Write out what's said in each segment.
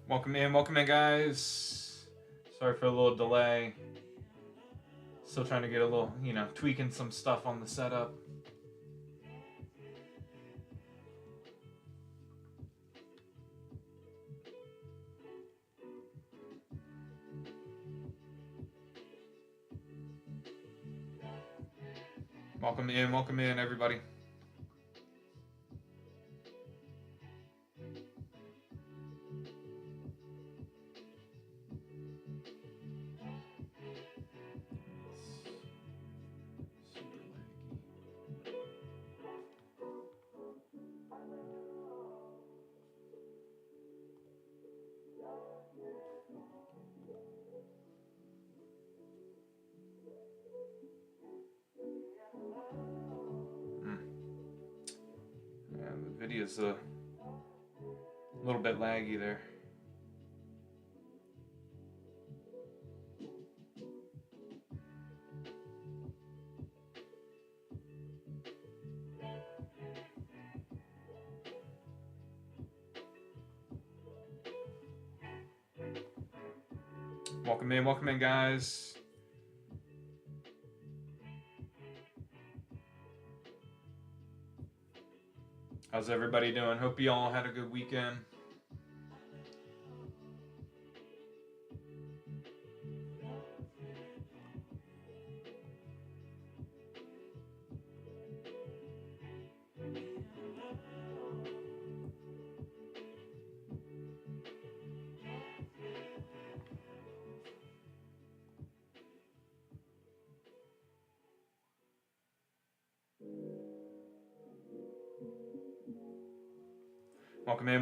Welcome in, guys. Sorry for a little delay. Still trying to get a little, tweaking some stuff on the setup. Welcome in, everybody. Yeah, the video's a little bit laggy there. Welcome in, guys. How's everybody doing? Hope you all had a good weekend.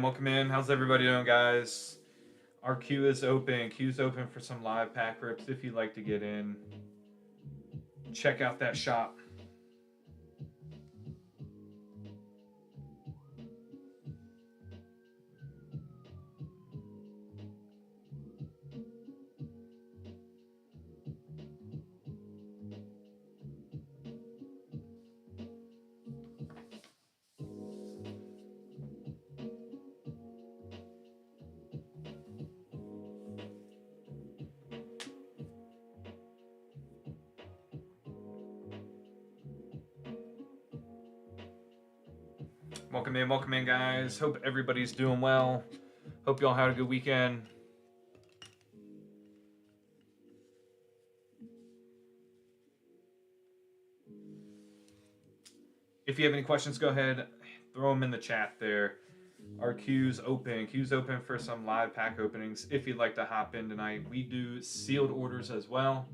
Welcome in. How's everybody doing, guys? Our queue is open. Queue's open for some live pack rips if you'd like to get in. Check out that shop. Welcome in, guys. Hope everybody's doing well. Hope y'all had a good weekend. If you have any questions, go ahead, throw them in the chat there. Our queue's open. Queue's open for some live pack openings. If you'd like to hop in tonight, we do sealed orders as well,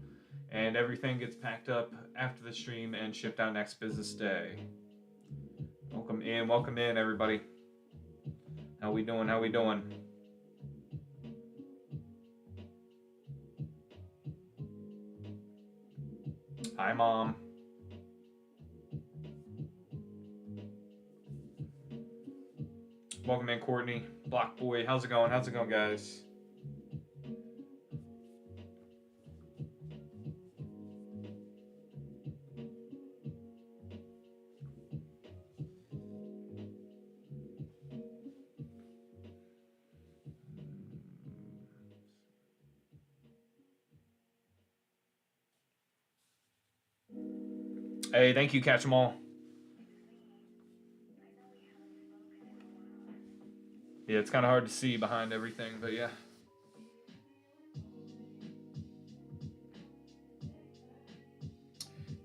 and everything gets packed up after the stream and shipped out next business day. Welcome in, everybody. How we doing? Hi, Mom. Welcome in, Courtney. Block Boy, how's it going, guys? Hey, thank you, Catch 'em all. Yeah, it's kind of hard to see behind everything, but yeah.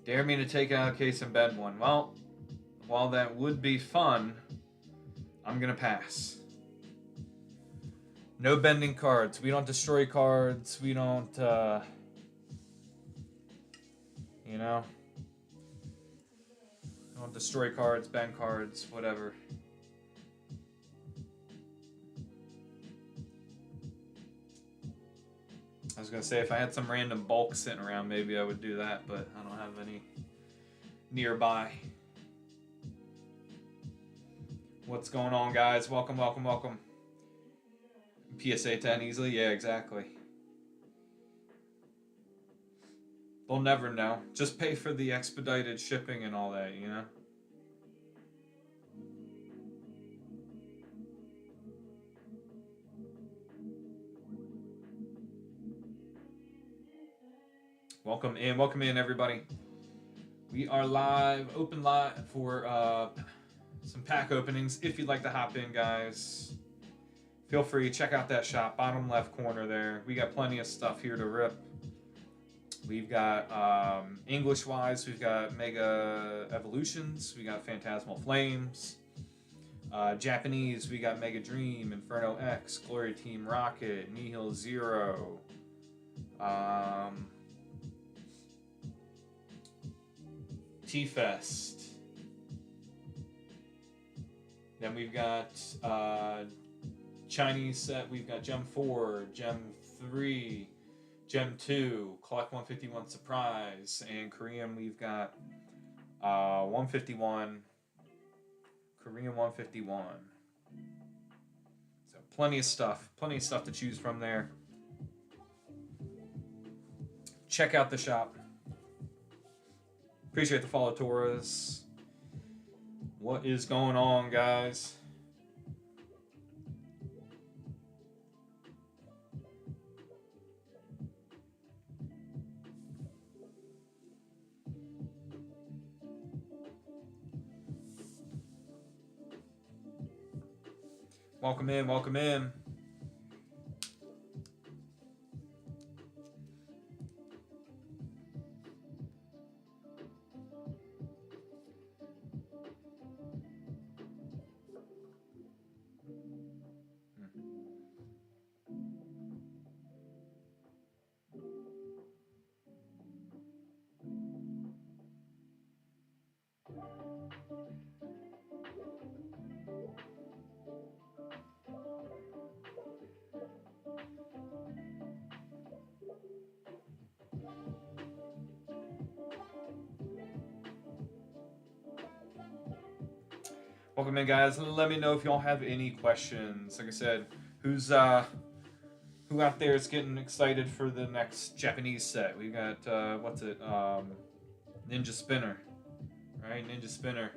Dare me to take out a case and bend one. Well, while that would be fun, I'm going to pass. No bending cards. We don't destroy cards. We don't, we don't destroy cards, bend cards, whatever. I was going to say, if I had some random bulk sitting around, maybe I would do that, but I don't have any nearby. What's going on, guys? Welcome. PSA 10 easily? Yeah, exactly. They'll never know. Just pay for the expedited shipping and all that, you know? Welcome in, everybody. We are live, open live for some pack openings. If you'd like to hop in, guys, feel free. Check out that shop, bottom left corner there. We got plenty of stuff here to rip. We've got English-wise, we've got Mega Evolutions, we got Phantasmal Flames. Japanese, we got Mega Dream, Inferno X, Glory Team Rocket, Nihil Zero. T-Fest. Then we've got Chinese set, we've got Gem 4, Gem 3, Gem 2, Collect 151 Surprise, and Korean we've got 151, Korean 151. So plenty of stuff to choose from there. Check out the shop. Appreciate the follow, Torres. What is going on, guys? Welcome in, welcome in. Welcome in, guys. Let me know if y'all have any questions. Like I said, who out there is getting excited for the next Japanese set? We got Ninja Spinner, right? Ninja Spinner.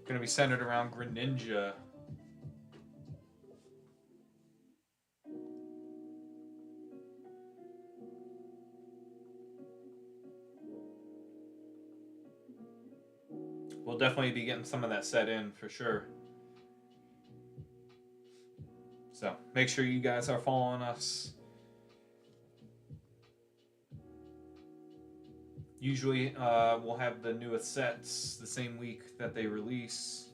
Going to be centered around Greninja. We'll definitely be getting some of that set in for sure. So make sure you guys are following us. Usually we'll have the newest sets the same week that they release.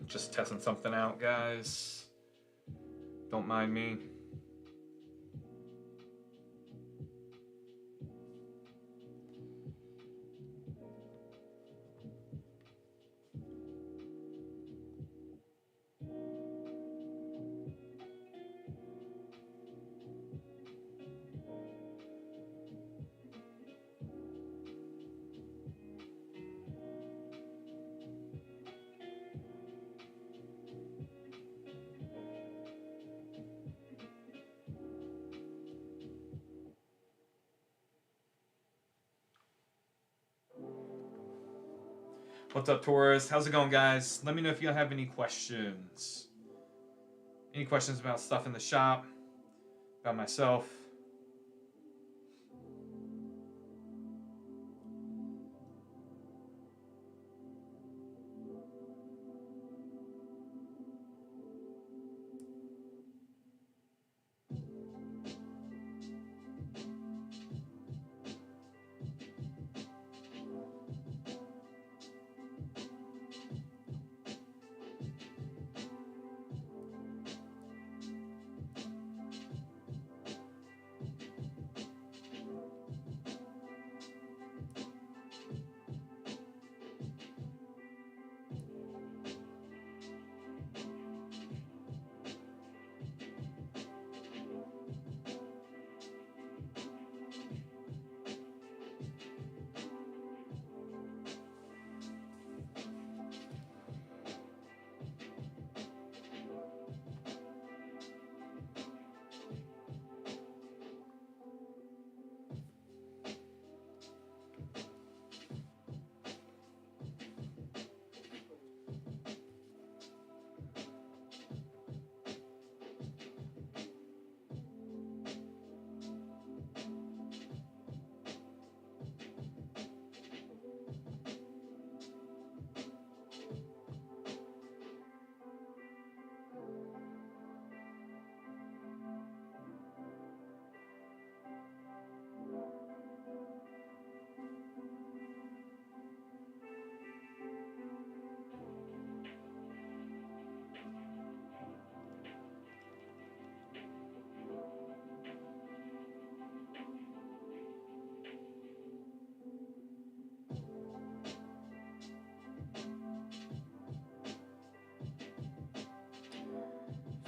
Just testing something out, guys. Don't mind me. What's up, Taurus? How's it going, guys? Let me know if you have any questions. Any questions about stuff in the shop, about myself.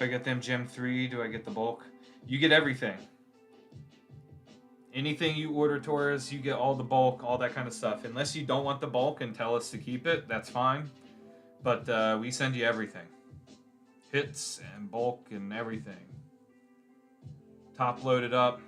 If I get them Gem 3, do I get the bulk? You get everything. Anything you order, Torres, you get all the bulk, all that kind of stuff. Unless you don't want the bulk and tell us to keep it, that's fine. But we send you everything. Hits and bulk and everything. Top loaded up.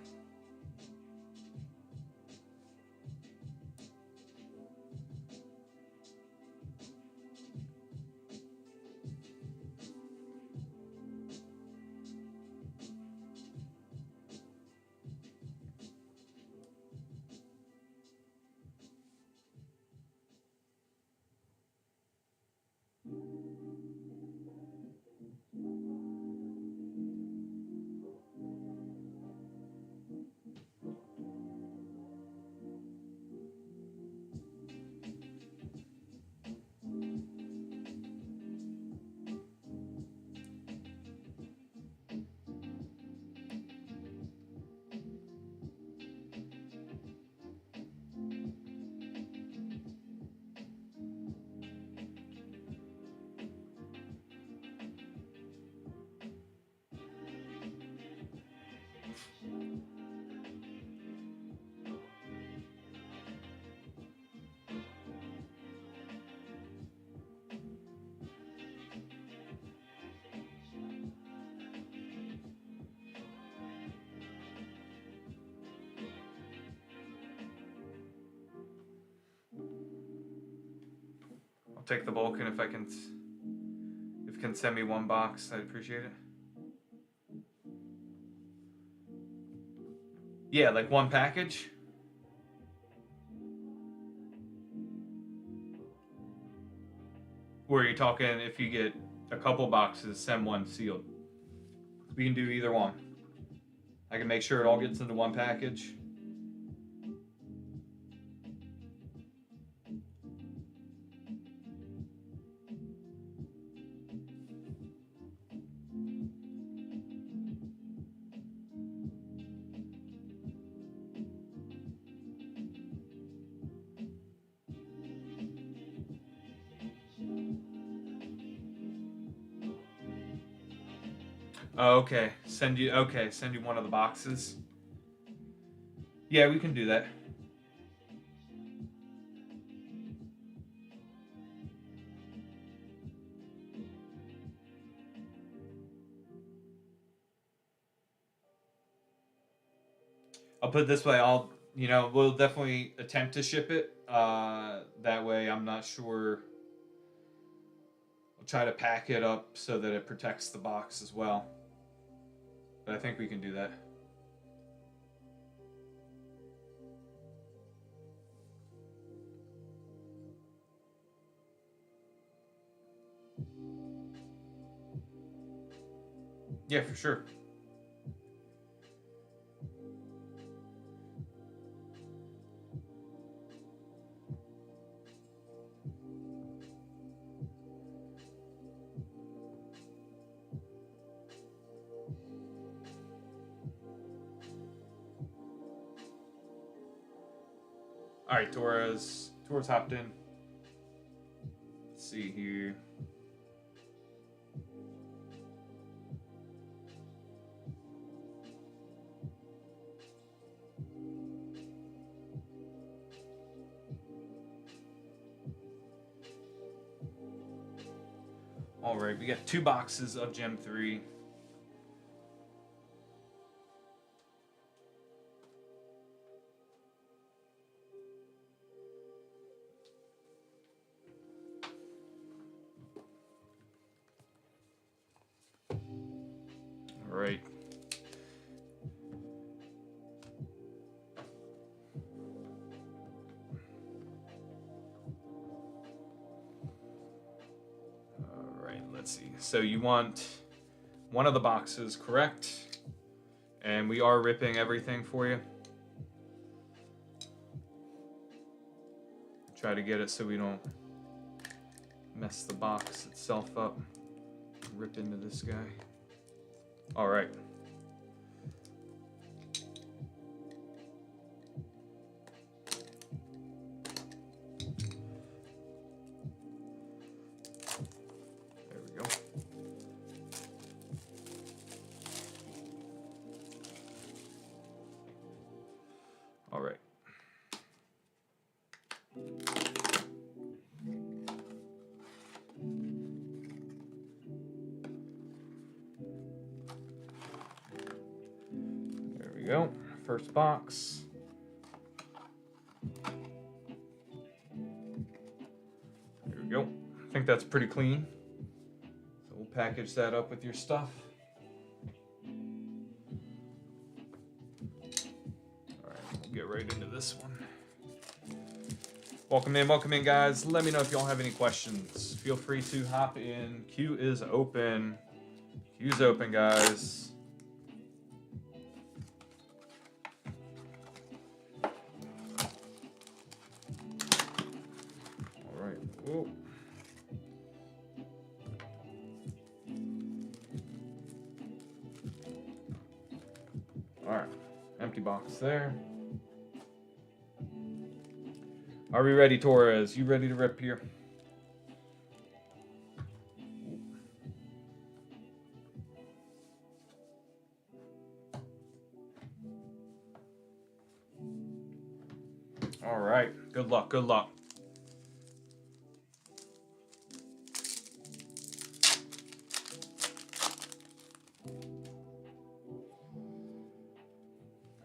I'll take the bulk, and if you can send me one box, I'd appreciate it. Yeah, like one package. Or are you talking if you get a couple boxes, send one sealed? We can do either one. I can make sure it all gets into one package. Oh, okay. Send you one of the boxes. Yeah, we can do that. I'll put it this way, we'll definitely attempt to ship it. That way I'm not sure. We'll try to pack it up so that it protects the box as well. But I think we can do that. Yeah, for sure. All right, Torres hopped in. Let's see here. All right, we got 2 boxes of Gem 3. All right. Let's see. So you want one of the boxes, correct? And we are ripping everything for you. Try to get it so we don't mess the box itself up. Rip into this guy. All right. All right. There we go. First box. There we go. I think that's pretty clean. So we'll package that up with your stuff. All right, we'll get right into this one. Welcome in, guys. Let me know if y'all have any questions. Feel free to hop in. Queue is open. Queue's open, guys. All right. Whoa. All right. Empty box there. Are we ready, Torres? You ready to rip here? All right. Good luck. Good luck.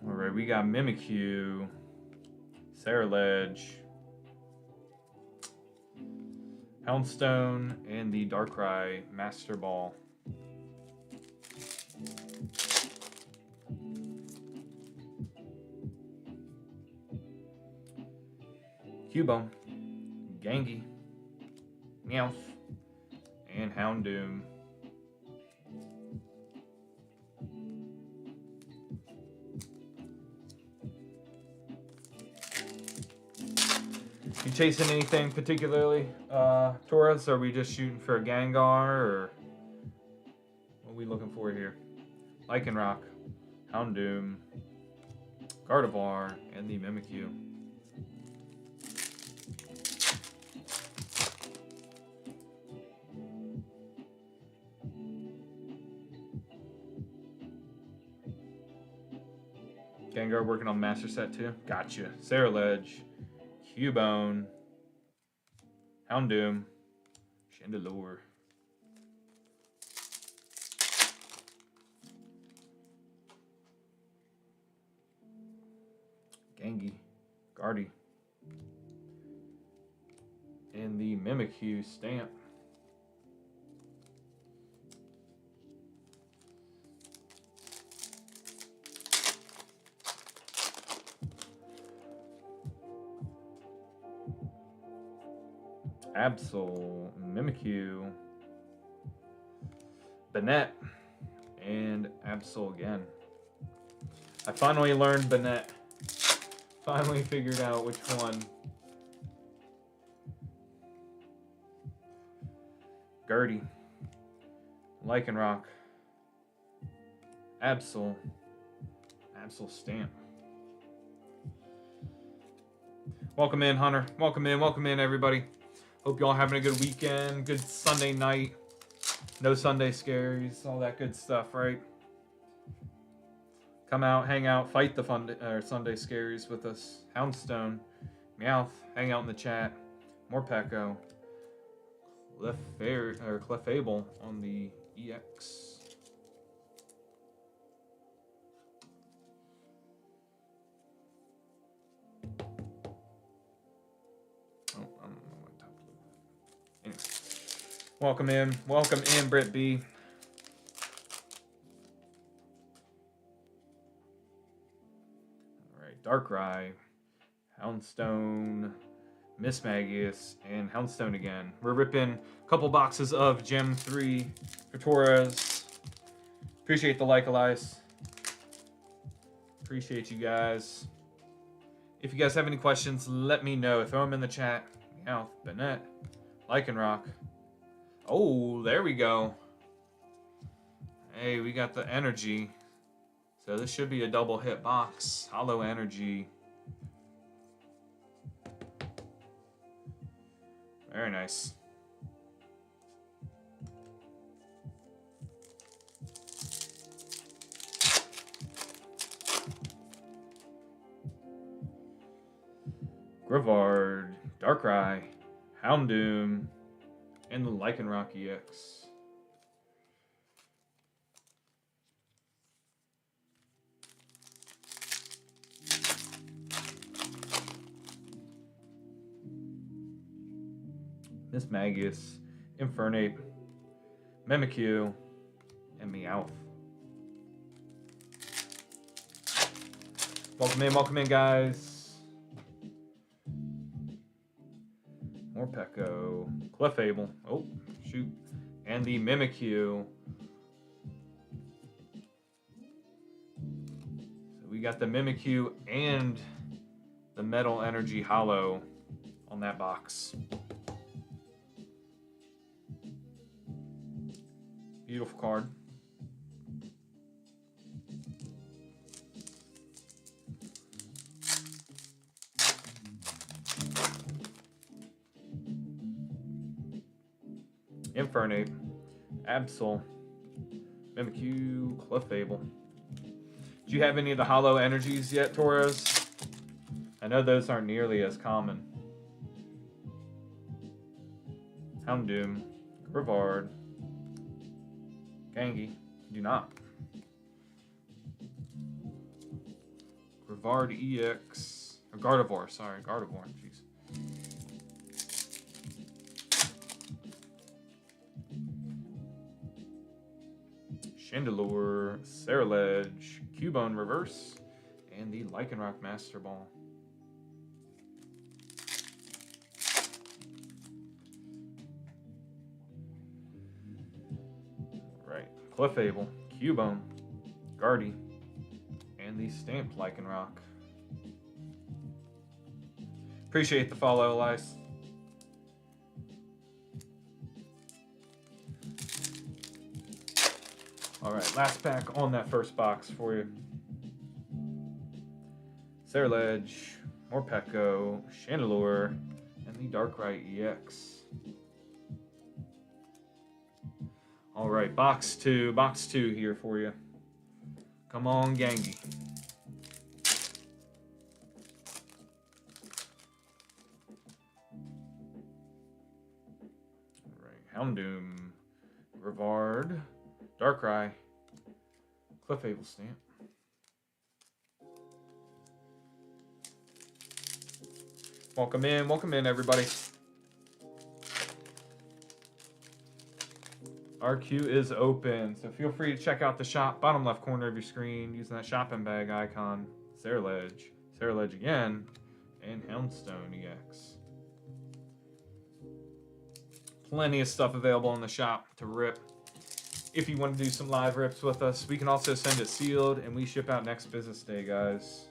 All right. We got Mimikyu, Ceruledge, Houndstone, and the Darkrai Master Ball. Cubone, Gengi, Meowth, and Houndoom. You chasing anything particularly, Torres? Are we just shooting for a Gengar, or what are we looking for here? Lycanroc, Houndoom, Gardevoir, and the Mimikyu. Gengar working on Master Set too? Gotcha. Ceruledge, Cubone, Houndoom, Chandelure. Gengi, Guardy, and the Mimikyu stamp. Absol, Mimikyu, Banette, and Absol again. I finally learned Banette. Finally figured out which one. Guardy, Lycanroc, Absol, Absol stamp. Welcome in, Hunter. Welcome in, everybody. Hope y'all having a good weekend, good Sunday night. No Sunday scaries, all that good stuff, right? Come out, hang out, fight the Sunday scaries with us. Houndstone, Meowth, hang out in the chat. Morpeko, Clefable on the EX. Welcome in, Britt B. All right, Darkrai, Houndstone, Mismagius, and Houndstone again. We're ripping a couple boxes of Gem 3 for Torres. Appreciate the like, Elias. Appreciate you guys. If you guys have any questions, let me know. Throw them in the chat. Meowth, Banette, Lycanroc. Oh, there we go. Hey, we got the energy. So this should be a double hit box. Hollow energy. Very nice. Grivard, Darkrai, Houndoom, and the Lycanroc EX. Mismagius, Infernape, Mimikyu, and Meowth. Welcome in, guys. Morpeko, Clefable, oh, shoot, and the Mimikyu. So we got the Mimikyu and the Metal Energy Hollow on that box. Beautiful card. Infernape, Absol, Mimikyu, Clefable. Do you have any of the Hollow Energies yet, Torres? I know those aren't nearly as common. Houndoom, Grivard, Gengi, do not. Grivard EX, or Gardevoir, sorry, Gardevoir, jeez. Chandelure, Ceruledge, Cubone Reverse, and the Lycanroc Master Ball. Right, Clefable, Cubone, Guardy, and the Stamped Lycanroc. Appreciate the follow, Elias. All right, last pack on that first box for you. Ceruledge, Morpeko, Chandelure, and the Darkrai EX. All right, box two here for you. Come on, Gengi. All right, Houndoom, Grivard, Darkrai, Clefable Stamp. Welcome in, everybody. RQ is open, so feel free to check out the shop, bottom left corner of your screen, using that shopping bag icon. Ceruledge, Ceruledge again, and Houndstone EX. Plenty of stuff available in the shop to rip. If you want to do some live rips with us, we can also send it sealed, and we ship out next business day, guys.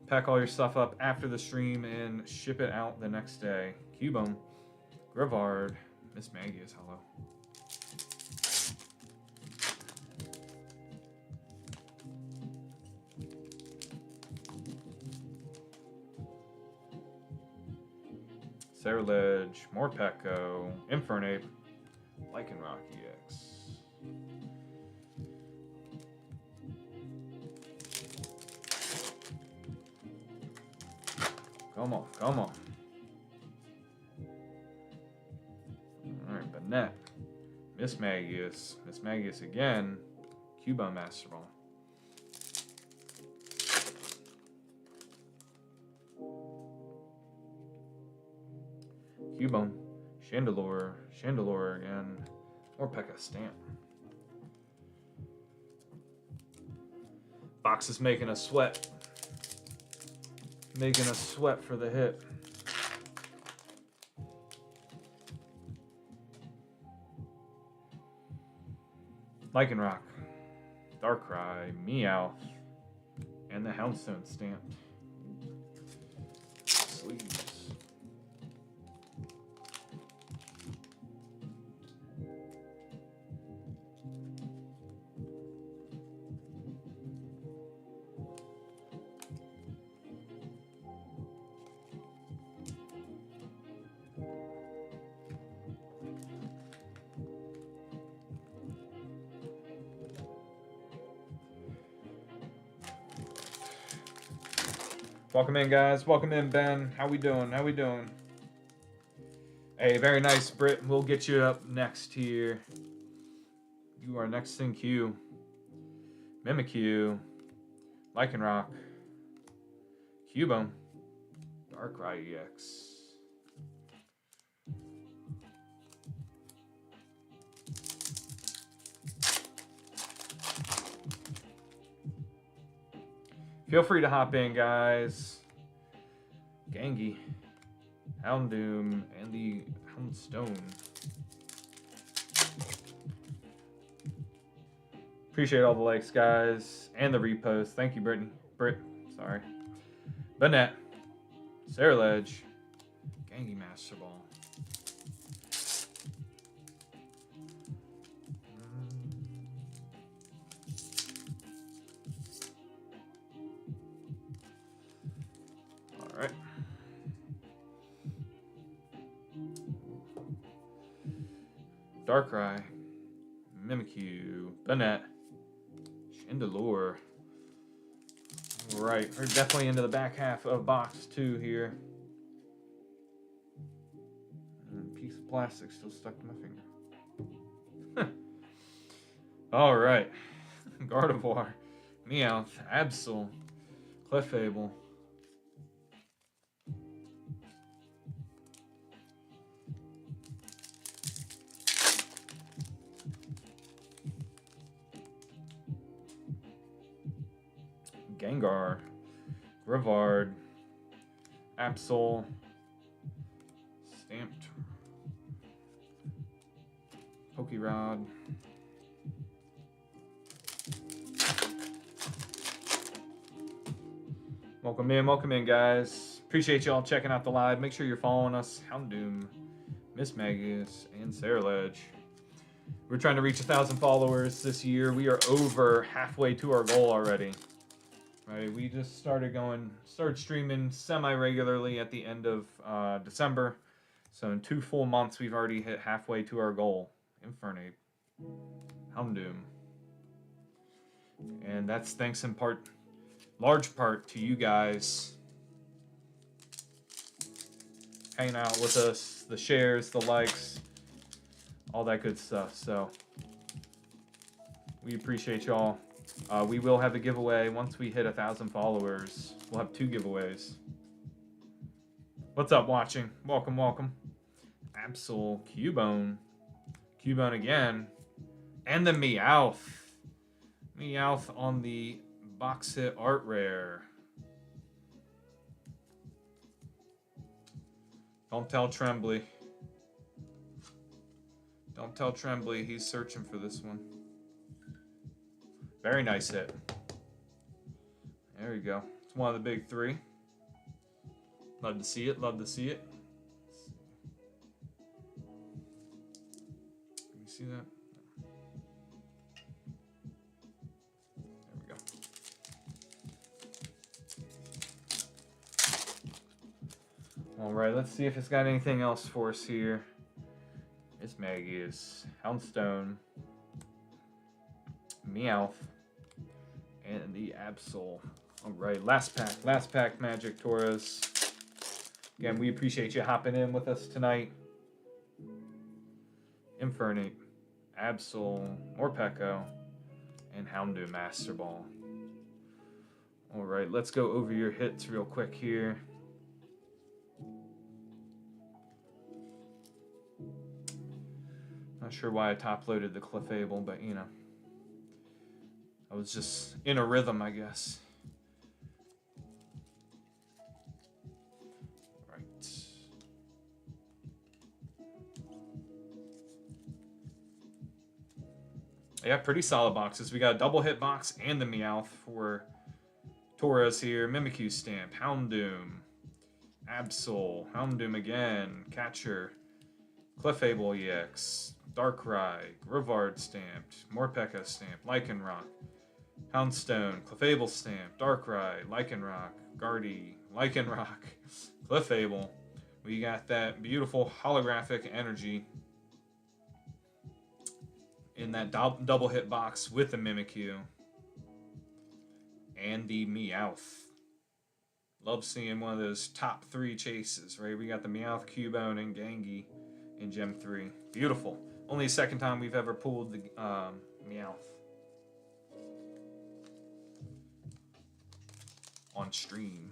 Pack all your stuff up after the stream and ship it out the next day. Cubone, Grivard, Mismagius, hello. Ceruledge, Morpeko, Infernape, Lycanroc EX. Come on, come on. Alright, Banette, Mismagius, Mismagius again, Cubone Master Ball. Cubone, Chandelure, Chandelure again, Morpeko Stamp. Box is making us sweat. Making us sweat for the hit. Lycanroc, Darkrai, Meowth, and the Houndstone stamped. Sleeves. Welcome in, guys. Welcome in, Ben. How we doing? How we doing? Hey, very nice, Britt. We'll get you up next here. You are next in queue. Mimikyu. Lycanroc. Cubone. Darkrai EX. Feel free to hop in, guys. Gengi, Houndoom, and the Houndstone. Appreciate all the likes, guys, and the reposts. Thank you, Brittany. Sorry. Banette, Ceruledge, Gengi Master Ball. Alright. Darkrai, Mimikyu, Banette, Chandelure. Right, we're definitely into the back half of box 2 here. And a piece of plastic still stuck to my finger. Alright. Gardevoir, Meowth, Absol, Clefable. Gengar, Rivard, Absol, Stamped, Pokérod, welcome in, guys. Appreciate y'all checking out the live. Make sure you're following us. Houndoom, Miss Magus, and Ceruledge. We're trying to reach 1,000 followers this year. We are over halfway to our goal already. Right, we just started streaming semi-regularly at the end of December. So in 2 full months, we've already hit halfway to our goal. Infernape, Houndoom. And that's thanks in large part to you guys hanging out with us, the shares, the likes, all that good stuff. So we appreciate y'all. We will have a giveaway once we hit 1,000 followers. We'll have 2 giveaways. What's up, watching? Welcome, welcome. Absol, Cubone again, and the Meowth. Meowth on the box hit art rare. Don't tell Trembly. Don't tell Trembly he's searching for this one. Very nice hit. There you go. It's one of the big 3. Love to see it. Love to see it. Can you see that? There we go. All right, let's see if it's got anything else for us here. It's Magius, Houndstone, Meowth, and the Absol. All right, last pack Magic Torres. Again, we appreciate you hopping in with us tonight. Infernape, Absol, Morpeko, and Houndoom Master Ball. All right, let's go over your hits real quick here. Not sure why I top-loaded the Clefable, but you know, I was just in a rhythm, I guess. Right. Yeah, pretty solid boxes. We got a double hit box and the Meowth for Torres here. Mimikyu stamp, Houndoom, Absol, Houndoom again, Catcher, Clefable EX, Darkrai, Rivard stamped, Morpeko stamped, Lycanroc, Houndstone, Clefable stamped, Darkrai, Lycanroc, Guardy, Lycanroc, Clefable. We got that beautiful holographic energy in that double hit box with the Mimikyu and the Meowth. Love seeing one of those top 3 chases, right? We got the Meowth, Cubone, and Gengi in Gem 3. Beautiful. Only the second time we've ever pulled the Meowth on stream.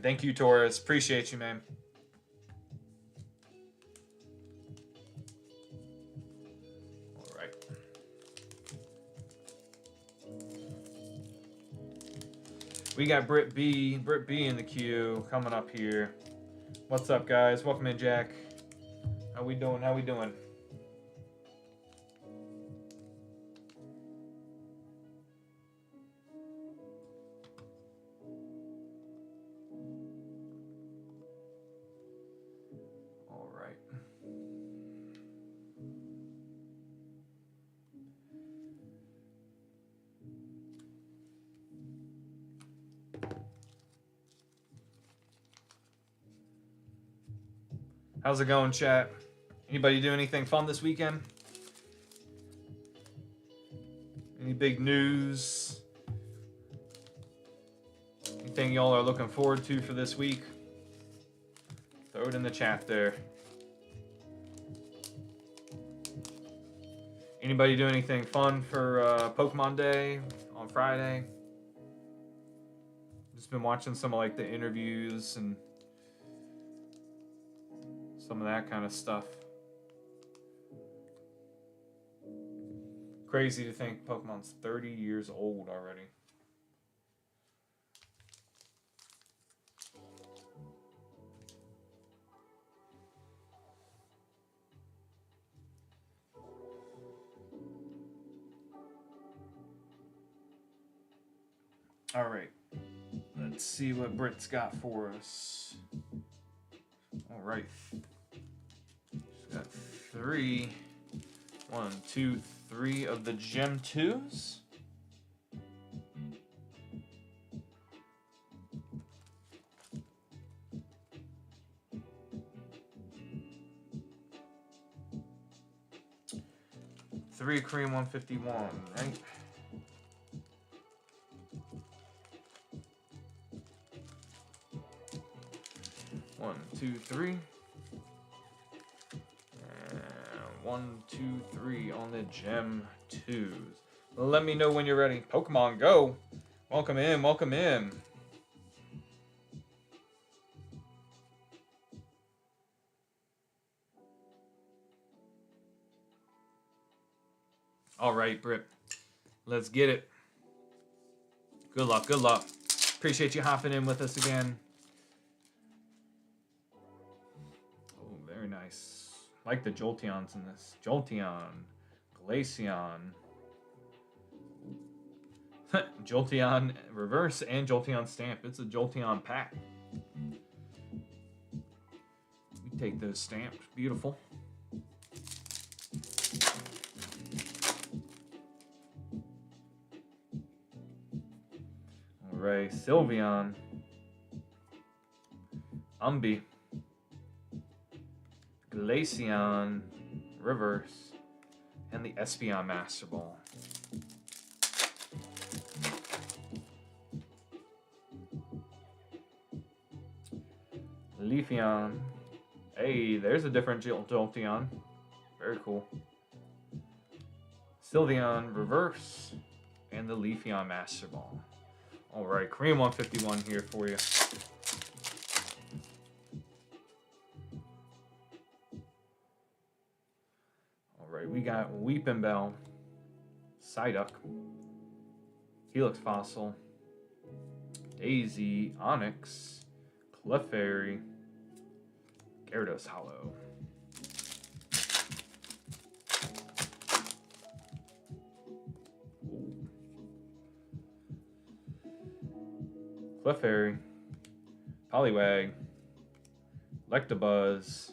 Thank you, Torres. Appreciate you, man. All right. We got Britt B in the queue coming up here. What's up, guys? Welcome in, Jack. How we doing? How we doing? How's it going, chat? Anybody do anything fun this weekend? Any big news? Anything y'all are looking forward to for this week? Throw it in the chat there. Anybody do anything fun for Pokemon Day on Friday? Just been watching some of like the interviews and some of that kind of stuff. Crazy to think Pokemon's 30 years old already. All right. Let's see what Britt's got for us. All right. She's got 3. 1, 2, 3 of the Gem 2s. Three Cream 151, right? One, two, three. And 1, 2, 3 on the Gem 2s. Let me know when you're ready. Pokemon Go. Welcome in, welcome in. All right, Britt. Let's get it. Good luck, good luck. Appreciate you hopping in with us again. Oh, very nice. Like the Jolteons in this. Jolteon, Glaceon, Jolteon reverse and Jolteon stamp. It's a Jolteon pack. We take those stamped. Beautiful. Alright, Sylveon, Umbee, Glaceon, reverse, and the Espeon Master Ball. Leafeon. Hey, there's a different Jolteon. Very cool. Sylveon, reverse, and the Leafeon Master Ball. All right, Cream 151 here for you. All right, we got Weeping Bell, Psyduck, Helix Fossil, Daisy, Onyx, Clefairy, Gyarados Hollow. Clefairy, Poliwag, Electabuzz,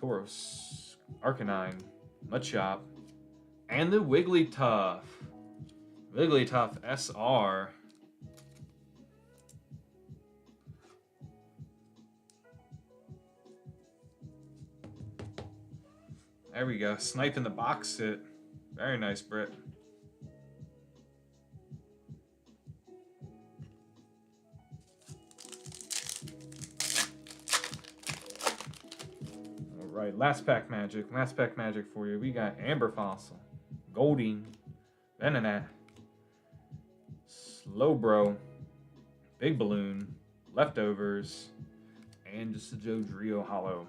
Tauros, Arcanine, Machop, And the Wigglytuff. Wigglytuff SR. There we go. Sniping the box hit. Very nice, Britt. Alright, last pack magic. Last pack magic for you. We got Amber Fossil, Goldeen, Venonat, Slowbro, Big Balloon, Leftovers, and just a Dodrio Hollow.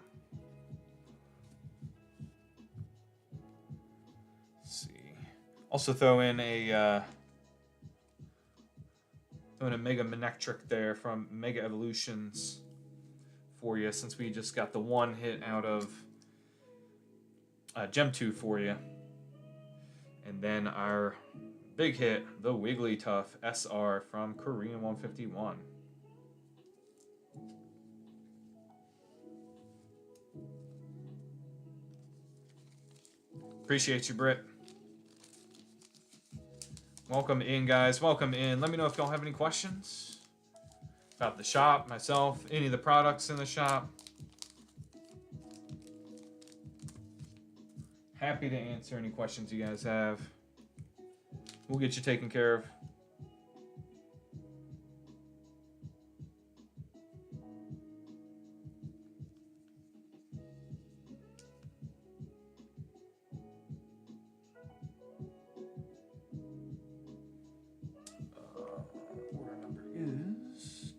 Let's see. Also throw in a Mega Manectric there from Mega Evolutions for you, since we just got the one hit out of Gem 2 for you. And then our big hit, the Wigglytuff SR from Korean 151. Appreciate you, Britt. Welcome in, guys. Welcome in. Let me know if y'all have any questions about the shop, myself, any of the products in the shop. Happy to answer any questions you guys have. We'll get you taken care of. Order number is...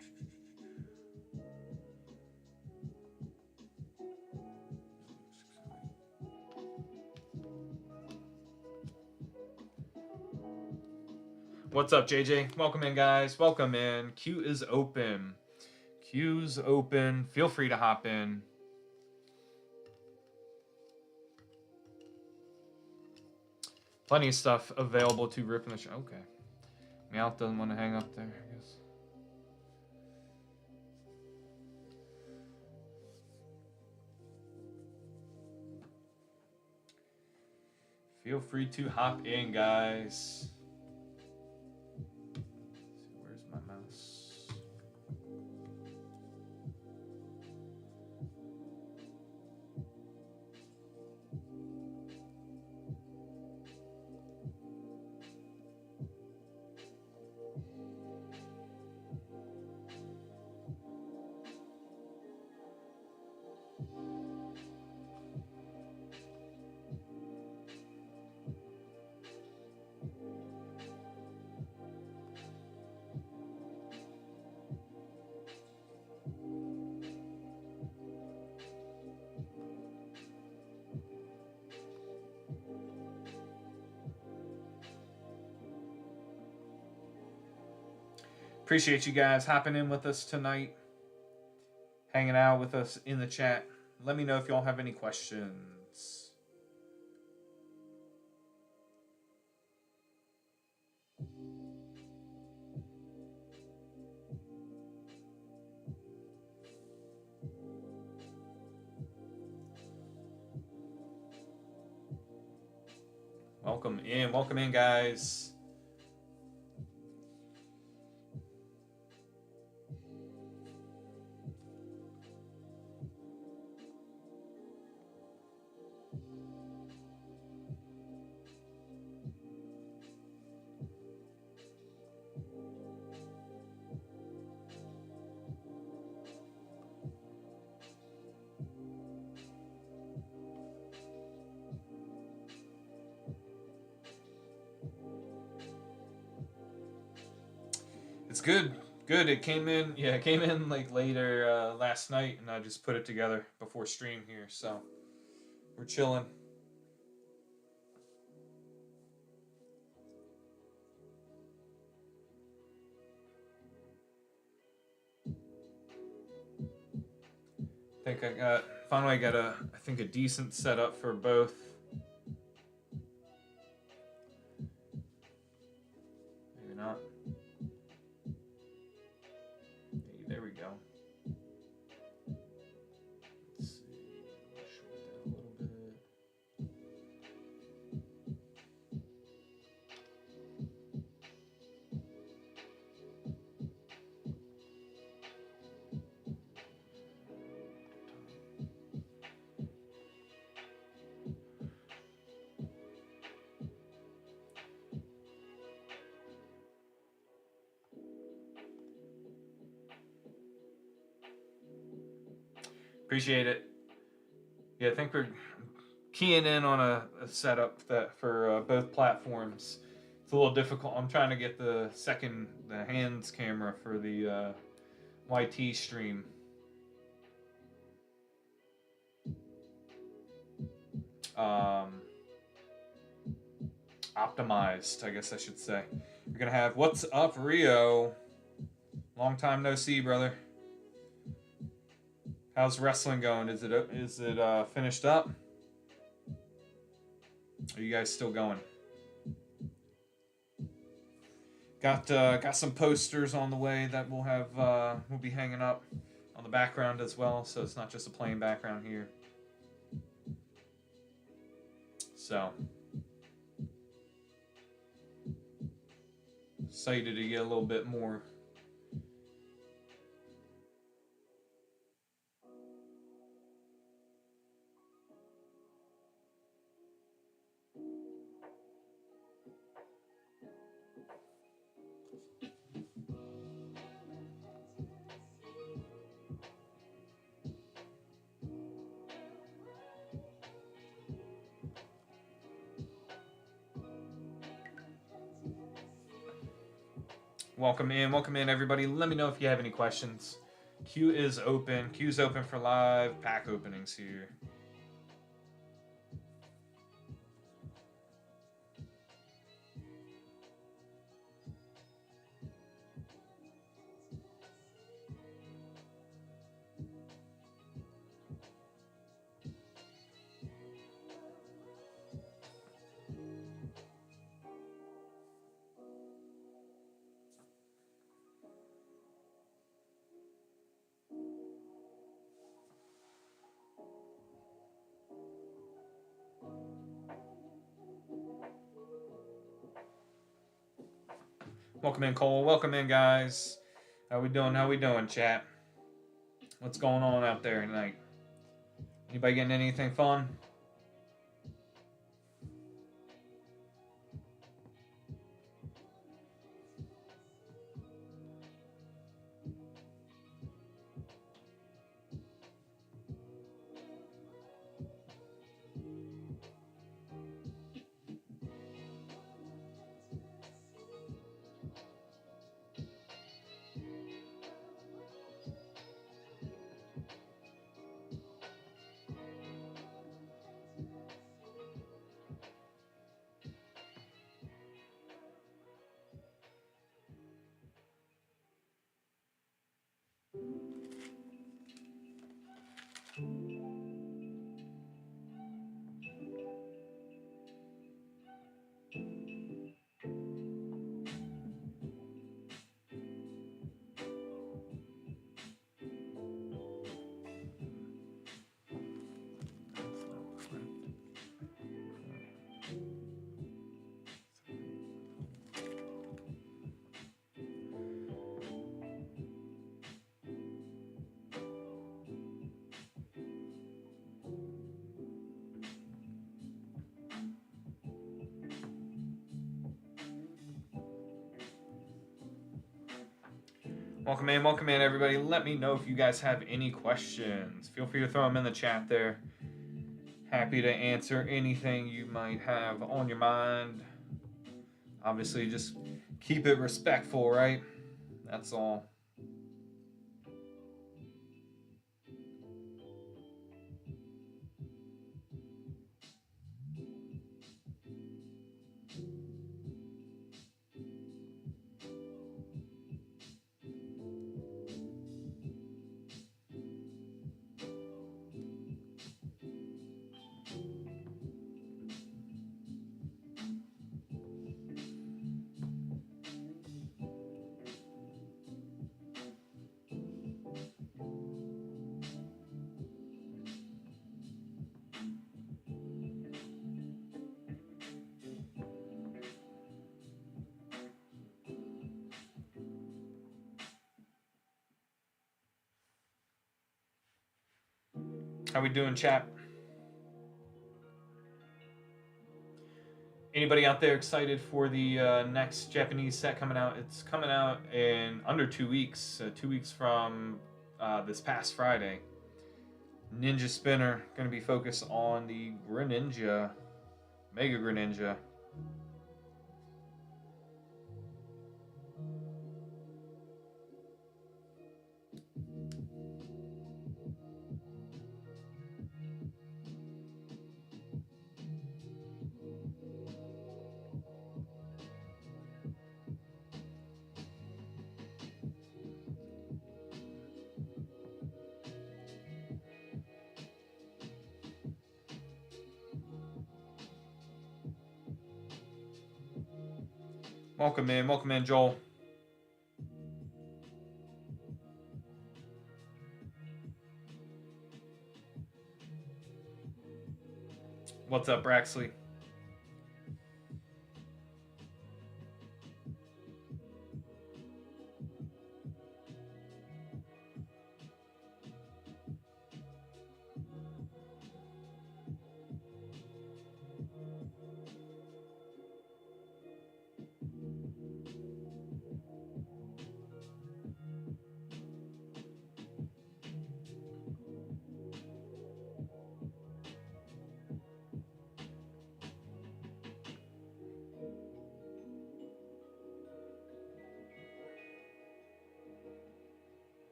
What's up, JJ? Welcome in, guys. Welcome in. Queue is open. Queue's open. Feel free to hop in. Plenty of stuff available to rip in the show. Okay. Meowth doesn't want to hang up there, I guess. Feel free to hop in, guys. Where's my mouse? Appreciate you guys hopping in with us tonight, hanging out with us in the chat. Let me know if y'all have any questions. Welcome in, guys. It's good. Good. It came in. Yeah, it came in like later last night, and I just put it together before stream here. So we're chilling. I think finally got I think a decent setup for both. Maybe not. There we go. Let's see. Short that a little bit. Appreciate it. Yeah, I think we're keying in on a setup that for both platforms. It's a little difficult. I'm trying to get the hands camera for the YT stream. Optimized, I guess I should say. You're gonna have what's up, Rio? Long time no see, brother. How's wrestling going? Is it finished up? Are you guys still going? Got some posters on the way that we'll be hanging up on the background as well, so it's not just a plain background here. So excited to get a little bit more. Welcome in, everybody. Let me know if you have any questions. Queue is open. Queue's open for live pack openings here. Welcome in, Cole. Welcome in, guys. How we doing, chat? What's going on out there tonight? Anybody getting anything fun? Welcome in, everybody. Let me know if you guys have any questions. Feel free to throw them in the chat there. Happy to answer anything you might have on your mind. Obviously, just keep it respectful, right? That's all. How we doing, chat? Anybody out there excited for the next Japanese set coming out? It's coming out in under 2 weeks. 2 weeks from this past Friday. Ninja Spinner. Going to be focused on the Greninja. Mega Greninja. Welcome in, Joel. What's up, Braxley?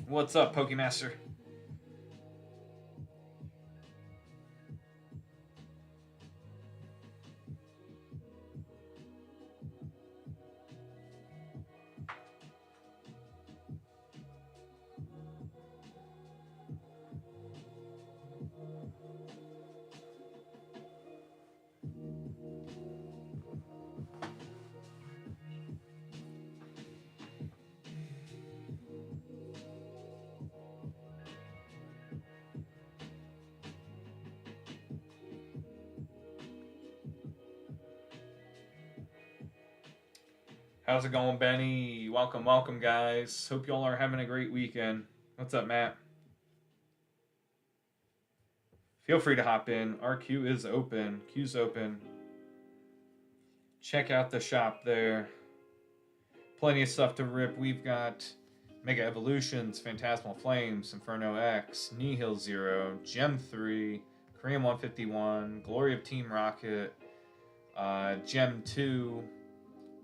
What's up, Pokemaster? How's it going, Benny? Welcome, guys. Hope y'all are having a great weekend. What's up, Matt? Feel free to hop in. Our queue is open. Queue's open. Check out the shop there. Plenty of stuff to rip. We've got Mega Evolutions, Phantasmal Flames, Inferno X, Nihil Zero, Gem 3, Korean 151, Glory of Team Rocket, Gem 2.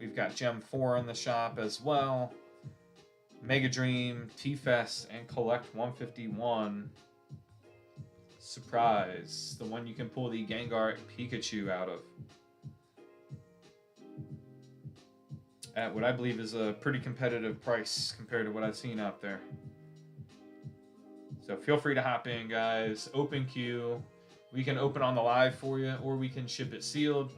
We've got Gem 4 in the shop as well. Mega Dream, T-Fest, and Collect 151. Surprise. The one you can pull the Gengar Pikachu out of. At what I believe is a pretty competitive price compared to what I've seen out there. So feel free to hop in, guys. Open queue. We can open on the live for you, or we can ship it sealed.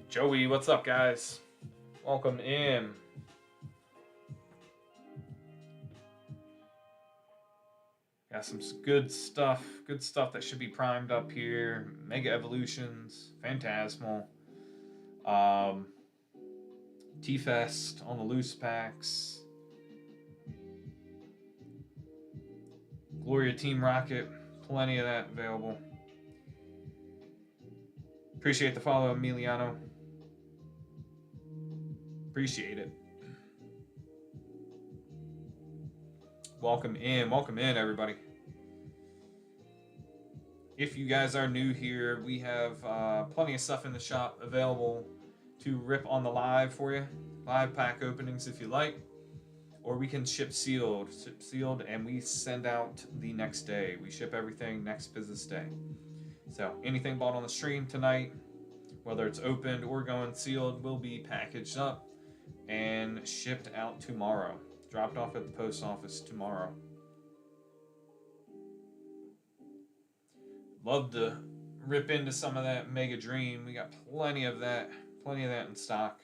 Joey, what's up, guys? Welcome in. Got some good stuff that should be primed up here. Mega Evolutions, Phantasmal, T-Fest on the loose packs, Gloria Team Rocket, plenty of that available. Appreciate the follow, Emiliano. Appreciate it. Welcome in, everybody. If you guys are new here, we have plenty of stuff in the shop available to rip on the live for you. Live pack openings if you like. Or we can ship sealed, and we send out the next day. We ship everything next business day. So anything bought on the stream tonight, whether it's opened or going sealed, will be packaged up and shipped out tomorrow. Dropped off at the post office tomorrow. Love to rip into some of that Mega Dream. We got plenty of that in stock.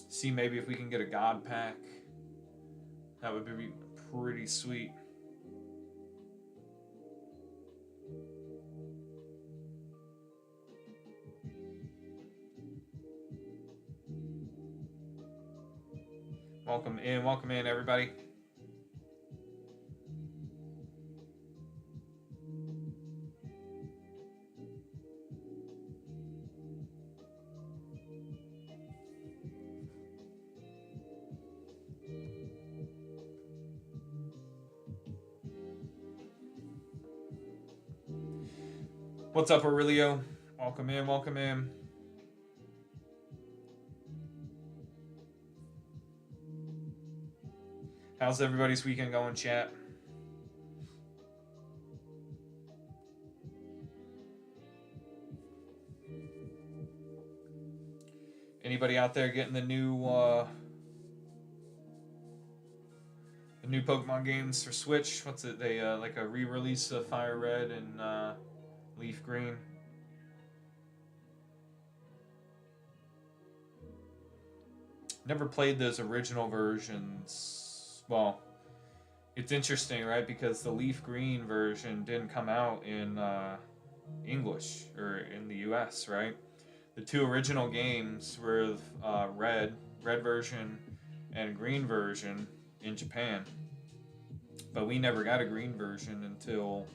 See maybe if we can get a God pack. That would be pretty sweet. Welcome in, everybody. What's up, Aurelio? Welcome in. How's everybody's weekend going, chat? Anybody out there getting the new Pokemon games for Switch? What's it? They like a re-release of Fire Red and Leaf Green. Never played those original versions. Well, it's interesting, right? Because the Leaf Green version didn't come out in English or in the US, right? The two original games were red version and green version in Japan. But we never got a green version until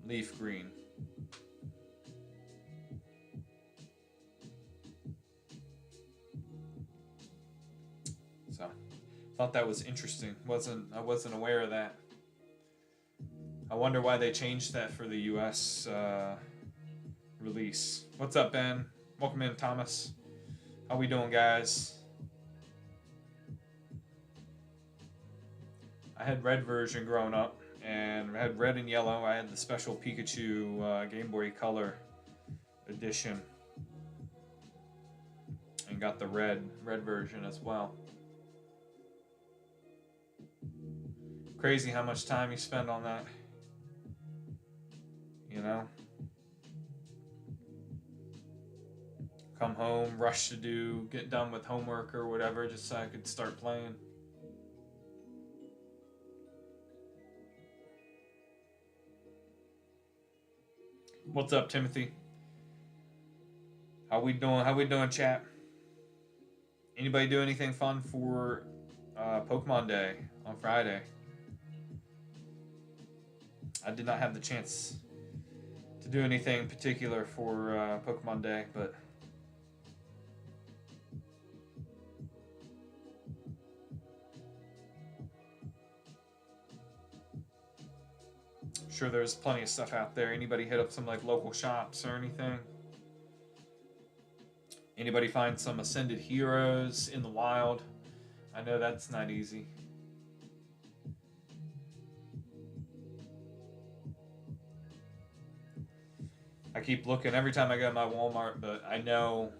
Leaf Green. So, thought that was interesting. I wasn't aware of that. I wonder why they changed that for the US release. What's up, Ben? Welcome in, Thomas. How we doing, guys? I had red version growing up, and I had red and yellow. I had the special Pikachu Game Boy Color edition, and got the red version as well. Crazy how much time you spend on that, you know? Come home, rush to get done with homework or whatever, just so I could start playing. What's up, Timothy? How we doing, chat? Anybody do anything fun for Pokemon Day on Friday? I did not have the chance to do anything particular for Pokemon Day, but sure there's plenty of stuff out there. Anybody hit up some like local shops or anything? Anybody find some Ascended Heroes in the wild? I know that's not easy. I keep looking every time I go to my Walmart, but I know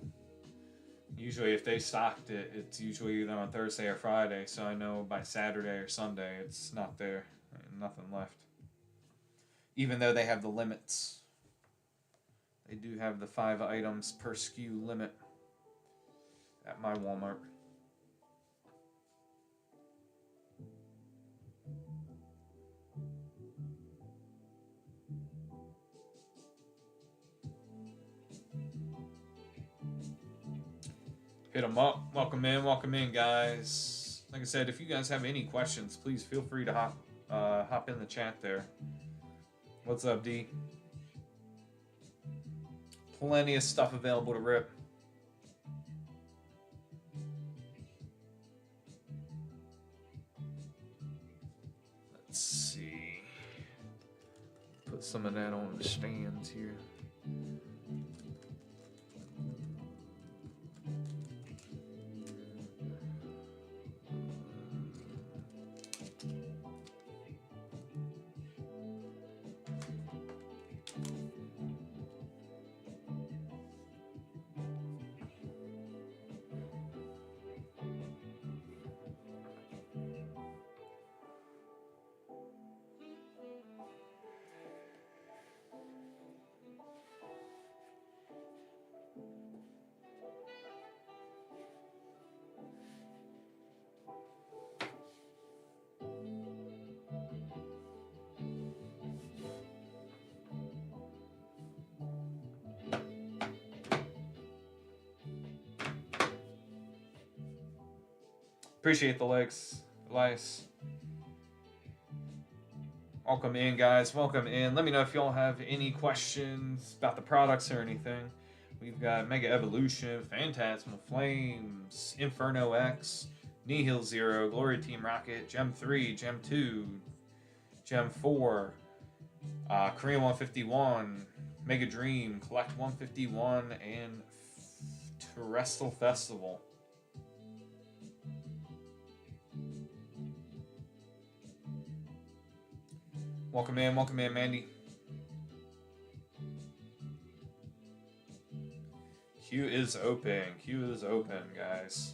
usually if they stocked it, it's usually either on Thursday or Friday, so I know by Saturday or Sunday it's not there. Nothing left. Even though they have the limits. They do have the 5 items per SKU limit at my Walmart. Hit them up. Welcome in, guys. Like I said, if you guys have any questions, please feel free to hop in the chat there. What's up, D? Plenty of stuff available to rip. Let's see. Put some of that on the stands here. Appreciate the likes, Elias. Welcome in, guys. Welcome in. Let me know if y'all have any questions about the products or anything. We've got Mega Evolution, Phantasmal Flames, Inferno X, Nihil Zero, Glory Team Rocket, Gem 3, Gem 2, Gem 4, Korean 151, Mega Dream, Collect 151, and Terrestrial Festival. Welcome in, Mandy. Queue is open, guys.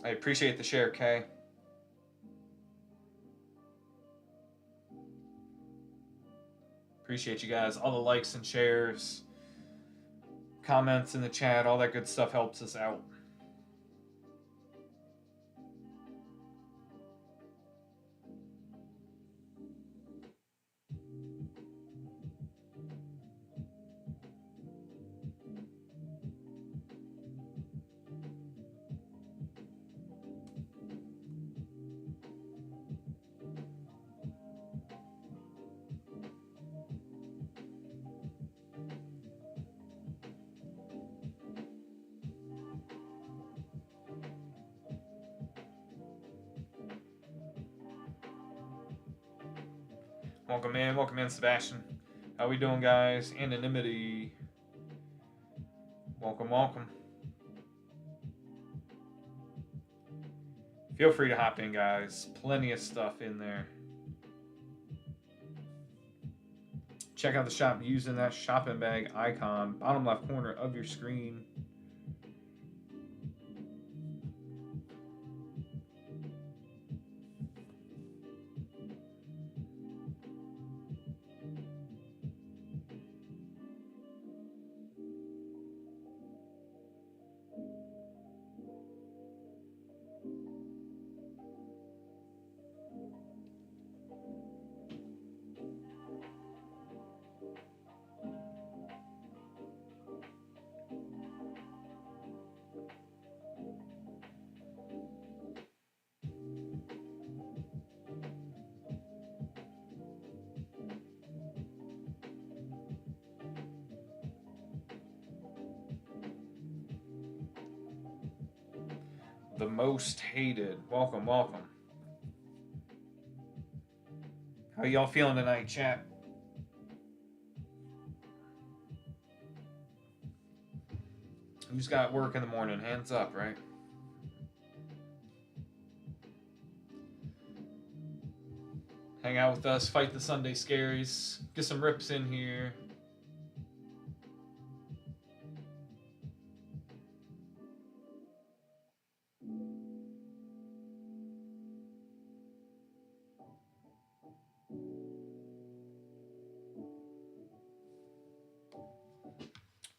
I appreciate the share, Kay. Appreciate you guys. All the likes and shares, comments in the chat, all that good stuff helps us out. Welcome in, Sebastian. How we doing, guys? Anonymity. Welcome. Feel free to hop in, guys. Plenty of stuff in there. Check out the shop using that shopping bag icon, bottom left corner of your screen. The most hated. Welcome. How y'all feeling tonight, chat? Who's got work in the morning? Hands up, right? Hang out with us, fight the Sunday scaries, get some rips in here.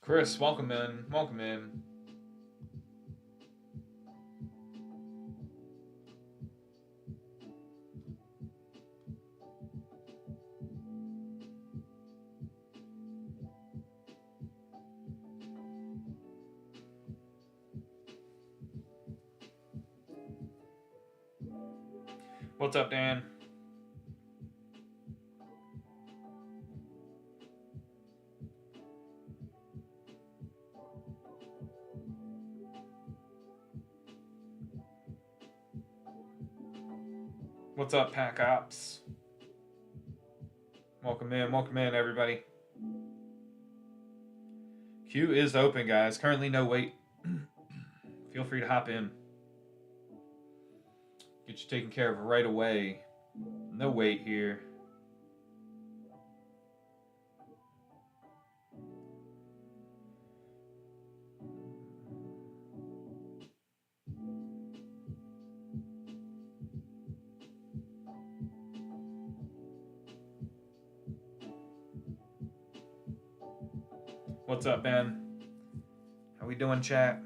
Chris, welcome in. What's up, Dan? What's up, Pack Ops? Welcome in, everybody. Queue is open, guys. Currently no wait. Feel free to hop in. Get you taken care of right away. No wait here. What's up, Ben? How we doing, chat?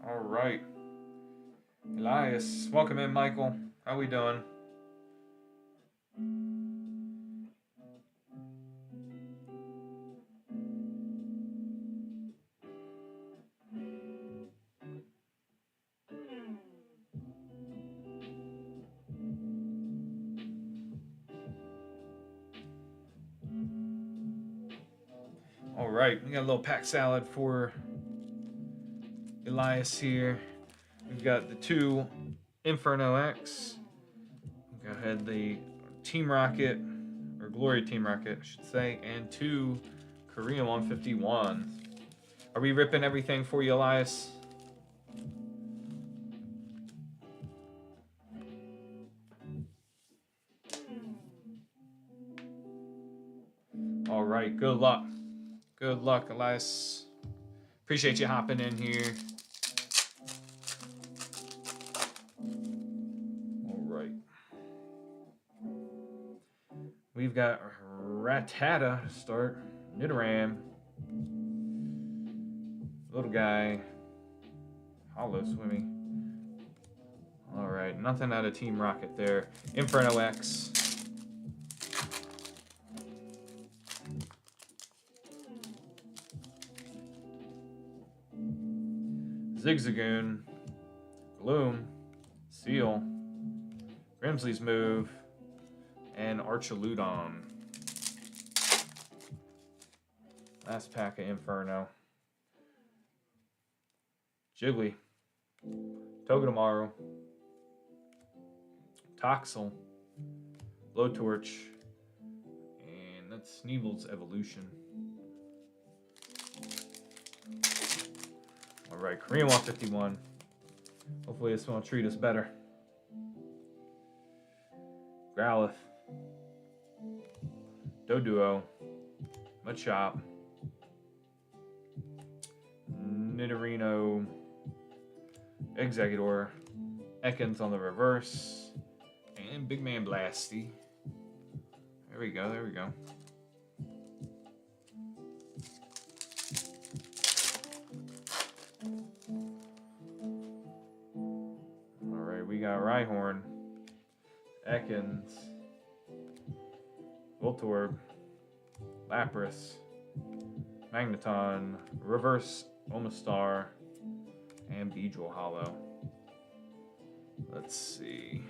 All right. Elias, welcome in, Michael. How we doing? All right, we got a little pack salad for Elias here. We've got the 2 Inferno X. Go ahead, the Team Rocket, or Glory Team Rocket, I should say, and 2 Korean 151. Are we ripping everything for you, Elias? All right, good luck. Good luck, Elias. Appreciate you hopping in here. All right. We've got Rattata to start. Nidoran. Little guy. Hollow swimming. All right, nothing out of Team Rocket there. Inferno X. Zigzagoon, Gloom, Seal, Grimsley's Move, and Archaludon. Last pack of Inferno. Jiggly, Togedemaru, Toxel, Blowtorch, and that's Sneevel's Evolution. Alright, Korean 151. Hopefully this one will treat us better. Growlithe. Doduo. Machop. Nidorino. Exeggutor. Ekans on the reverse. And Big Man Blasty. There we go, there we go. We got Rhyhorn, Ekans, Voltorb, Lapras, Magneton, Reverse Omastar, and Beedrill Hollow. Let's see.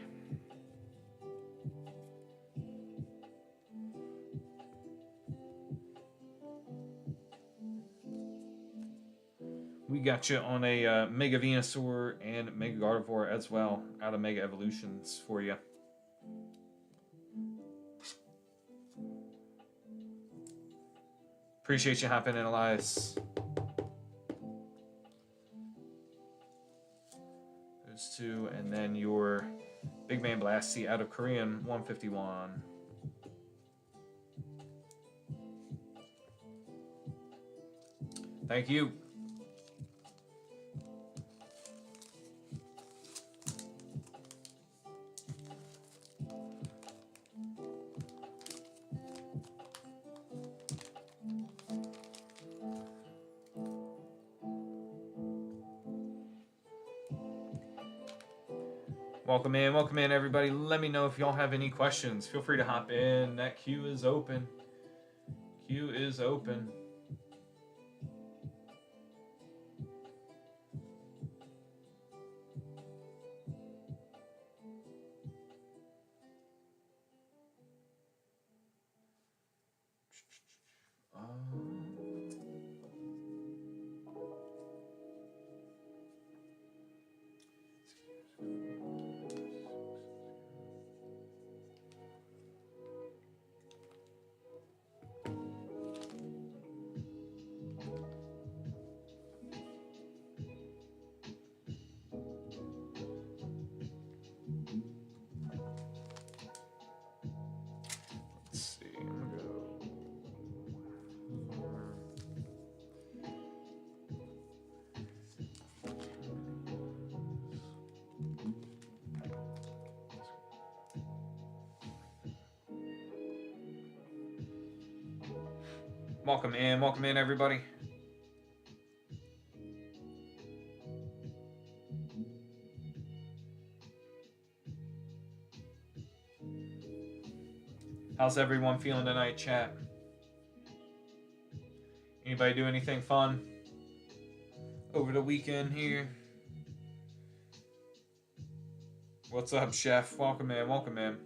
We got you on a Mega Venusaur and Mega Gardevoir as well, out of Mega Evolutions for you. Appreciate you hopping in, Elias. Those 2, and then your Big Man Blasty out of Korean 151. Thank you. Welcome in, everybody. Let me know if y'all have any questions. Feel free to hop in. That queue is open. Queue is open. Let's see. I'm gonna go. Welcome in, everybody. How's everyone feeling tonight, chat? Anybody do anything fun over the weekend here? What's up, Chef? Welcome in, welcome in.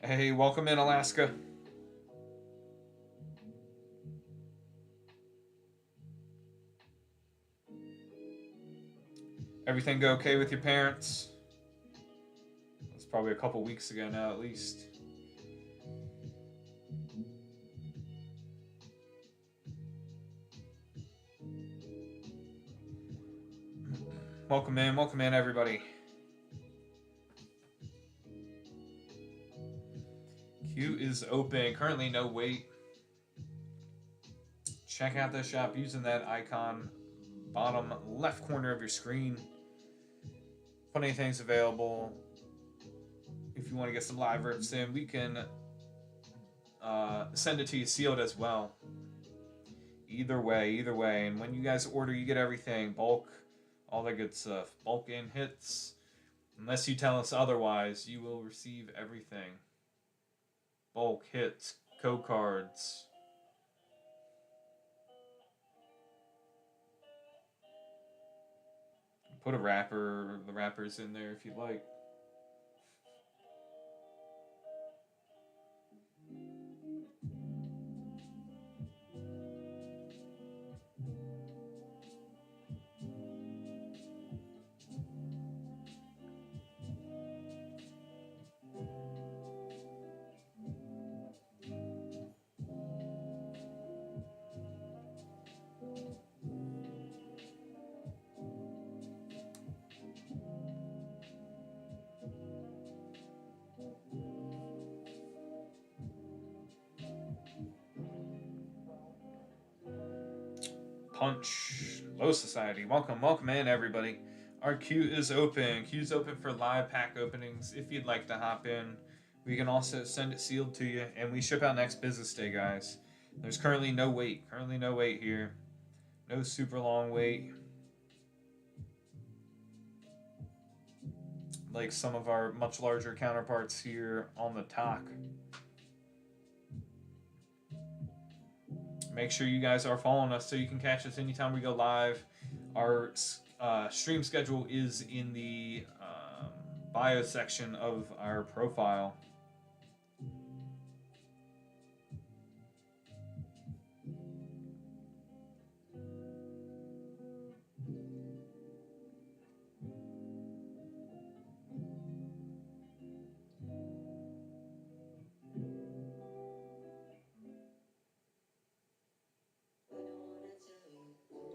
Hey, welcome in, Alaska. Everything go okay with your parents? That's probably a couple weeks ago now, at least. Welcome in, everybody. Queue is open. Currently, no wait. Check out the shop using that icon, bottom left corner of your screen. Plenty of things available. If you want to get some live rips in, we can send it to you sealed as well. Either way. And when you guys order, you get everything. Bulk, all that good stuff. Bulk in hits. Unless you tell us otherwise, you will receive everything. Bulk, hits, code cards. Put the wrappers in there if you'd like. Punch. Low Society. Welcome in, everybody. Our queue is open. Queue's open for live pack openings. If you'd like to hop in, we can also send it sealed to you, and we ship out next business day, guys. There's currently no wait. Here. No super long wait. Like some of our much larger counterparts here on the talk. Make sure you guys are following us so you can catch us anytime we go live. Our stream schedule is in the bio section of our profile.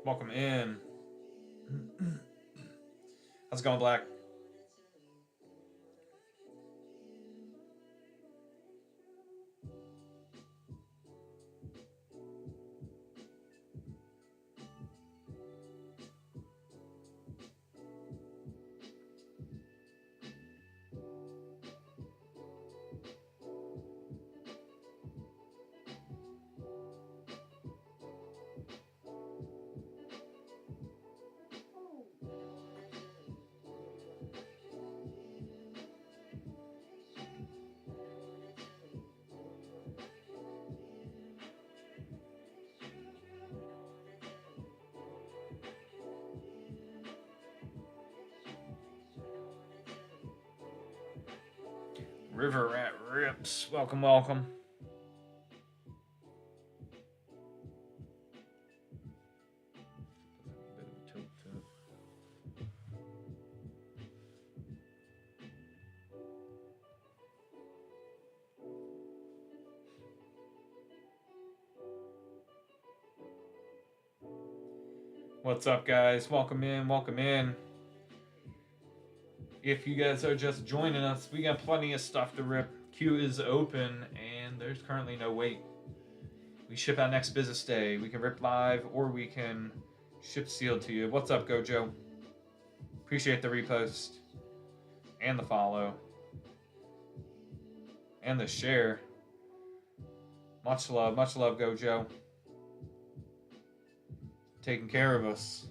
Welcome in. How's it going, Black? River Rat Rips. Welcome, welcome. What's up, guys? Welcome in, welcome in. If you guys are just joining us, we got plenty of stuff to rip. Queue is open, and there's currently no wait. We ship out next business day. We can rip live, or we can ship sealed to you. What's up, Gojo? Appreciate the repost, and the follow, and the share. Much love, Gojo. Taking care of us.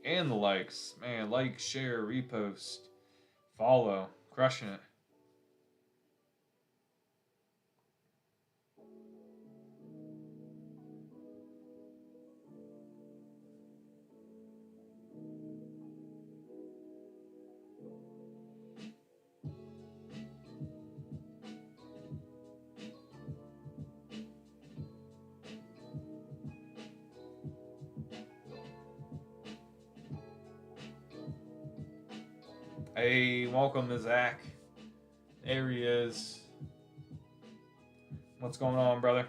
And the likes. Man, like, share, repost, follow. Crushing it. Hey, welcome to Zach. There he is. What's going on, brother?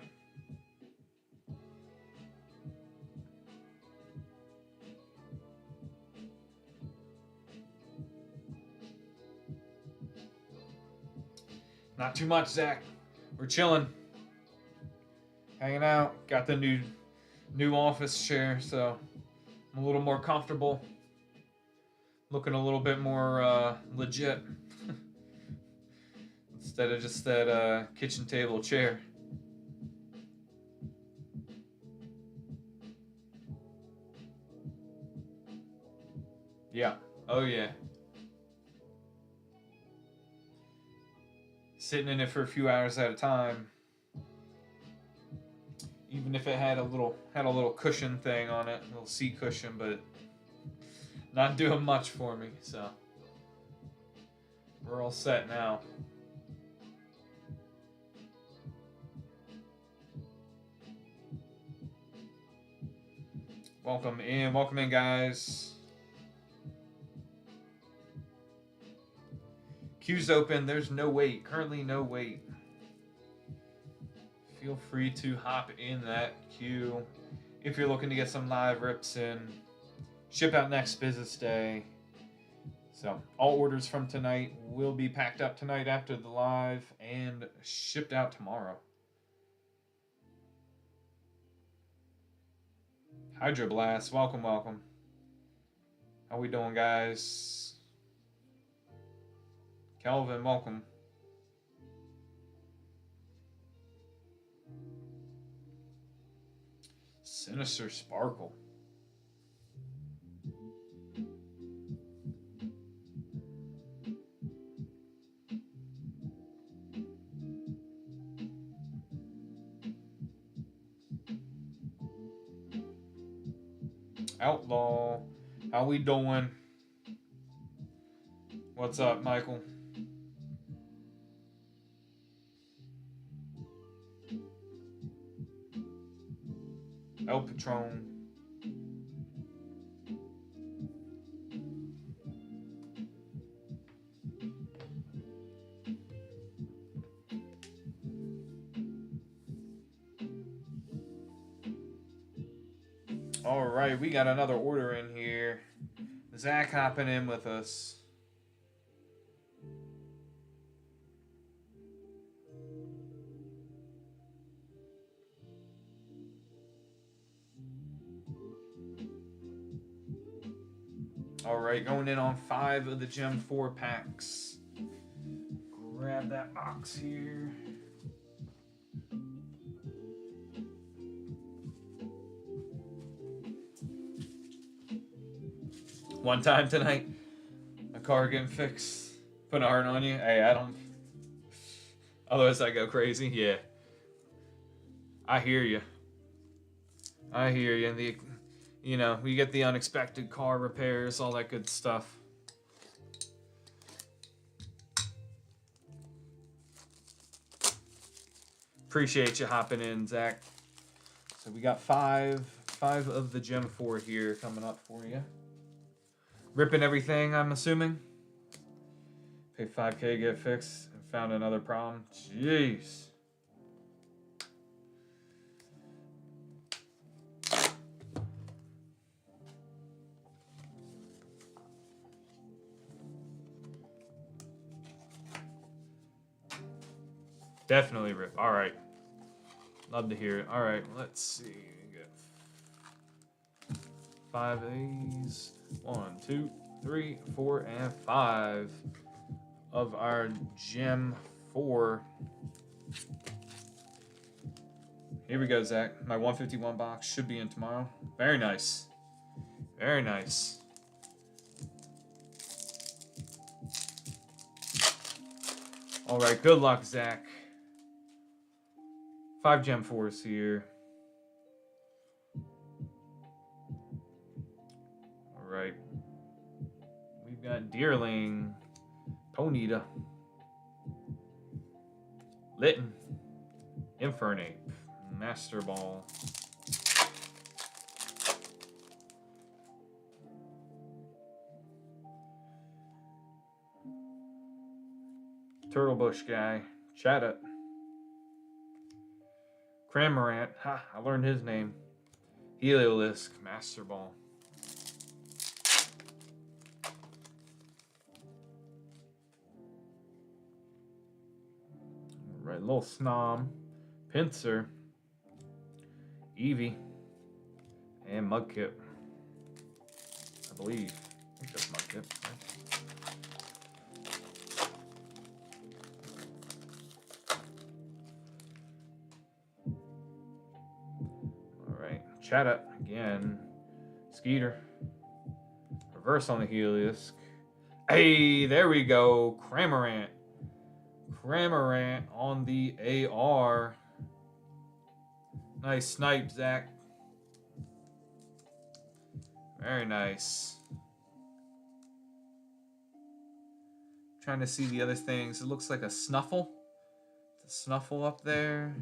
Not too much, Zach. We're chilling. Hanging out. Got the new office chair, so I'm a little more comfortable. Looking a little bit more legit instead of just that kitchen table chair. Yeah. Oh yeah. Sitting in it for a few hours at a time. Even if it had a little cushion thing on it, a little seat cushion, but not doing much for me, so we're all set now. Welcome in, guys. Queue's open. There's no wait. Currently, no wait. Feel free to hop in that queue if you're looking to get some live rips in. Ship out next business day. So all orders from tonight will be packed up tonight after the live and shipped out tomorrow. Hydro Blast, welcome, welcome. How we doing, guys? Kelvin, welcome. Sinister Sparkle. Outlaw, how we doing? What's up, Michael? El Patron. All right, we got another order in here. Zach hopping in with us. All right, going in on 5 of the Gem 4 packs. Grab that box here. One time tonight, a car getting fixed. Put a heart on you. Hey, I don't. Otherwise, I go crazy. Yeah. I hear you. And You know, we get the unexpected car repairs, all that good stuff. Appreciate you hopping in, Zach. So we got five of the Gem 4 here coming up for you. Ripping everything, I'm assuming. Pay 5K, get fixed, and found another problem. Jeez. Definitely rip. All right. Love to hear it. All right, let's see. Get 5 A's. 1, 2, 3, 4, and 5 of our Gem 4. Here we go, Zach. My 151 box should be in tomorrow. Very nice. Very nice. All right, good luck, Zach. 5 Gem 4s here. All right. We've got Deerling, Ponyta, Litten, Infernape, Master Ball, Turtle Bush guy, Chatot, Cramorant, ha, I learned his name, Heliolisk, Master Ball. All right, little Snom, Pinsir, Eevee, and Mudkip. I believe. I think that's Mudkip. Alright. Chatot again. Skeeter. Reverse on the Heliolisk. Hey, there we go. Cramorant. Cramorant on the AR. Nice snipe, Zach. Very nice. Trying to see the other things. It looks like a Snuffle. It's a Snuffle up there.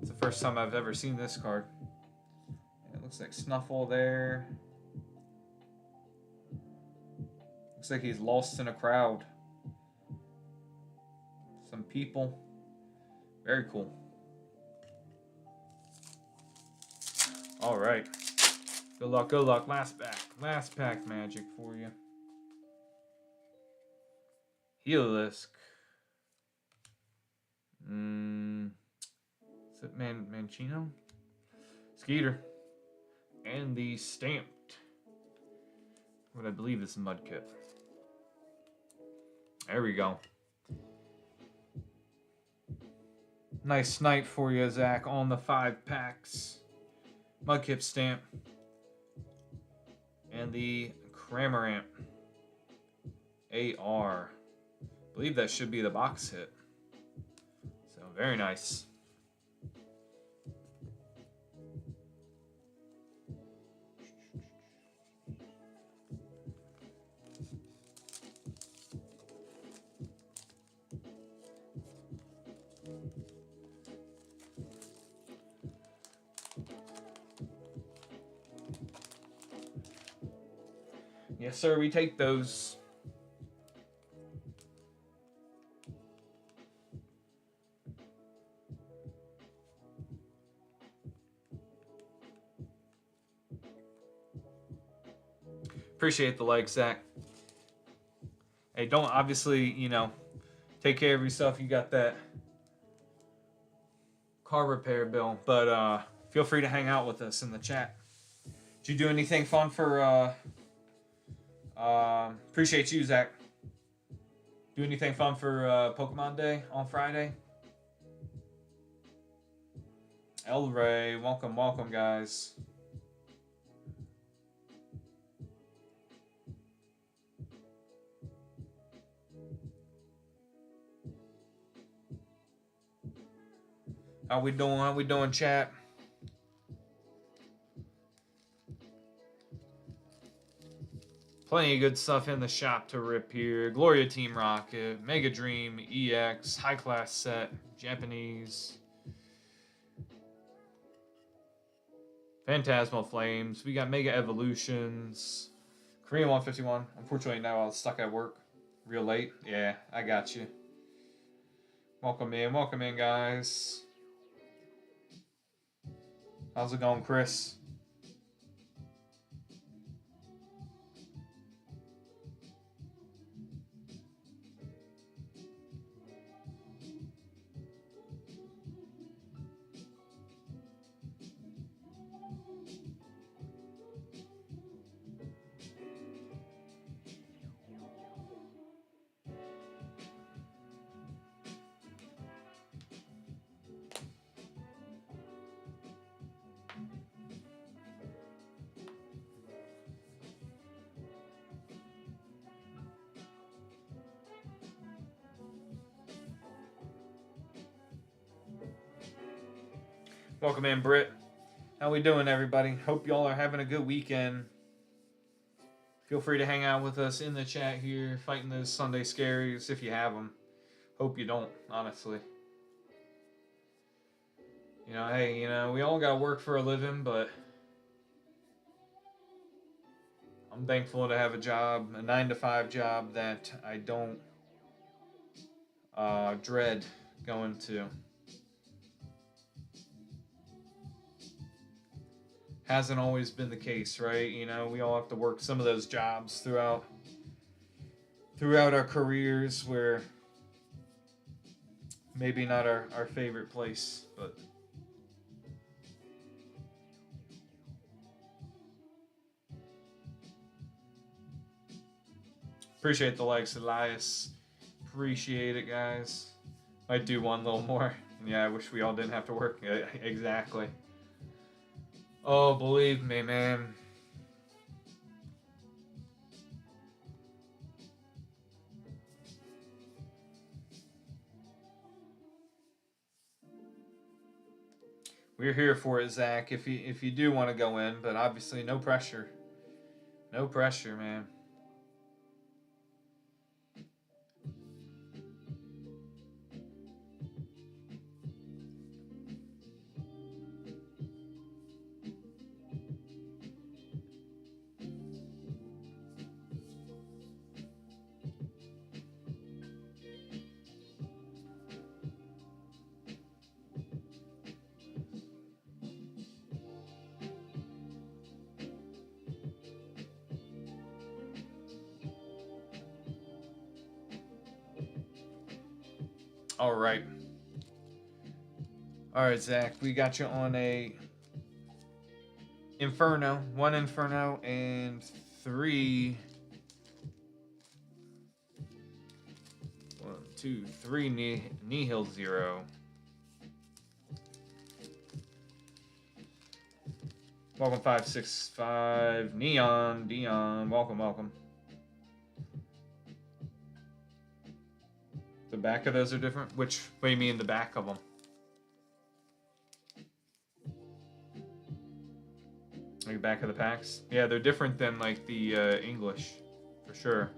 It's the first time I've ever seen this card. It looks like Snuffle there. Looks like he's lost in a crowd. Some people. Very cool. All right. Good luck, good luck. Last pack. Last pack magic for you. Heliolisk. Is it Manchino? Skeeter. And the stamped. What I believe is Mudkip. There we go. Nice snipe for you, Zach, on the 5 packs. Mudkip stamp. And the Cramorant AR. I believe that should be the box hit. So, very nice. Yes, sir, we take those. Appreciate the like, Zach. Hey, don't obviously, you know, take care of yourself. You got that car repair bill, but feel free to hang out with us in the chat. Did you do anything fun for appreciate you, Zach. Do anything fun for Pokemon Day on Friday? El Rey, welcome, welcome, guys. How we doing? How we doing, chat? Plenty of good stuff in the shop to rip here. Gloria Team Rocket, Mega Dream, EX, High Class Set, Japanese. Phantasmal Flames. We got Mega Evolutions. Korean 151. Unfortunately, now I was stuck at work real late. Yeah, I got you. Welcome in, guys. How's it going, Chris? Welcome in, Britt. How we doing, everybody? Hope y'all are having a good weekend. Feel free to hang out with us in the chat here, fighting those Sunday scaries if you have them. Hope you don't, honestly. You know, hey, you know, we all gotta work for a living, but I'm thankful to have a job, a 9-to-5 job that I don't dread going to. Hasn't always been the case, right? You know, we all have to work some of those jobs throughout our careers where maybe not our favorite place, but appreciate the likes, Elias. Appreciate it, guys. Might do one little more. Yeah, I wish we all didn't have to work. Exactly. Oh, believe me, man. We're here for it, Zach, if you do want to go in, but obviously no pressure. No pressure, man. All right. All right, Zach, we got you on a Inferno, 1 Inferno, and 3. 1, 2, 3 Nihil 0. Welcome 565 Neon Dion. Welcome. The back of those are different? What do you mean the back of them? Like the back of the packs? Yeah, they're different than like the English, for sure.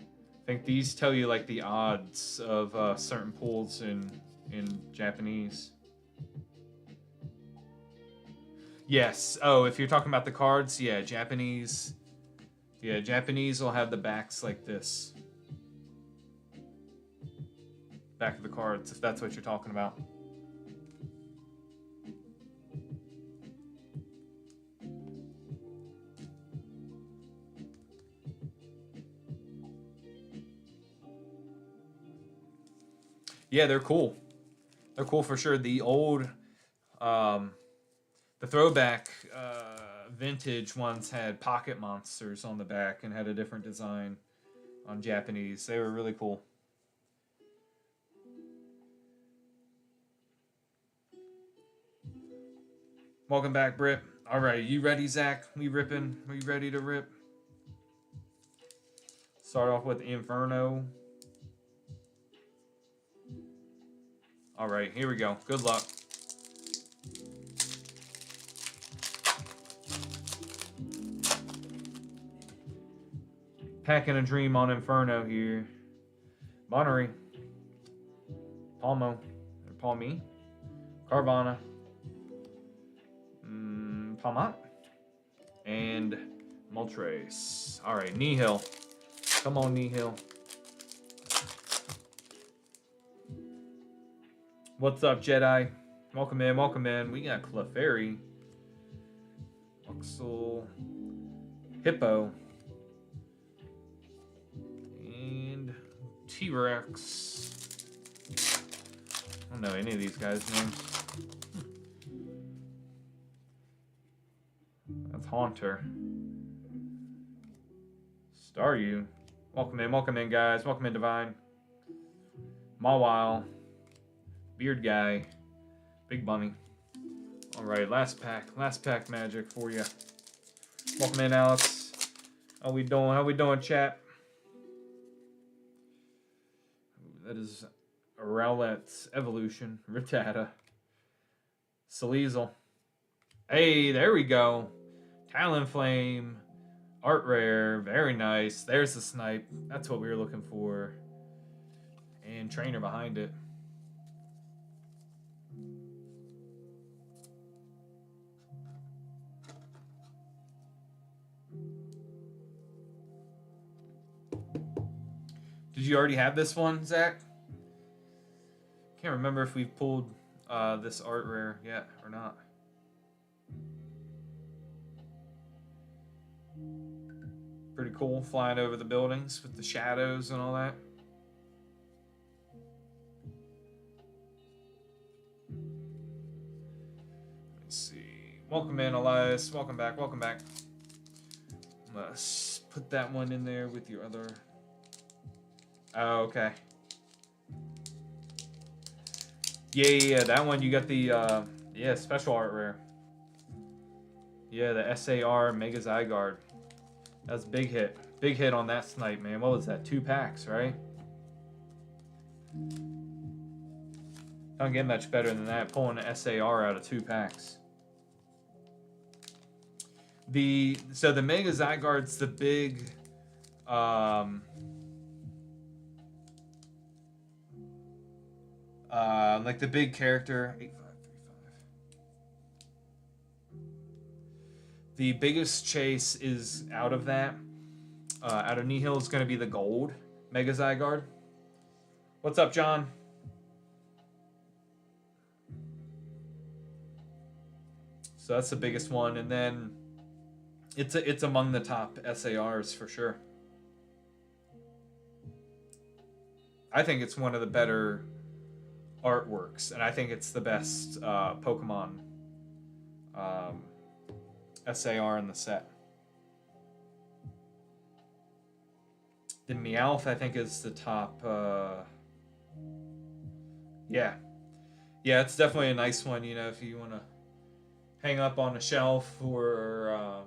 I think these tell you like the odds of certain pools in Japanese. Yes. Oh, if you're talking about the cards, yeah, Japanese. Yeah, Japanese will have the backs like this. Back of the cards, if that's what you're talking about. Yeah, they're cool. They're cool for sure. The old, the throwback vintage ones had pocket monsters on the back and had a different design on Japanese. They were really cool. Welcome back, Britt. All right, you ready, Zach? We ripping? We ready to rip? Start off with Inferno. All right, here we go. Good luck. Packing a dream on Inferno here. Monnery. Palmo. Palmy. Carvana. Palmont. And Moltres. Alright, Nihil. Come on, Nihil. What's up, Jedi? Welcome in, welcome in. We got Clefairy. Luxel. Hippo. And T-Rex. I don't know any of these guys' names. That's Haunter. Staryu. Welcome in, guys. Welcome in, Divine. Mawile. Beard Guy. Big Bunny. Alright, last pack magic for you. Welcome in, Alex. How we doing? How we doing, chat? That is Rowlet's Evolution. Rattata. Sneasel. Hey, there we go. Talonflame. Art Rare. Very nice. There's the snipe. That's what we were looking for. And trainer behind it. Did you already have this one, Zach? Can't remember if we've pulled this art rare yet or not. Pretty cool, flying over the buildings with the shadows and all that. Let's see. Welcome in, Elias. Welcome back, welcome back. Let's put that one in there with your other... Oh, okay. Yeah, that one you got the, yeah, special art rare. Yeah, the SAR Mega Zygarde. That's a big hit. Big hit on that snipe, man. What was that? 2 packs, right? Don't get much better than that, pulling an SAR out of 2 packs. So the Mega Zygarde's the big, like the big character. 8535. The biggest chase is out of that. Out of Nihil is going to be the gold Mega Zygarde. What's up, John? So that's the biggest one, and then it's among the top SARs for sure. I think it's one of the better artworks, and I think it's the best Pokemon SAR in the set. The Meowth, I think, is the top. Yeah, it's definitely a nice one. You know, if you want to hang up on a shelf or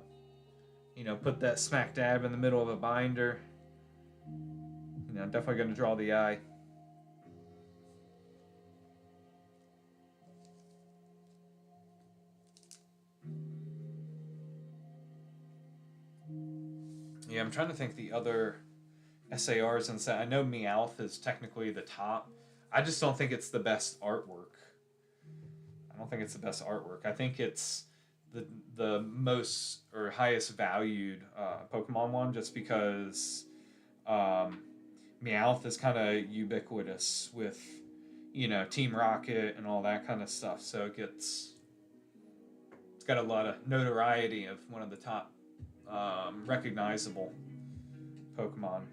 you know, put that smack dab in the middle of a binder. You know, definitely going to draw the eye. Yeah, I'm trying to think the other SARs and set. I know Meowth is technically the top. I just don't think it's the best artwork. I don't think it's the best artwork. I think it's the most or highest valued Pokemon one, just because Meowth is kind of ubiquitous with, you know, Team Rocket and all that kind of stuff. So it's got a lot of notoriety of one of the top recognizable Pokemon.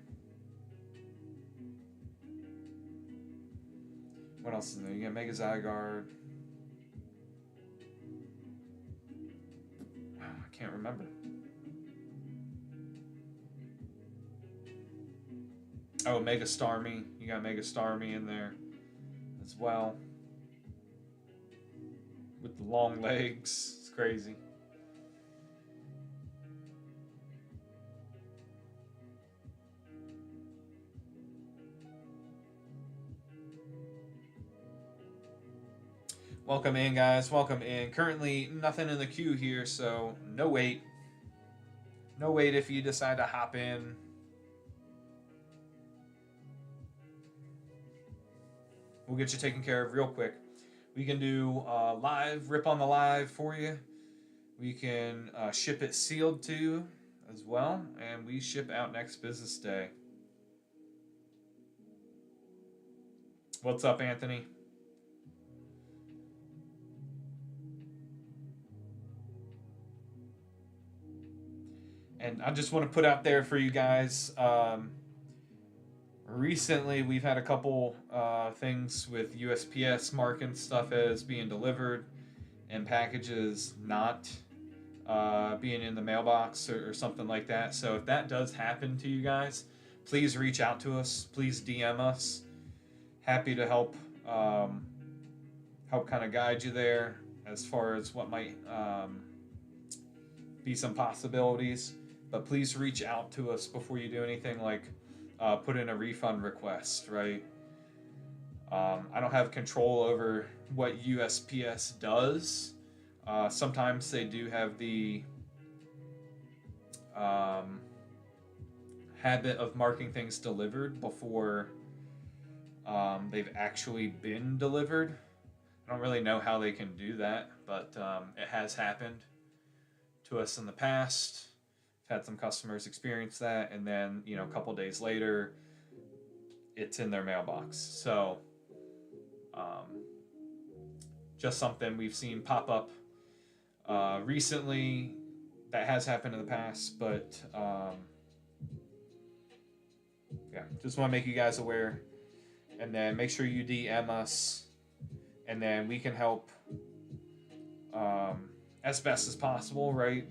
What else is there? You got Mega Zygarde. I can't remember. Oh, Mega Starmie. You got Mega Starmie in there as well. With the long legs. It's crazy. Welcome in, guys. Welcome in. Currently, nothing in the queue here, so no wait. No wait if you decide to hop in. We'll get you taken care of real quick. We can do live, rip on the live for you. We can ship it sealed to you as well, and we ship out next business day. What's up, Anthony? And I just want to put out there for you guys. Recently, we've had a couple things with USPS marking stuff as being delivered and packages not being in the mailbox or something like that. So if that does happen to you guys, please reach out to us. Please DM us. Happy to help kind of guide you there as far as what might be some possibilities. But please reach out to us before you do anything like put in a refund request, right? I don't have control over what USPS does. Sometimes they do have the habit of marking things delivered before they've actually been delivered. I don't really know how they can do that, but it has happened to us in the past. I've had some customers experience that, and then a couple days later, it's in their mailbox. So just something we've seen pop up recently that has happened in the past, but yeah, just want to make you guys aware, and then make sure you DM us, and then we can help as best as possible, right?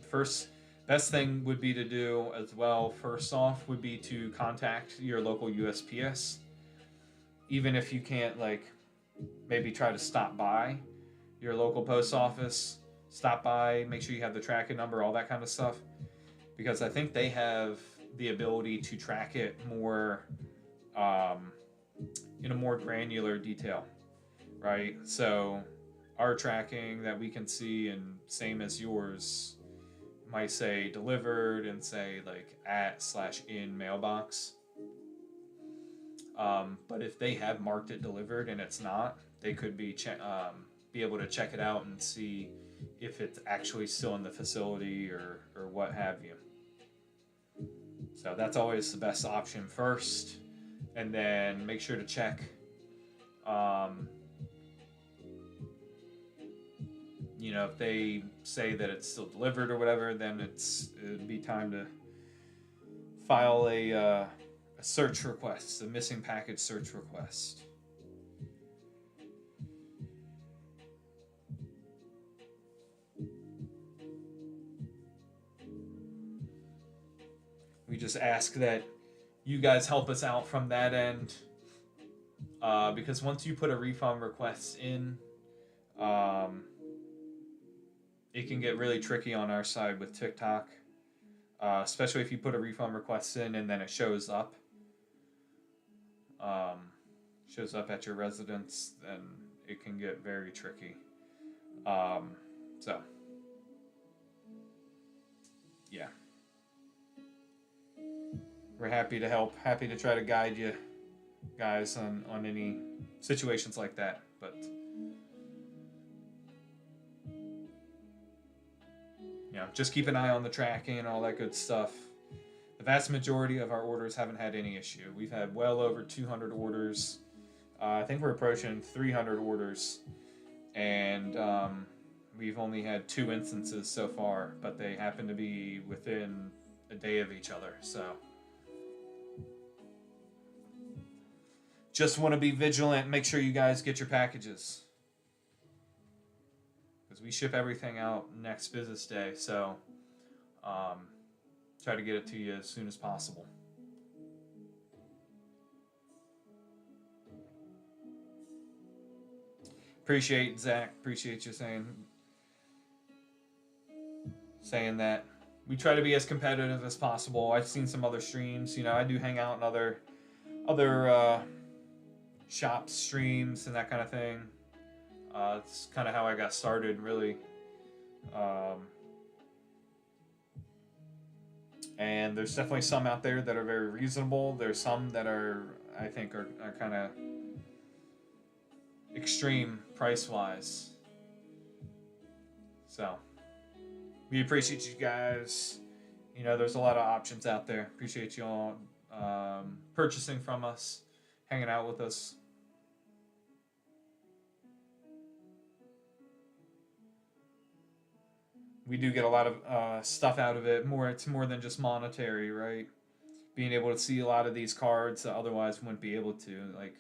Best thing would be to do as well, first off, would be to contact your local USPS. Even if you can't, maybe try to stop by your local post office, stop by, make sure you have the tracking number, all that kind of stuff. Because I think they have the ability to track it more in a more granular detail, right? So our tracking that we can see, and same as yours, might say delivered and say @/in mailbox. But if they have marked it delivered and it's not, they could be able to check it out and see if it's actually still in the facility or what have you. So that's always the best option first, and then make sure to check if they say that it's still delivered or whatever, then it'd be time to file a search request, a missing package search request. We just ask that you guys help us out from that end, because once you put a refund request in, it can get really tricky on our side with TikTok, especially if you put a refund request in and then it shows up at your residence, then it can get very tricky. So yeah, we're happy to help, happy to try to guide you guys on any situations like that, but just keep an eye on the tracking and all that good stuff. The vast majority of our orders haven't had any issue. We've had well over 200 orders. I think we're approaching 300 orders, and we've only had 2 instances so far, but they happen to be within a day of each other. So just want to be vigilant. Make sure you guys get your packages, because we ship everything out next business day. So try to get it to you as soon as possible. Appreciate Zach. Appreciate you saying that. We try to be as competitive as possible. I've seen some other streams. I do hang out in other shop streams and that kind of thing. It's kind of how I got started, really. And there's definitely some out there that are very reasonable. There's some that I think are kind of extreme price wise. So we appreciate you guys. You know, there's a lot of options out there. Appreciate you all purchasing from us, hanging out with us. We do get a lot of stuff out of it. It's more than just monetary, right? Being able to see a lot of these cards that otherwise wouldn't be able to. Like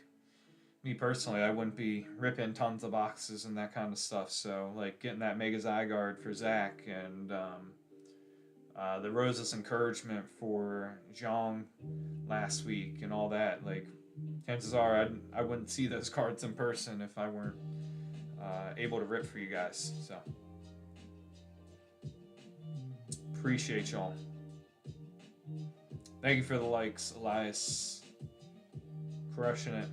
me personally, I wouldn't be ripping tons of boxes and that kind of stuff. So like getting that Mega Zygarde for Zach and the Rose's encouragement for Zhang last week and all that. Like chances are I wouldn't see those cards in person if I weren't able to rip for you guys. So appreciate y'all. Thank you for the likes, Elias. Crushing it.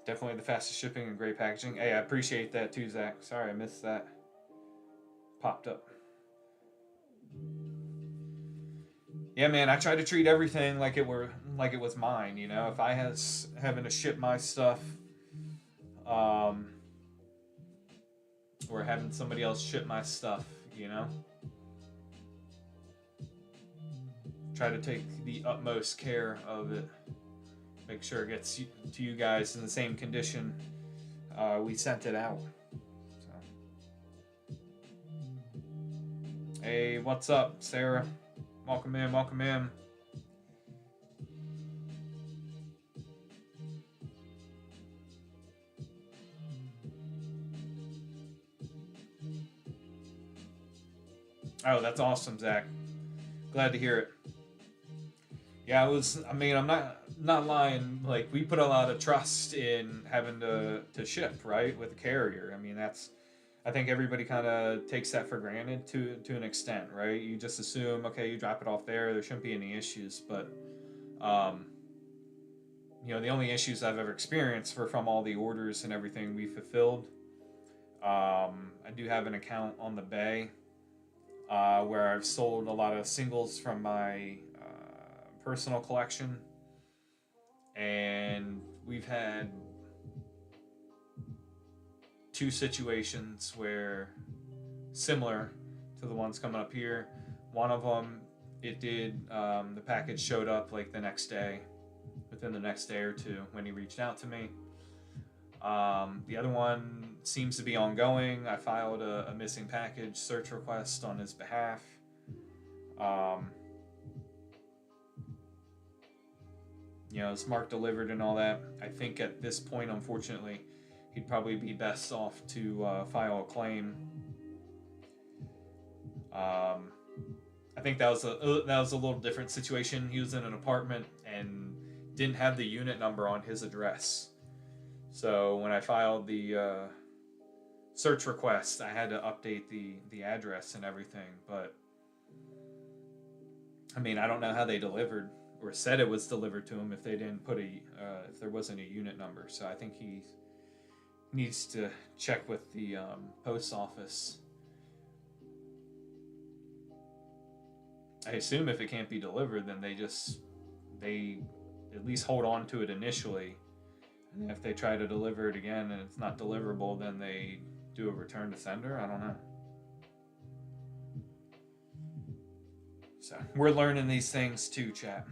Definitely the fastest shipping and great packaging. Hey, I appreciate that too, Zach. Sorry I missed that. Popped up. Yeah, man, I try to treat everything like it was mine. You know, if I was having to ship my stuff, um, or having somebody else ship my stuff, you know, try to take the utmost care of it. Make sure it gets to you guys in the same condition we sent it out. So. Hey, what's up, Sarah? Welcome in, welcome in. Oh, that's awesome, Zach. Glad to hear it. Yeah, I mean, I'm not lying. Like, we put a lot of trust in having to ship, right, with a carrier. I mean, I think everybody kind of takes that for granted to an extent, right? You just assume, okay, you drop it off there shouldn't be any issues. But, you know, the only issues I've ever experienced were from all the orders and everything we fulfilled. I do have an account on the Bay where I've sold a lot of singles from my personal collection, and we've had two situations where similar to the ones coming up here. One of them, it did the package showed up like the next day, within the next day or two when he reached out to me. The other one seems to be ongoing. I filed a missing package search request on his behalf. You know, it's marked delivered and all that. I think at this point, unfortunately, he'd probably be best off to file a claim. I think that was a little different situation. He was in an apartment and didn't have the unit number on his address. So when I filed the search request, I had to update the address and everything. But I mean, I don't know how they delivered or said it was delivered to him if they didn't put if there wasn't a unit number. So I think he needs to check with the post office. I assume if it can't be delivered, then they at least hold on to it initially, and if they try to deliver it again and it's not deliverable, then they do a return to sender. I don't know. So we're learning these things too, chat.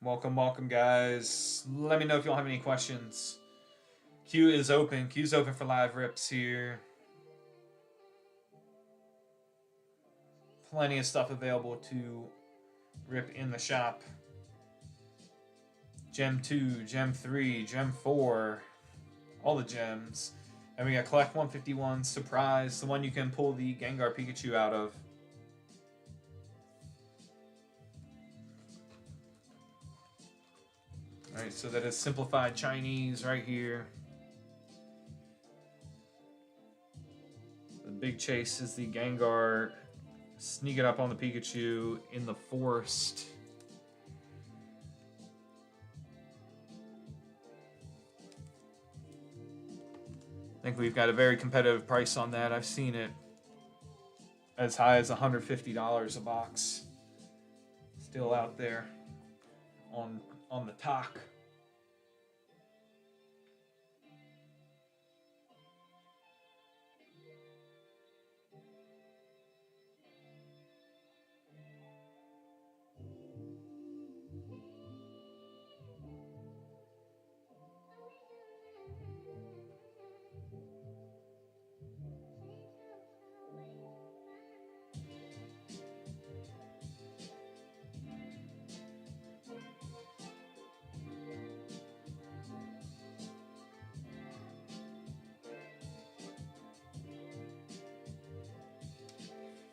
Welcome, welcome, guys. Let me know if y'all have any questions. Queue is open. Queue's open for live rips here. Plenty of stuff available to rip in the shop. Gem 2, Gem 3, Gem 4, all the gems. And we got Collect 151, Surprise, the one you can pull the Gengar Pikachu out of. Alright, so that is simplified Chinese right here. The big chase is the Gengar sneaking up on the Pikachu in the forest. I think we've got a very competitive price on that. I've seen it as high as $150 a box. Still out there on the talk.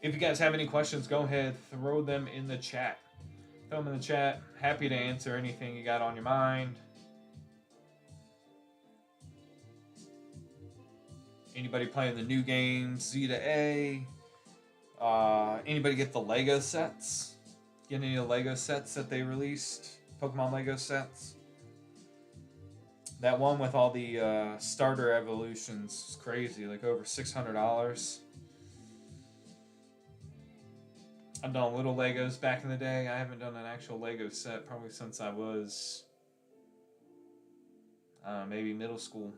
If you guys have any questions, go ahead, throw them in the chat. Throw them in the chat. Happy to answer anything you got on your mind. Anybody playing the new games, Z to A? Anybody get the Lego sets? Get any of the Lego sets that they released? Pokemon Lego sets? That one with all the starter evolutions is crazy, like over $600. I've done little Legos back in the day. I haven't done an actual Lego set probably since I was maybe middle school.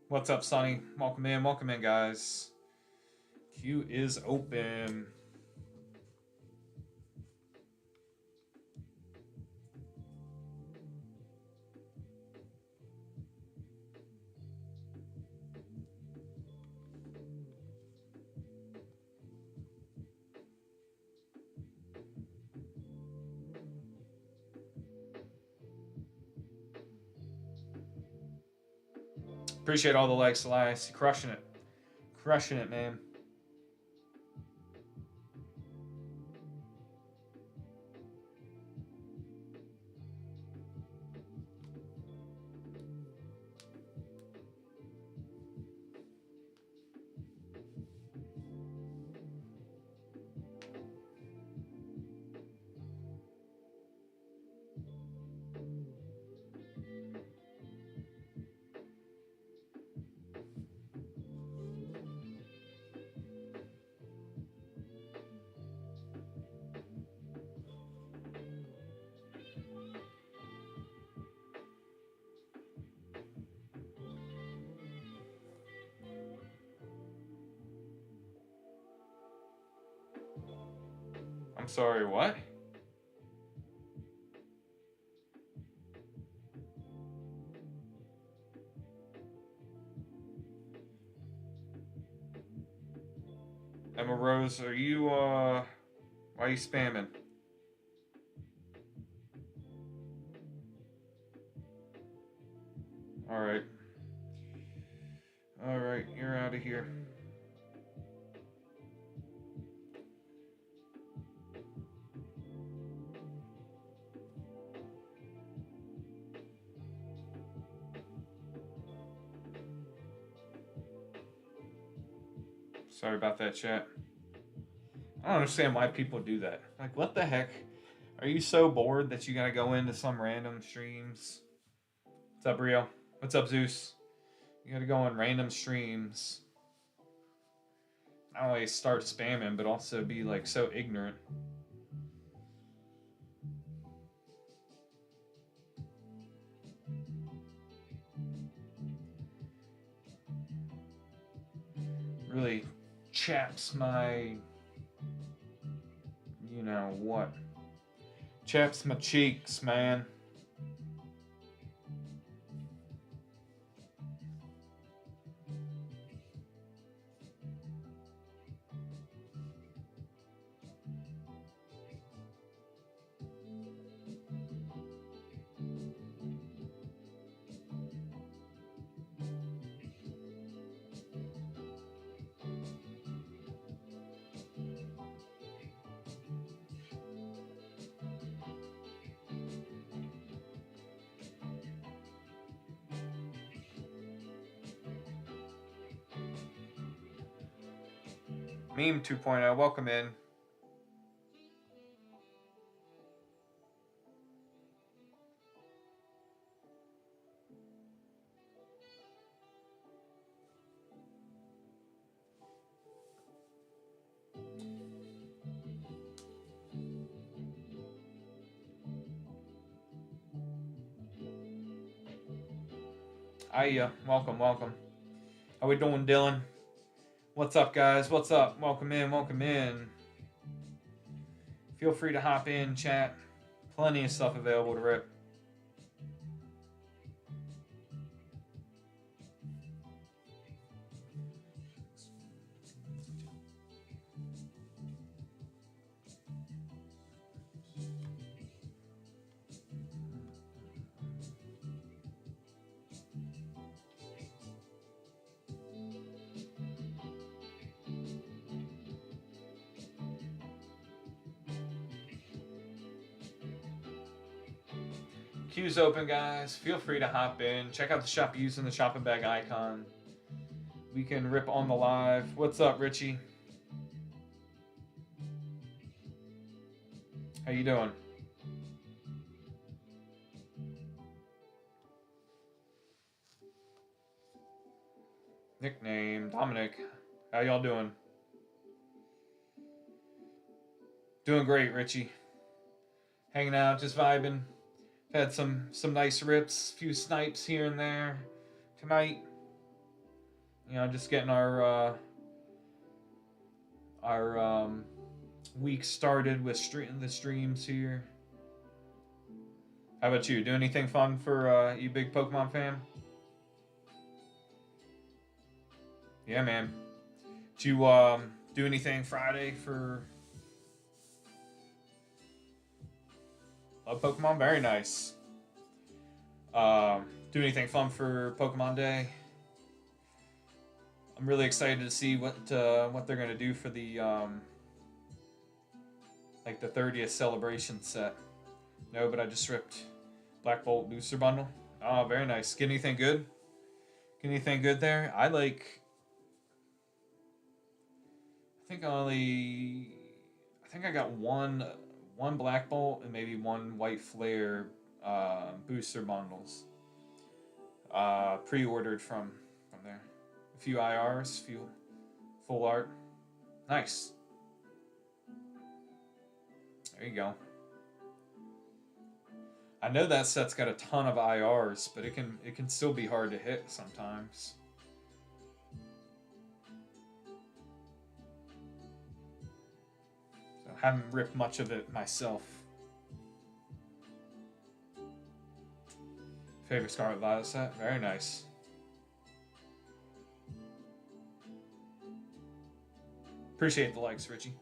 What's up, Sonny? Welcome in, guys. Queue is open. Appreciate all the likes, Elias. You're crushing it. Crushing it, man. I'm sorry, what? Emma Rose, are you, why are you spamming? Alright. Alright, you're out of here. Sorry about that, chat. I don't understand why people do that. Like, what the heck? Are you so bored that you gotta go into some random streams? What's up, Rio? What's up, Zeus? You gotta go on random streams. Not only start spamming, but also be, like, so ignorant. Really chaps my, You know what? Chaps my cheeks, man. Meme 2.0, welcome in. Hiya, welcome, welcome. How we doing, Dylan? What's up, guys? What's up? Welcome in, welcome in. Feel free to hop in, chat. Plenty of stuff available to rip. Queue's open, guys. Feel free to hop in. Check out the shop using the shopping bag icon. We can rip on the live. What's up, Richie? How you doing? Nickname Dominic. How y'all doing? Doing great, Richie. Hanging out, just vibing. Had some nice rips, few snipes here and there tonight. You know, just getting our week started with the streams here. How about you? Do anything fun for you big Pokemon fan? Yeah, man. Did you do anything Friday for Love Pokemon? Very nice. Do anything fun for Pokemon Day? I'm really excited to see what they're gonna do for the like the 30th celebration set. No, but I just ripped Black Bolt booster bundle. Oh, very nice. Get anything good? Get anything good there? I think I got one Black Bolt and maybe one White Flare booster bundles. Pre-ordered from there. A few IRs, few full art. Nice. There you go. I know that set's got a ton of IRs, but it can still be hard to hit sometimes. So I haven't ripped much of it myself. Favorite Scarlet Violet set? Very nice. Appreciate the likes, Richie.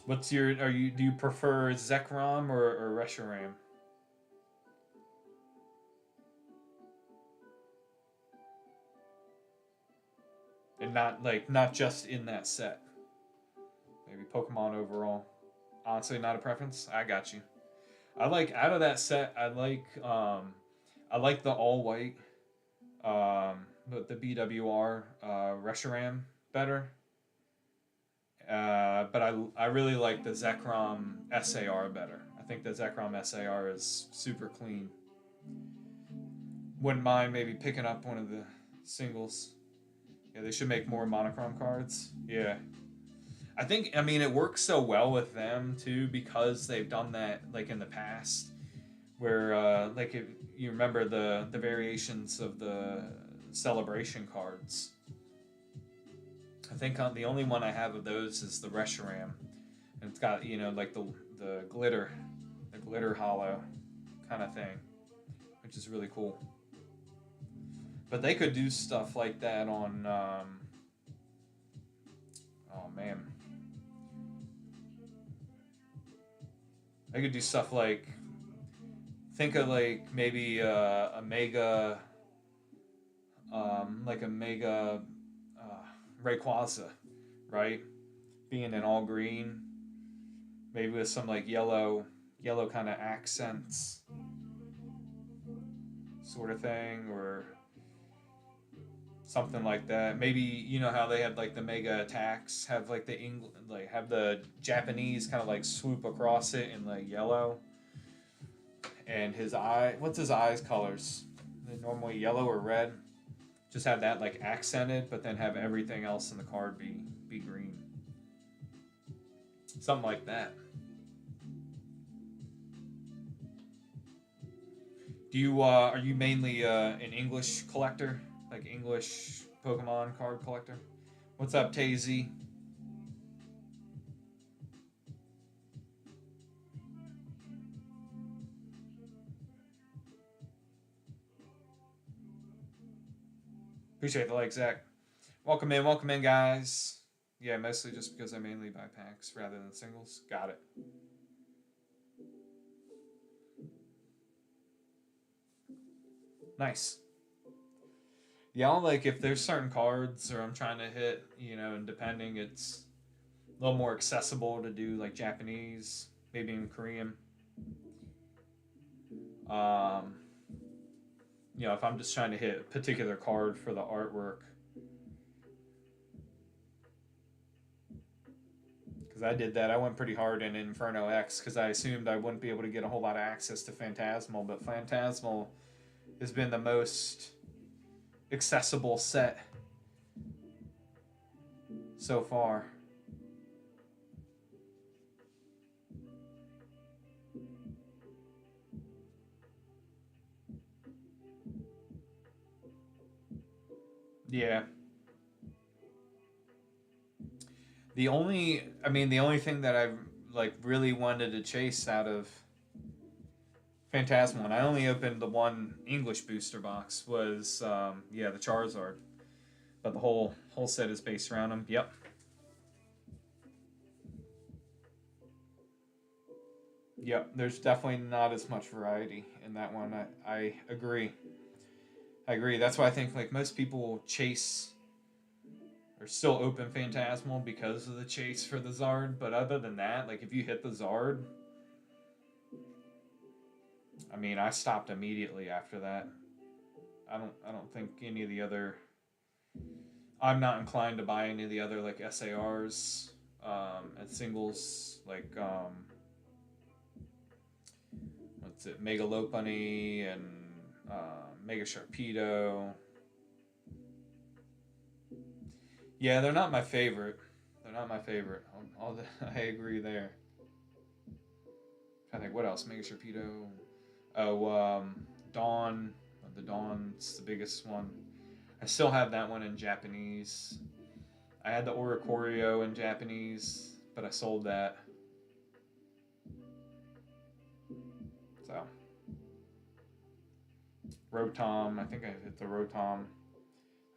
What's your do you prefer Zekrom or Reshiram? And not just in that set. Maybe Pokemon overall. Honestly, not a preference. I got you. I like out of that set. I like the all white, the BWR Reshiram better. But I really like the Zekrom SAR better. I think the Zekrom SAR is super clean. Wouldn't mind maybe picking up one of the singles. Yeah, they should make more monochrome cards. Yeah. I mean, it works so well with them, too, because they've done that, like, in the past. Where, like, if you remember the variations of the celebration cards. I think the only one I have of those is the Reshiram, and it's got like the glitter hollow kind of thing, which is really cool. But they could do stuff like that on. Oh man, they could do stuff like. Think of like maybe a mega, like a mega Rayquaza, right? Being in all green, maybe with some like yellow kind of accents, sort of thing, or something like that. Maybe you know how they had like the mega attacks, have like have the Japanese kind of like swoop across it in like yellow. And what's his eyes colors? They're normally yellow or red. Just have that like accented, but then have everything else in the card be green. Something like that. Do you are you mainly an English collector, like English Pokemon card collector? What's up, Tazy? Appreciate the like, Zach. Welcome in, guys. Yeah, mostly just because I mainly buy packs rather than singles. Got it. Nice. Yeah, I'll like if there's certain cards or I'm trying to hit, and depending, it's a little more accessible to do like Japanese, maybe even Korean. If I'm just trying to hit a particular card for the artwork. Because I did that. I went pretty hard in Inferno X because I assumed I wouldn't be able to get a whole lot of access to Phantasmal, but Phantasmal has been the most accessible set so far. Yeah. The only thing that I like really wanted to chase out of Phantasmal, and I only opened the one English booster box, was the Charizard. But the whole set is based around him. Yep. Yep. There's definitely not as much variety in that one. I agree. I agree. That's why I think like most people chase or still open Phantasmal because of the chase for the Zard. But other than that, like if you hit the Zard, I mean, I stopped immediately after that. I don't think any of the other. I'm not inclined to buy any of the other like SARs at singles like what's it, Mega Lopunny and Mega Sharpedo. Yeah, they're not my favorite. They're not my favorite. I agree there. I think what else? Mega Sharpedo. Oh, Dawn. The Dawn's the biggest one. I still have that one in Japanese. I had the Oricorio in Japanese, but I sold that. So. Rotom. I think I hit the Rotom.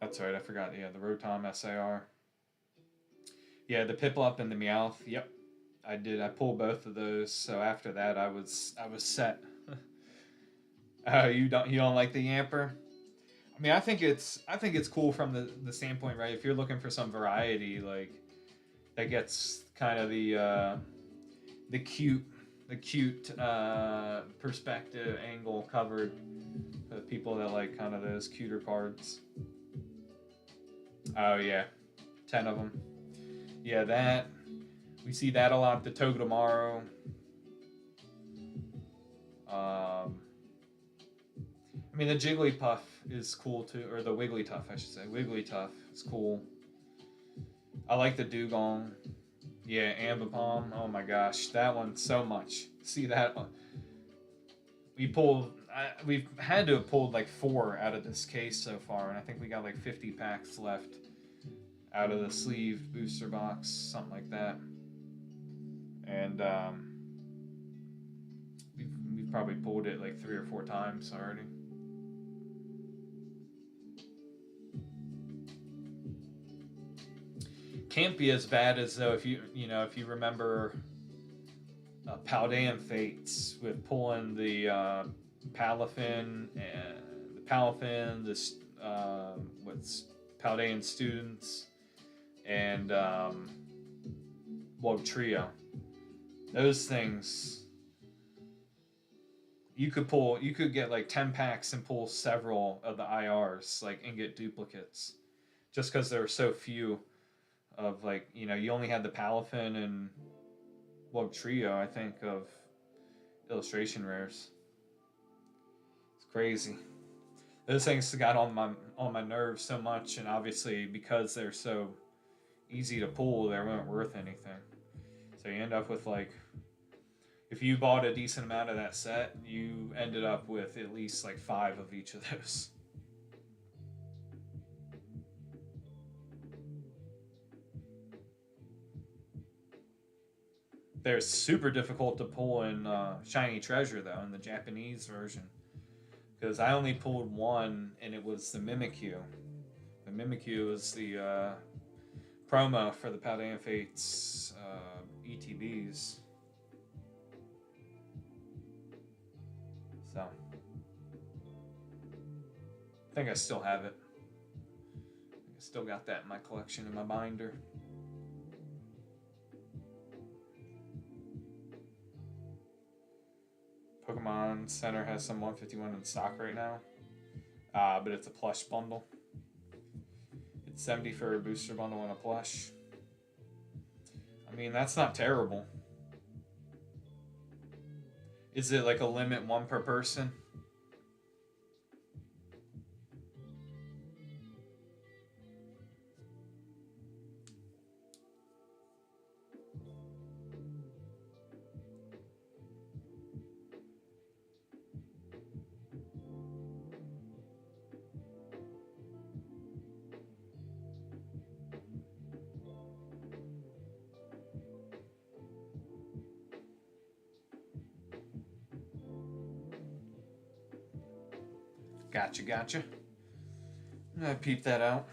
That's right, I forgot. Yeah, the Rotom SAR. Yeah, the Piplup and the Meowth. Yep, I did. I pulled both of those. So after that, I was set. You don't like the Yamper? I mean, I think it's cool from the standpoint, right? If you're looking for some variety, like that gets kind of the cute perspective angle covered for people that like kind of those cuter cards. Oh yeah, 10 of them. Yeah, that we see that a lot. The Togedemaru. I mean, the Jigglypuff is cool too, or the Wigglytuff, I should say. Wigglytuff is cool. I like the Dugong. Yeah, Ambipom. Oh my gosh, that one so much. See that one? We pulled. we've had to have pulled like 4 out of this case so far, and I think we got like 50 packs left out of the sleeve booster box, something like that. And we've probably pulled it like 3 or 4 times already. Can't be as bad as though if you remember Paldean Fates with pulling the Palafin and the Palafin, this what's Paldean Students, and Trio. Those things you could get like 10 packs and pull several of the IRs like and get duplicates just because there were so few of like you only had the Palafin and Trio, I think, of illustration rares. It's crazy. Those things got on my nerves so much, and obviously because they're so easy to pull, they weren't worth anything. So you end up with like, if you bought a decent amount of that set, you ended up with at least like 5 of each of those. They're super difficult to pull in Shiny Treasure, though, in the Japanese version. Because I only pulled 1, and it was the Mimikyu. The Mimikyu is the promo for the Paldean Fates ETBs. So, I think I still have it. I still got that in my collection in my binder. Pokemon Center has some 151 in stock right now, but it's a plush bundle. It's 70 for a booster bundle and a plush. I mean, that's not terrible. Is it like a limit 1 per person? Gotcha. I'm gonna peep that out.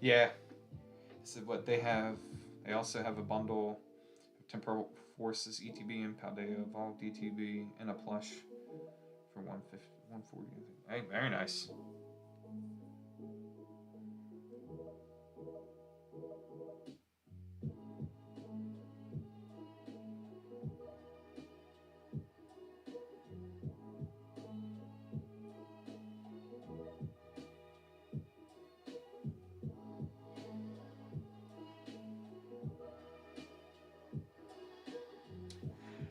Yeah, this is what they have. They also have a bundle of Temporal Forces ETB and Paldea Evolved ETB and a plush for 140. Hey, very nice.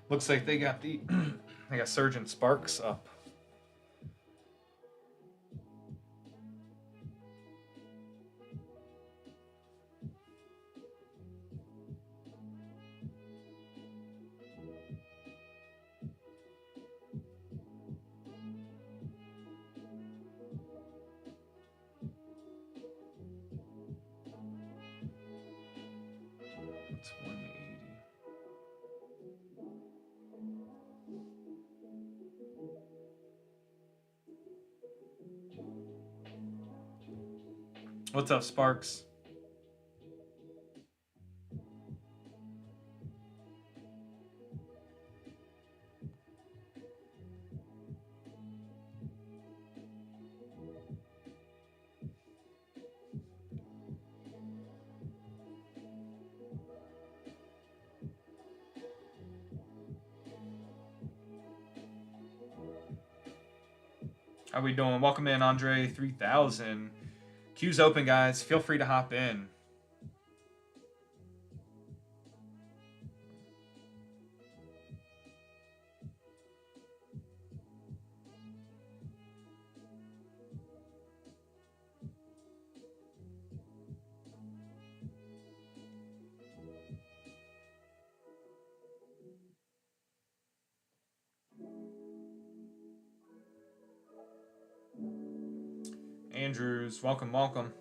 Looks like they got they got Surgeon Sparks up. It's 180. What's up, Sparks? How we doing? Welcome in, Andre 3000. Queue's open, guys. Feel free to hop in. Andrews. Welcome, welcome.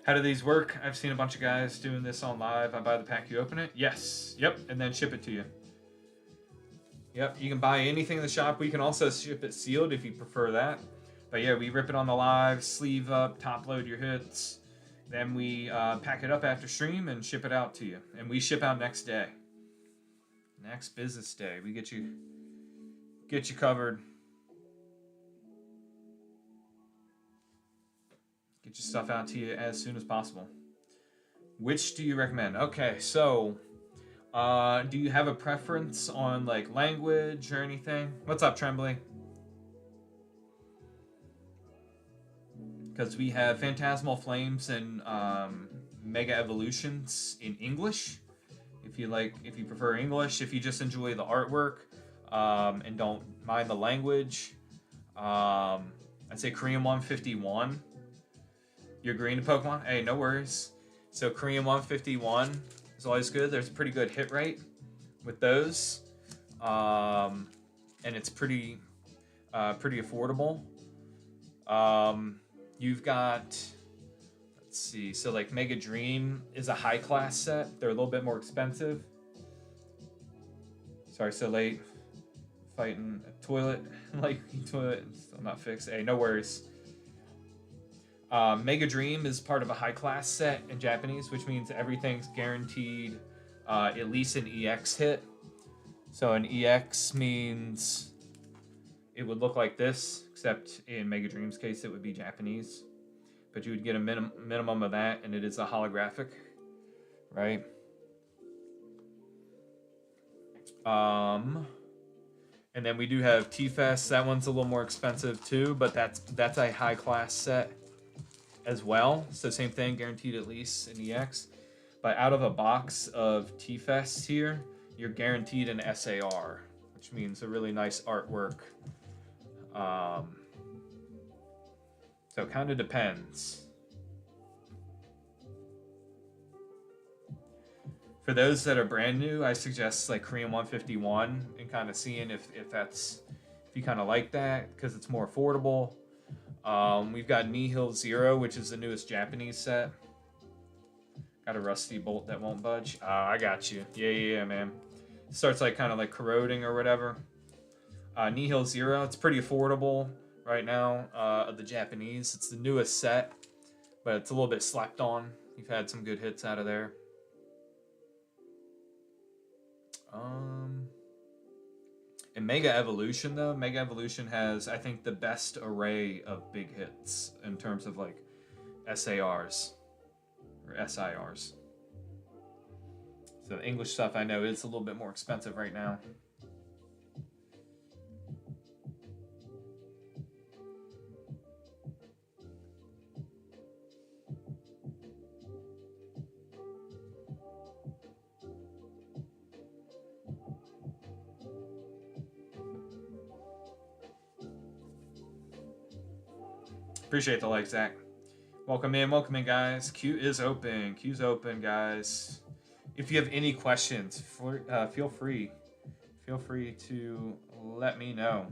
How do these work? I've seen a bunch of guys doing this on live. I buy the pack, you open it? Yes. Yep. And then ship it to you. Yep. You can buy anything in the shop. We can also ship it sealed if you prefer that. But yeah, we rip it on the live, sleeve up, top load your hits. Then we pack it up after stream and ship it out to you. And we ship out next day. Next business day. We get you covered. Get your stuff out to you as soon as possible. Which do you recommend? Okay, so do you have a preference on like language or anything? What's up, Trembly? Because we have Phantasmal Flames and Mega Evolutions in English. If you prefer English, if you just enjoy the artwork and don't mind the language, I'd say Korean 151. You're green to Pokemon? Hey, no worries. So Korean 151 is always good. There's a pretty good hit rate with those. And it's pretty affordable. You've got, let's see, so like Mega Dream is a high class set. They're a little bit more expensive. Sorry, so late. Fighting a toilet. Like, toilet, still not fixed. Hey, no worries. Mega Dream is part of a high-class set in Japanese, which means everything's guaranteed at least an EX hit. So an EX means it would look like this, except in Mega Dream's case, it would be Japanese. But you would get a minimum of that, and it is a holographic, right? And then we do have T-Fest. That one's a little more expensive too, but that's a high-class set as well. So same thing, guaranteed at least an EX. But out of a box of T-Fest here, you're guaranteed an SAR, which means a really nice artwork. So it kind of depends. For those that are brand new, I suggest like Korean 151 and kind of seeing if you kind of like that, because it's more affordable. We've got Nihil Zero, which is the newest Japanese set. Got a rusty bolt that won't budge. I got you. Yeah, man. It starts like kind of like corroding or whatever. Nihil Zero, it's pretty affordable right now of the Japanese. It's the newest set, but it's a little bit slept on. You've had some good hits out of there. And Mega Evolution, though, Mega Evolution has, I think, the best array of big hits in terms of, like, SARs or SIRs. So the English stuff, I know, is a little bit more expensive right now. Appreciate the like, Zach. Welcome in, guys. Queue is open. Queue's open, guys. If you have any questions, feel free to let me know.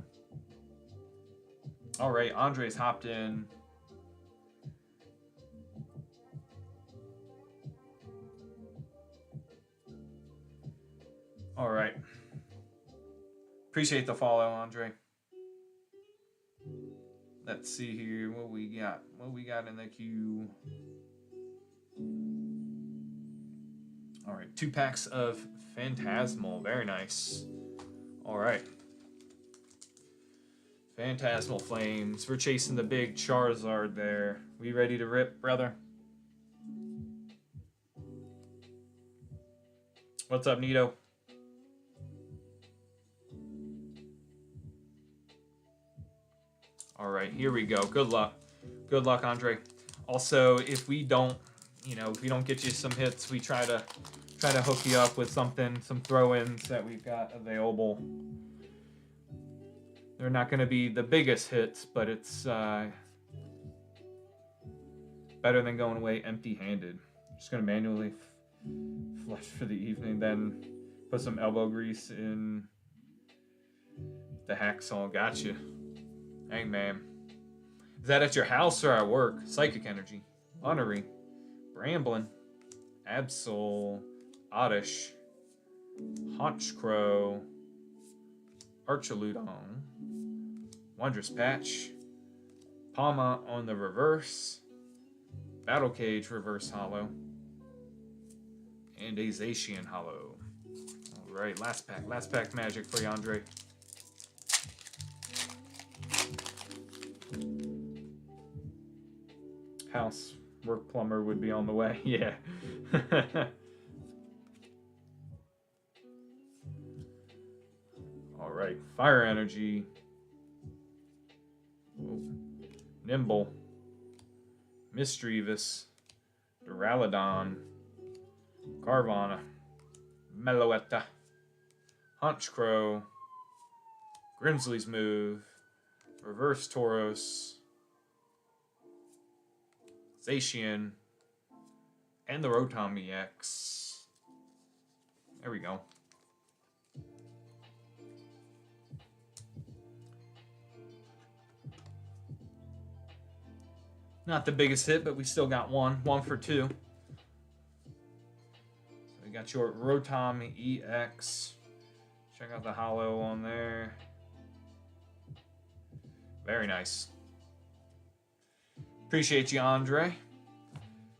All right, Andre's hopped in. All right. Appreciate the follow, Andre. Let's see here what we got. What we got in the queue. All right, 2 packs of Phantasmal. Very nice. All right. Phantasmal Flames. We're chasing the big Charizard there. We ready to rip, brother? What's up, Nito? All right, here we go. Good luck. Good luck, Andre. Also, if we don't, if we don't get you some hits, we try to hook you up with something, some throw-ins that we've got available. They're not going to be the biggest hits, but it's better than going away empty-handed. Just going to manually flush for the evening, then put some elbow grease in the hacksaw. Gotcha. Dang, man. Is that at your house or at work? Psychic Energy, Honorary, Bramblin, Absol, Oddish, Honchcrow, Archaludon, Wondrous Patch, Palma on the reverse, Battle Cage reverse hollow, and a Zacian hollow. Alright, last pack magic for you, Andre. House work plumber would be on the way. Yeah. All right. Fire Energy. Whoa. Nimble. Misdreavus. Duraludon. Carvana. Meloetta. Honchcrow. Grimsley's Move. Reverse Tauros. Zacian, and the Rotom EX. There we go. Not the biggest hit, but we still got one. 1 for 2. So we got your Rotom EX. Check out the hollow on there. Very nice. Appreciate you, Andre.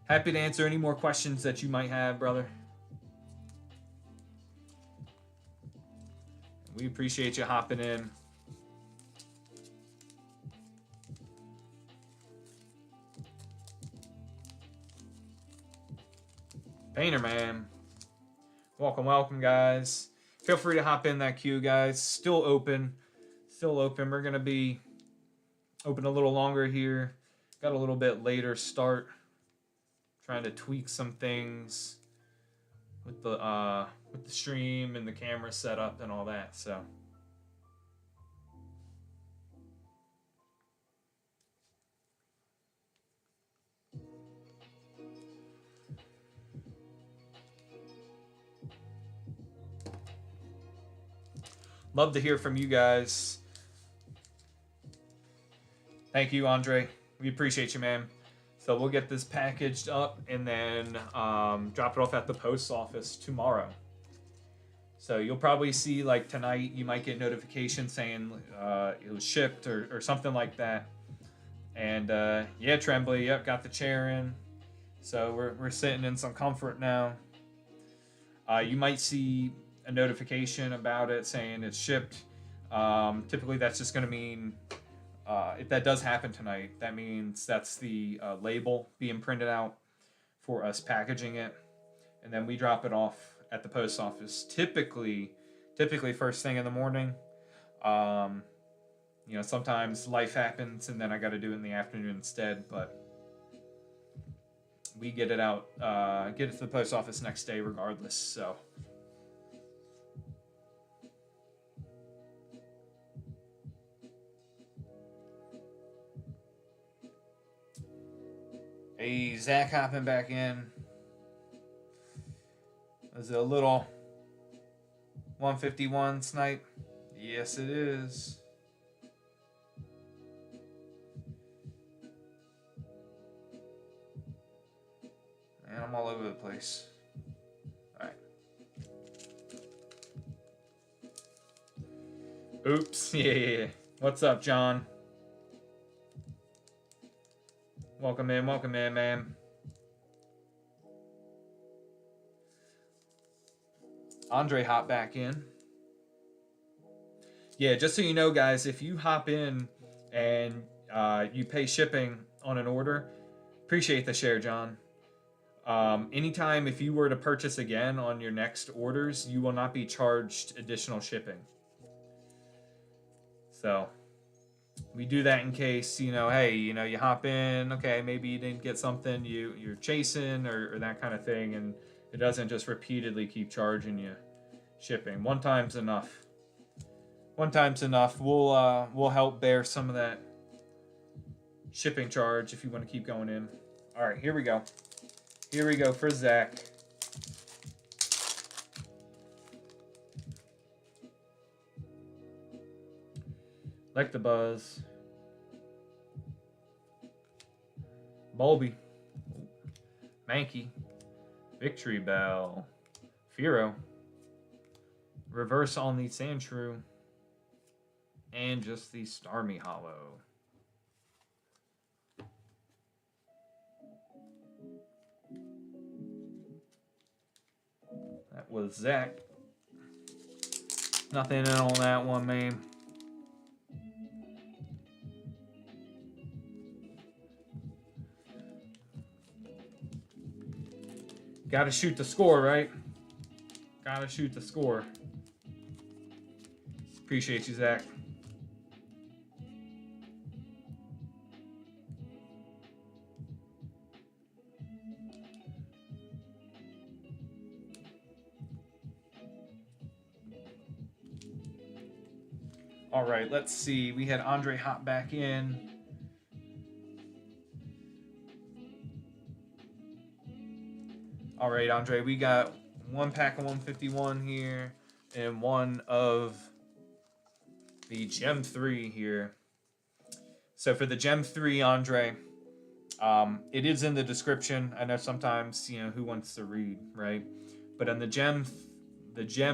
Happy to answer any more questions that you might have, brother. We appreciate you hopping in. Painter Man. Welcome, welcome, guys. Feel free to hop in that queue, guys. Still open. Still open. We're going to be open a little longer here. Got a little bit later start. Trying to tweak some things with the stream and the camera setup and all that. So love to hear from you guys. Thank you, Andre. We appreciate you, man. So we'll get this packaged up and then drop it off at the post office tomorrow. So you'll probably see, like tonight, you might get notification saying it was shipped or something like that. And yeah, Tremblay, yep, got the chair in. So we're sitting in some comfort now. You might see a notification about it saying it's shipped. Typically, that's just going to mean if that does happen tonight, that means that's the label being printed out for us packaging it, and then we drop it off at the post office. Typically first thing in the morning. Sometimes life happens, and then I got to do it in the afternoon instead. But we get it out, get it to the post office next day, regardless. So. Hey, Zach hopping back in. Is it a little 151 snipe? Yes, it is. Man, I'm all over the place. Alright. Oops. Yeah. What's up, John? Welcome in, man. Andre hop back in. Yeah, just so you know, guys, if you hop in and you pay shipping on an order, appreciate the share, John. Anytime if you were to purchase again on your next orders, you will not be charged additional shipping. So we do that in case, hey, you hop in, okay, maybe you didn't get something you're chasing or that kind of thing, and it doesn't just repeatedly keep charging you shipping. One time's enough. One time's enough. We'll help bear some of that shipping charge if you want to keep going in. All right, here we go. Here we go for Zach. Electabuzz. Bulby. Mankey. Victory Bell. Fearow. Reverse on the Sandshrew. And just the Starmie Hollow. That was Zach. Nothing in on that one, man. Gotta shoot the score, right? Gotta shoot the score. Appreciate you, Zach. All right, let's see. We had Andre hop back in. All right, Andre, we got one pack of 151 here and one of the Gem 3 here. So for the Gem 3, Andre, it is in the description. I know sometimes, who wants to read, right? But on the Gem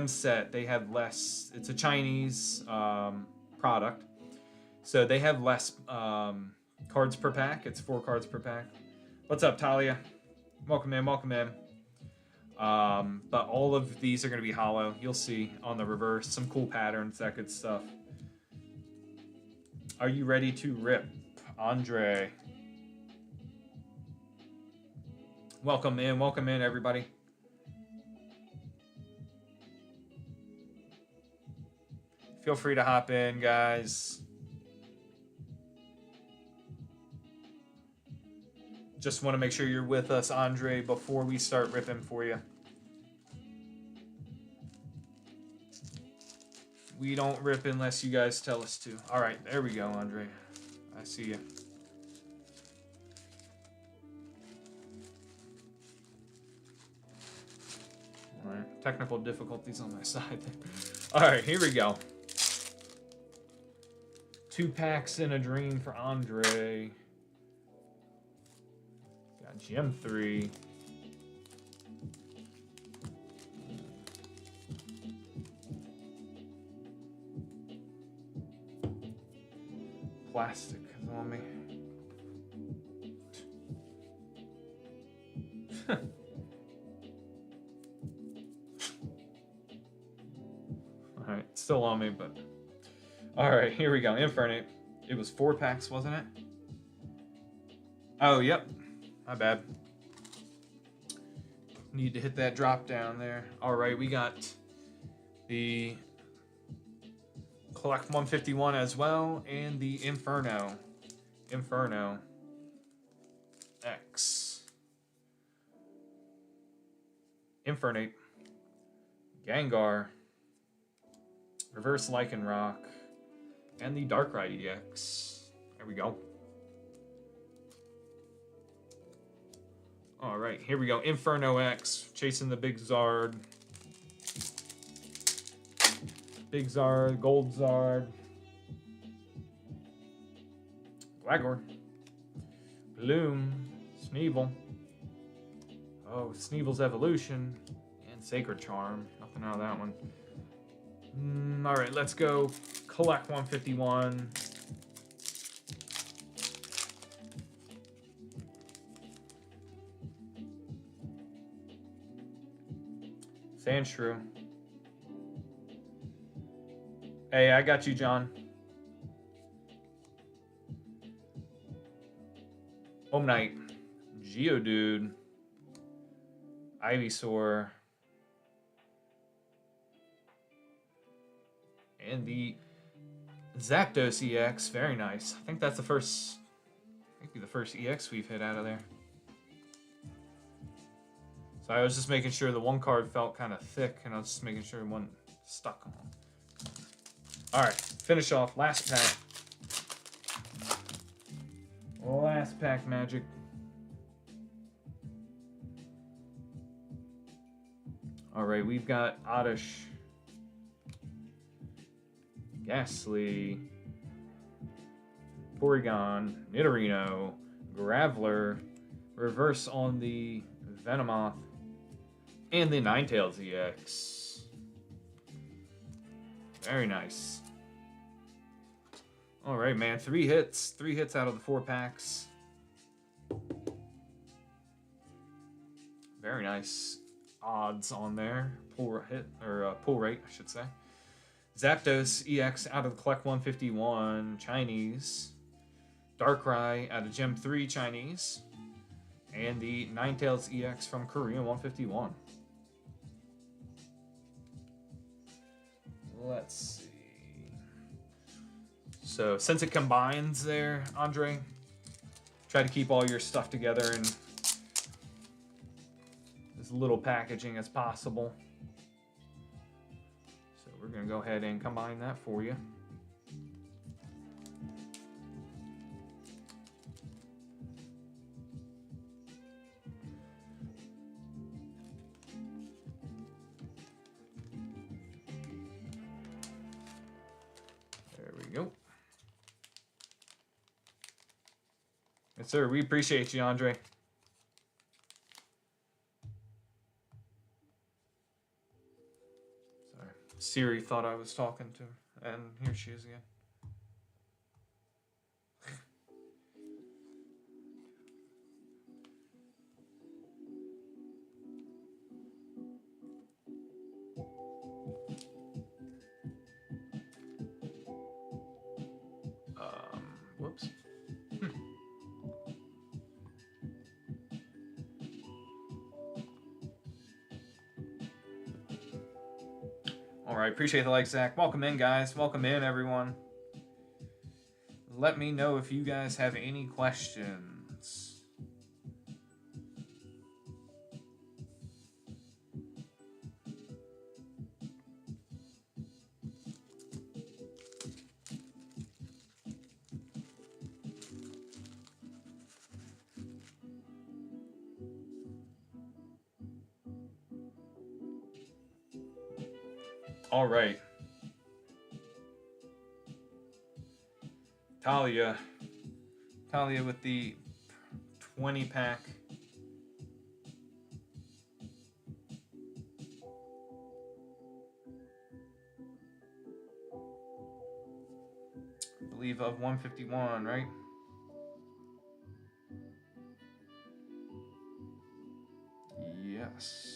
set, they have less. It's a Chinese product. So they have less cards per pack. It's 4 cards per pack. What's up, Talia? Welcome in, welcome in. But all of these are going to be hollow. You'll see on the reverse some cool patterns, that good stuff. Are you ready to rip, Andre? Welcome in, everybody. Feel free to hop in, guys. Just want to make sure you're with us, Andre, before we start ripping for you. We don't rip unless you guys tell us to. All right, there we go, Andre. I see you. All right, technical difficulties on my side there. All right, here we go. 2 packs in a dream for Andre. Got Gem 3. Plastic is on me. Alright, still on me, but... Alright, here we go. Infernape. It was 4 packs, wasn't it? Oh, yep. My bad. Need to hit that drop down there. Alright, we got the Collect 151 as well, and the Inferno. Inferno X. Infernape. Gengar. Reverse Lycanroc. And the Darkrai EX. There we go. Alright, here we go. Inferno X. Chasing the big Zard. Big Zard, Gold Zard. Glagor. Gloom. Sneevil. Oh, Sneevil's Evolution. And Sacred Charm. Nothing out of that one. Alright, let's go collect 151. Sandshrew. Hey, I got you, John. Home Knight. Geodude. Ivysaur. And the Zapdos EX. Very nice. I think that's the first... Maybe the first EX we've hit out of there. So I was just making sure the one card felt kind of thick, and I was just making sure it wasn't stuck on. Alright, finish off. Last pack. Last pack magic. Alright, we've got Oddish, Ghastly, Porygon, Nidorino, Graveler, reverse on the Venomoth, and the Ninetales EX. Very nice. Alright, man. 3 hits. 3 hits out of the 4 packs. Very nice odds on there. Pull rate, I should say. Zapdos EX out of the Collect 151 Chinese. Darkrai out of Gem 3 Chinese. And the Ninetales EX from Korea 151. Let's see. So since it combines there, Andre, try to keep all your stuff together in as little packaging as possible. So we're going to go ahead and combine that for you. There we go. Yes, sir. We appreciate you, Andre. Sorry. Siri thought I was talking to her, and here she is again. Whoops. All right, appreciate the like, Zach. Welcome in, guys. Welcome in, everyone. Let me know if you guys have any questions. All right. Talia with the 20 pack. I believe of 151, right? Yes.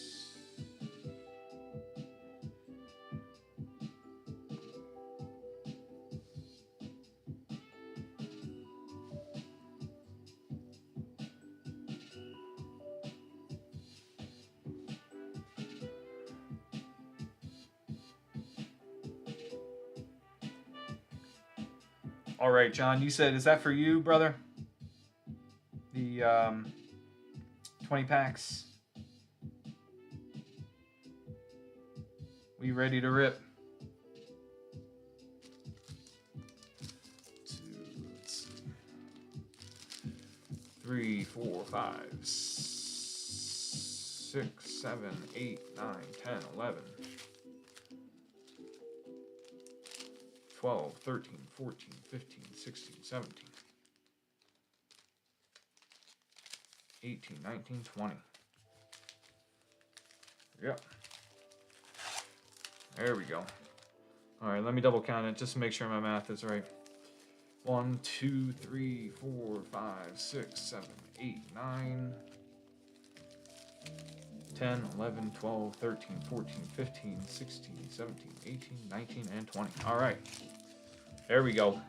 All right, John, you said, is that for you, brother? The 20 packs. We ready to rip? 2, let's see. 3, 4, 5, 6, 7, 8, 9, 10, 11. 12, 13, 14, 15, 16, 17, 18, 19, 20. Yep. There we go. All right, let me double count it just to make sure my math is right. 1, 2, 3, 4, 5, 6, 7, 8, 9, 10, 11, 12, 13, 14, 15, 16, 17, 18, 19, and 20. All right. There we go.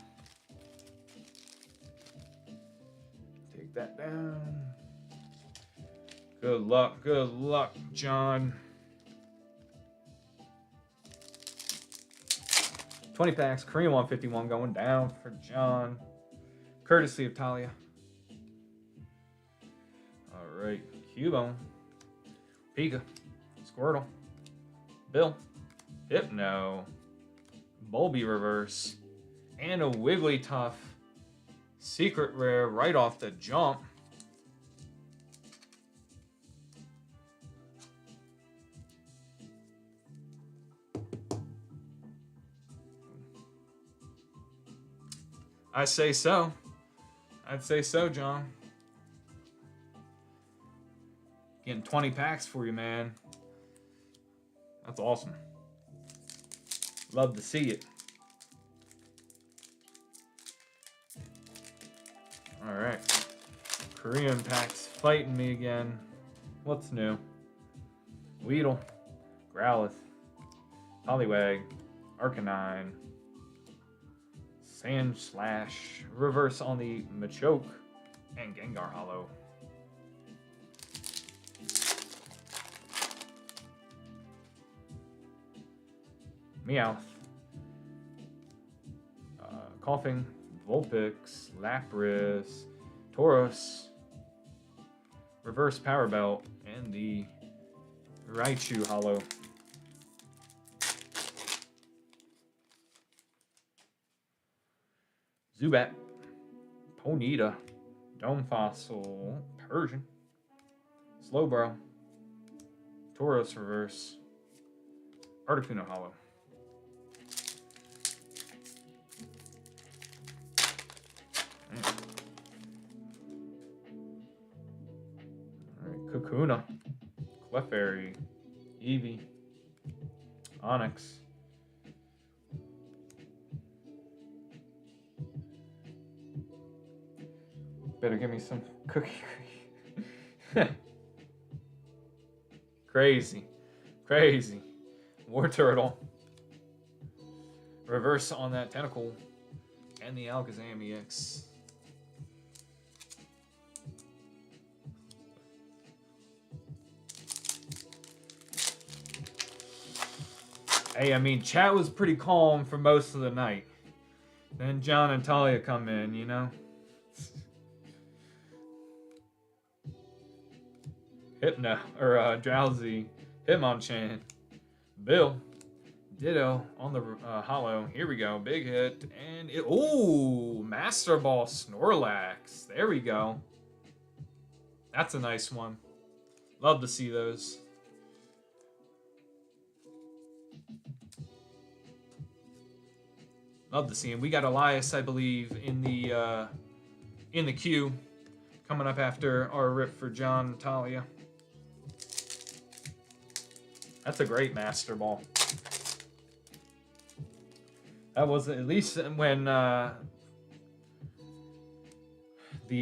Take that down. Good luck, John. 20 packs, Korean 151 going down for John. Courtesy of Talia. Alright, Cubone. Pika. Squirtle. Bill. Hypno. Bulby reverse. And a Wigglytuff. Secret rare right off the jump. I say so. I'd say so, John. Getting 20 packs for you, man. That's awesome. Love to see it. Alright. Korean packs fighting me again. What's new? Weedle. Growlithe. Poliwag. Arcanine. Sandslash. Reverse on the Machoke. And Gengar Hollow. Meowth. Coughing. Vulpix. Lapras. Tauros. Reverse Power Belt. And the Raichu Hollow. Zubat. Ponyta. Dome Fossil. Persian. Slowbro. Tauros Reverse. Articuno Hollow. Alright, Kakuna. Clefairy. Eevee. Onyx. Better give me some cookie. Crazy. Crazy. War Turtle. Reverse on that Tentacle. And the Alakazam EX. Hey, I mean, chat was pretty calm for most of the night. Then John and Talia come in, you know? Hypno, or Drowsy, Hitmonchan, Bill, Ditto on the Hollow. Here we go, big hit, and it, ooh, Master Ball Snorlax. There we go. That's a nice one. Love to see those. Love to see him. We got Elias, I believe, in the queue, coming up after our rip for John and Talia. That's a great Master Ball. That was, at least when the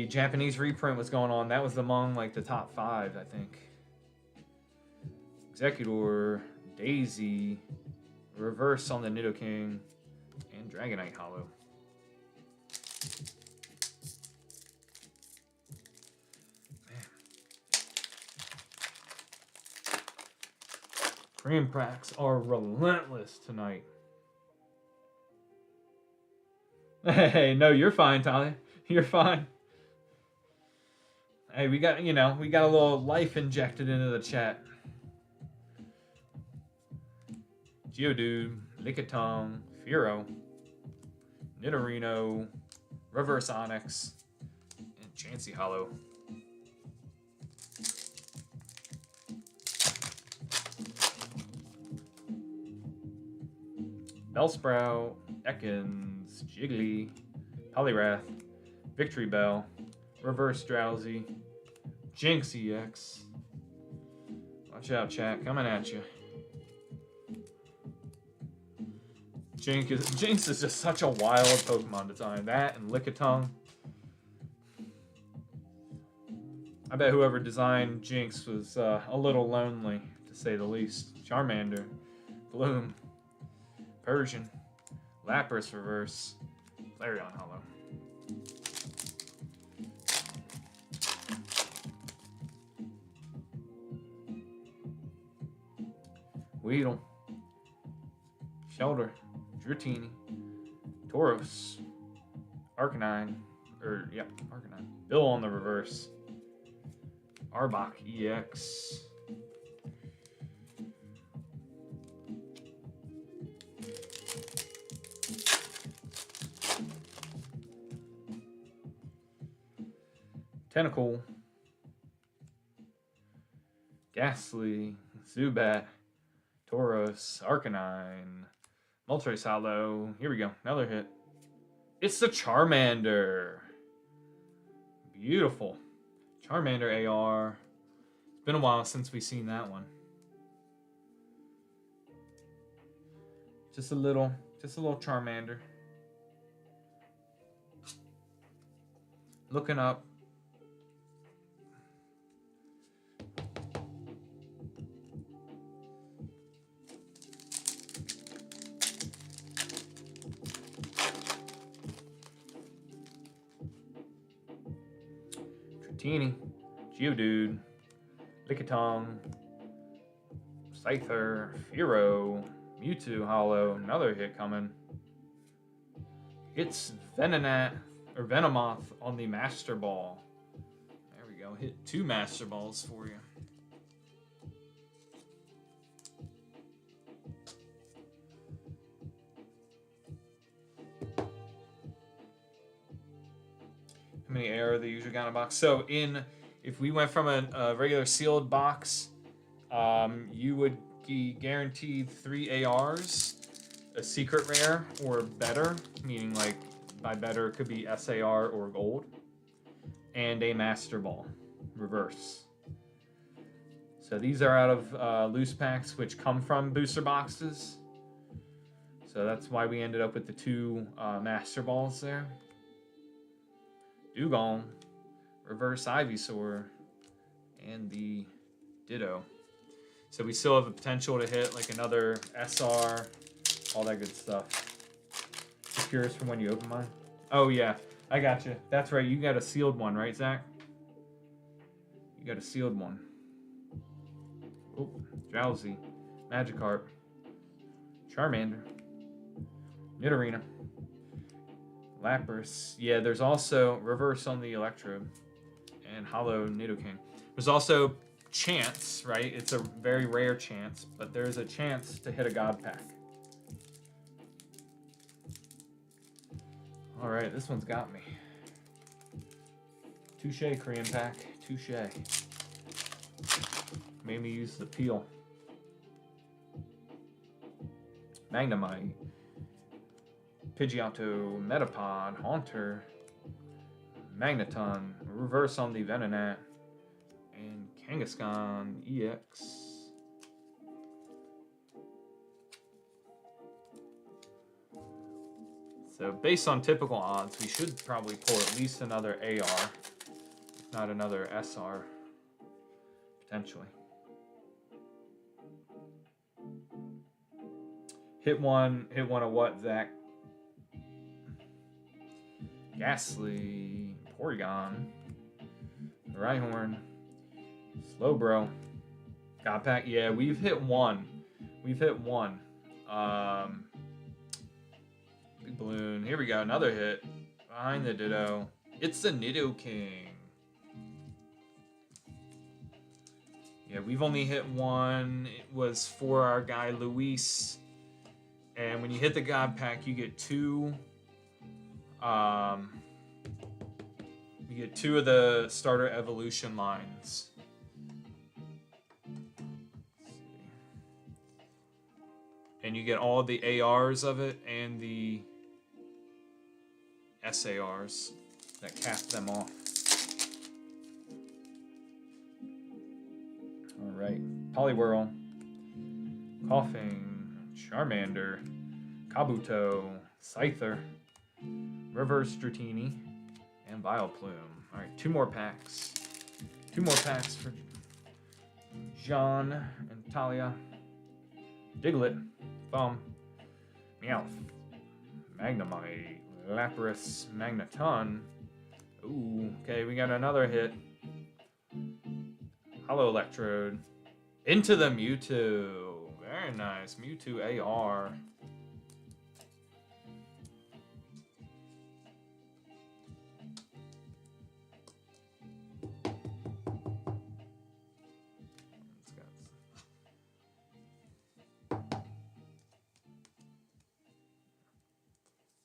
Japanese reprint was going on, that was among like the top 5, I think. Executor, Daisy, Reverse on the Nidoking, and Dragonite Hollow. Korean packs are relentless tonight. Hey, no, you're fine, Talia. You're fine. Hey, we got, you know, we got a little life injected into the chat. Geodude, Lickitung, Fearow, Nidorino, Reverse Onyx, and Chansey Hollow. Bellsprout, Ekans, Jiggly, Poliwrath, Victory Bell, Reverse Drowsy, Jinx EX. Watch out, chat, coming at you. Jinx is just such a wild Pokemon design. That and Lickitung. I bet whoever designed Jinx was a little lonely, to say the least. Charmander, Bloom, Persian, Lapras Reverse, Flareon Hollow. Weedle, Shelter, Dratini, Tauros, Arcanine, Arcanine. Bill on the reverse. Arbok EX. Tentacle, Ghastly, Zubat, Tauros, Arcanine, Moltres Hollow. Here we go, another hit. It's the Charmander. Beautiful. Charmander AR. It's been a while since we've seen that one. Just a little Charmander. Looking up. Dratini, Geodude, Lickitung, Scyther, Fearow, Mewtwo Hollow, another hit coming. It's Venomoth on the Master Ball. There we go. Hit 2 Master Balls for you. How many AR they usually got in a box? So if we went from a regular sealed box, you would be guaranteed 3 ARs, a secret rare or better, meaning like by better it could be SAR or gold, and a Master Ball reverse. So these are out of loose packs, which come from booster boxes. So that's why we ended up with the 2 Master Balls there. Dugong, reverse Ivysaur, and the Ditto. So we still have the potential to hit like another SR, all that good stuff. Just curious from when you open mine. Oh yeah, I got you. That's right, you got a sealed one, right, Zach? You got a sealed one. Oh, Drowsy, Magikarp, Charmander, Nidorina, Lapras. Yeah, there's also reverse on the Electrode and Hollow Nidoking. There's also chance, right? It's a very rare chance, but there's a chance to hit a God Pack. All right, this one's got me. Touche, Korean pack. Touche. Made me use the peel. Magnemite. Pidgeotto, Metapod, Haunter, Magneton, reverse on the Venonat, and Kangaskhan EX. So based on typical odds, we should probably pull at least another AR, if not another SR, potentially. Hit one of what, Zach? Ghastly, Porygon, Rhyhorn, Slowbro, God Pack. Yeah, we've hit one. Big Balloon. Here we go, another hit. Behind the Ditto. It's the Nidoking. Yeah, we've only hit one. It was for our guy Luis. And when you hit the God Pack, you get 2. You get 2 of the starter evolution lines. And you get all the ARs of it and the SARs that cap them off. Alright. Poliwhirl, Coughing, Charmander, Kabuto, Scyther, Reverse Dratini, and Vileplume. Alright, 2 more packs. 2 more packs for John and Talia. Diglett, Thumb, Meowth, Magnemite, Lapras, Magneton. Ooh, okay, we got another hit. Hollow Electrode. Into the Mewtwo. Very nice. Mewtwo AR.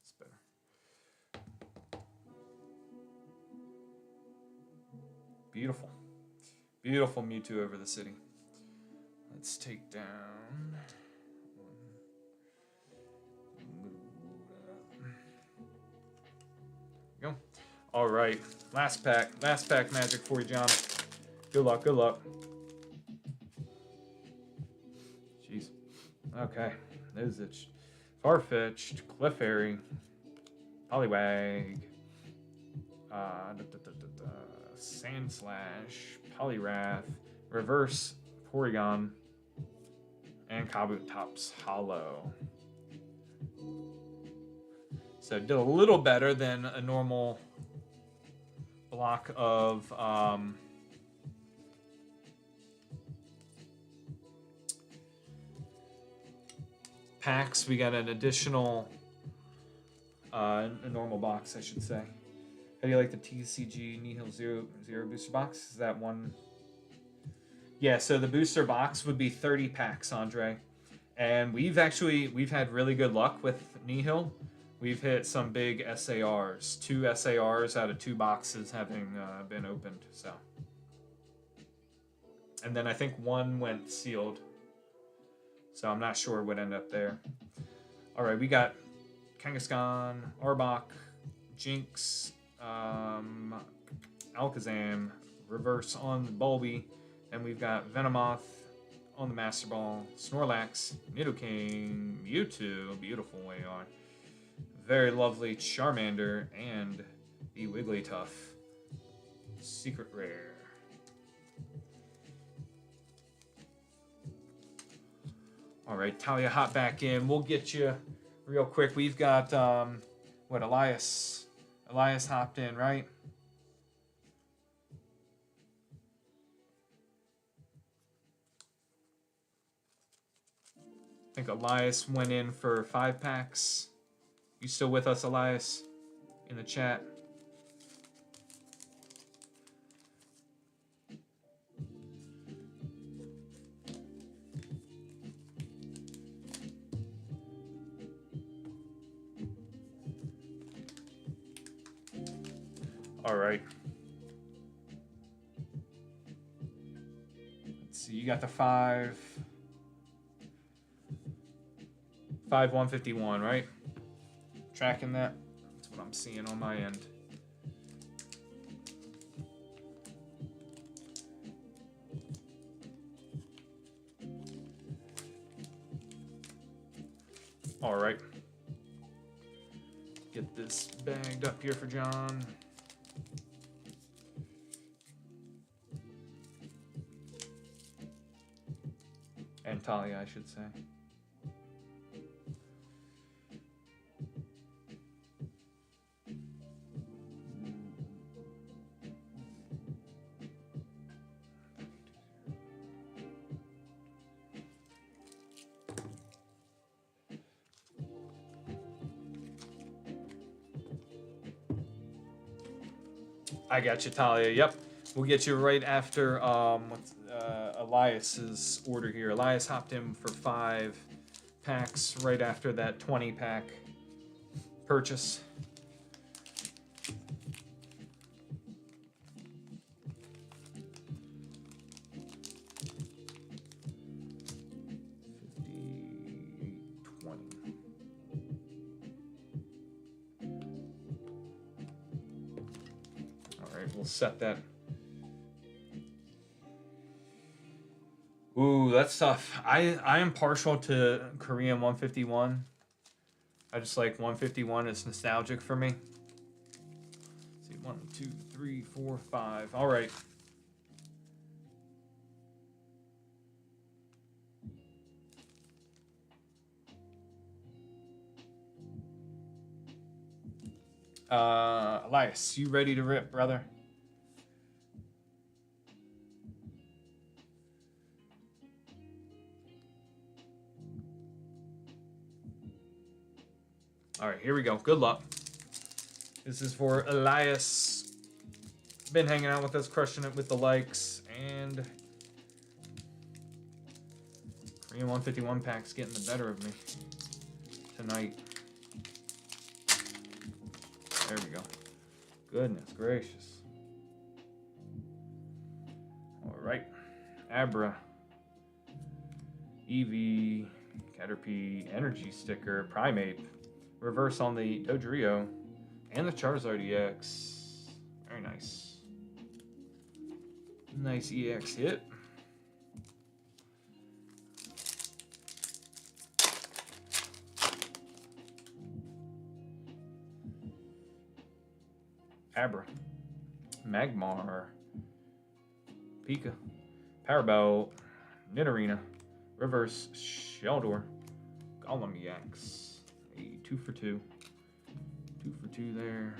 It's better. Beautiful. Beautiful Mewtwo over the city. Let's take down. Go. All right. Last pack magic for you, John. Good luck. Good luck. Jeez. Okay. There's it. Farfetch'd, Clefairy, Poliwag, Sandslash, Poliwrath, Reverse, Porygon, and Kabutops Hollow. So did a little better than a normal block of packs. We got an additional a normal box, I should say. How do you like the TCG Nihil Zero booster box? Is that one? Yeah, so the booster box would be 30 packs, Andre. And we've had really good luck with Nihil. We've hit some big SARs. 2 SARs out of 2 boxes having been opened. So, and then I think 1 went sealed. So I'm not sure what ended up there. All right, we got Kangaskhan, Arbok, Jinx, Alakazam, Reverse on the Bulby, and we've got Venomoth on the Master Ball, Snorlax, Nidoking, Mewtwo, beautiful AR, very lovely Charmander, and the Wigglytuff, secret rare. All right, Talia, hop back in. We'll get you real quick. We've got what, Elias? Elias hopped in, right? I think Elias went in for 5 packs. You still with us, Elias? In the chat? All right. Let's see. You got the 5 151, right? Tracking that. That's what I'm seeing on my end. All right. Get this bagged up here for John. And Talia, I should say. I got you, Talia. Yep. We'll get you right after Elias's order here. Elias hopped in for 5 packs right after that 20 pack purchase. We'll set that. Ooh, that's tough. I am partial to Korean 151. I just like 151. It's nostalgic for me. Let's see, 1, 2, 3, 4, 5. All right. Elias, you ready to rip, brother? All right, here we go. Good luck. This is for Elias. Been hanging out with us, crushing it with the likes, and Korean 151 pack's getting the better of me tonight. There we go. Goodness gracious. All right. Abra. Eevee. Caterpie. Energy sticker. Primate. Reverse on the Dodrio. And the Charizard EX. Very nice. Nice EX hit. Abra, Magmar, Pika, Power Belt, Nidorina, Reverse, Sheldor, Golem EX. A 2 for 2. 2 for 2 there.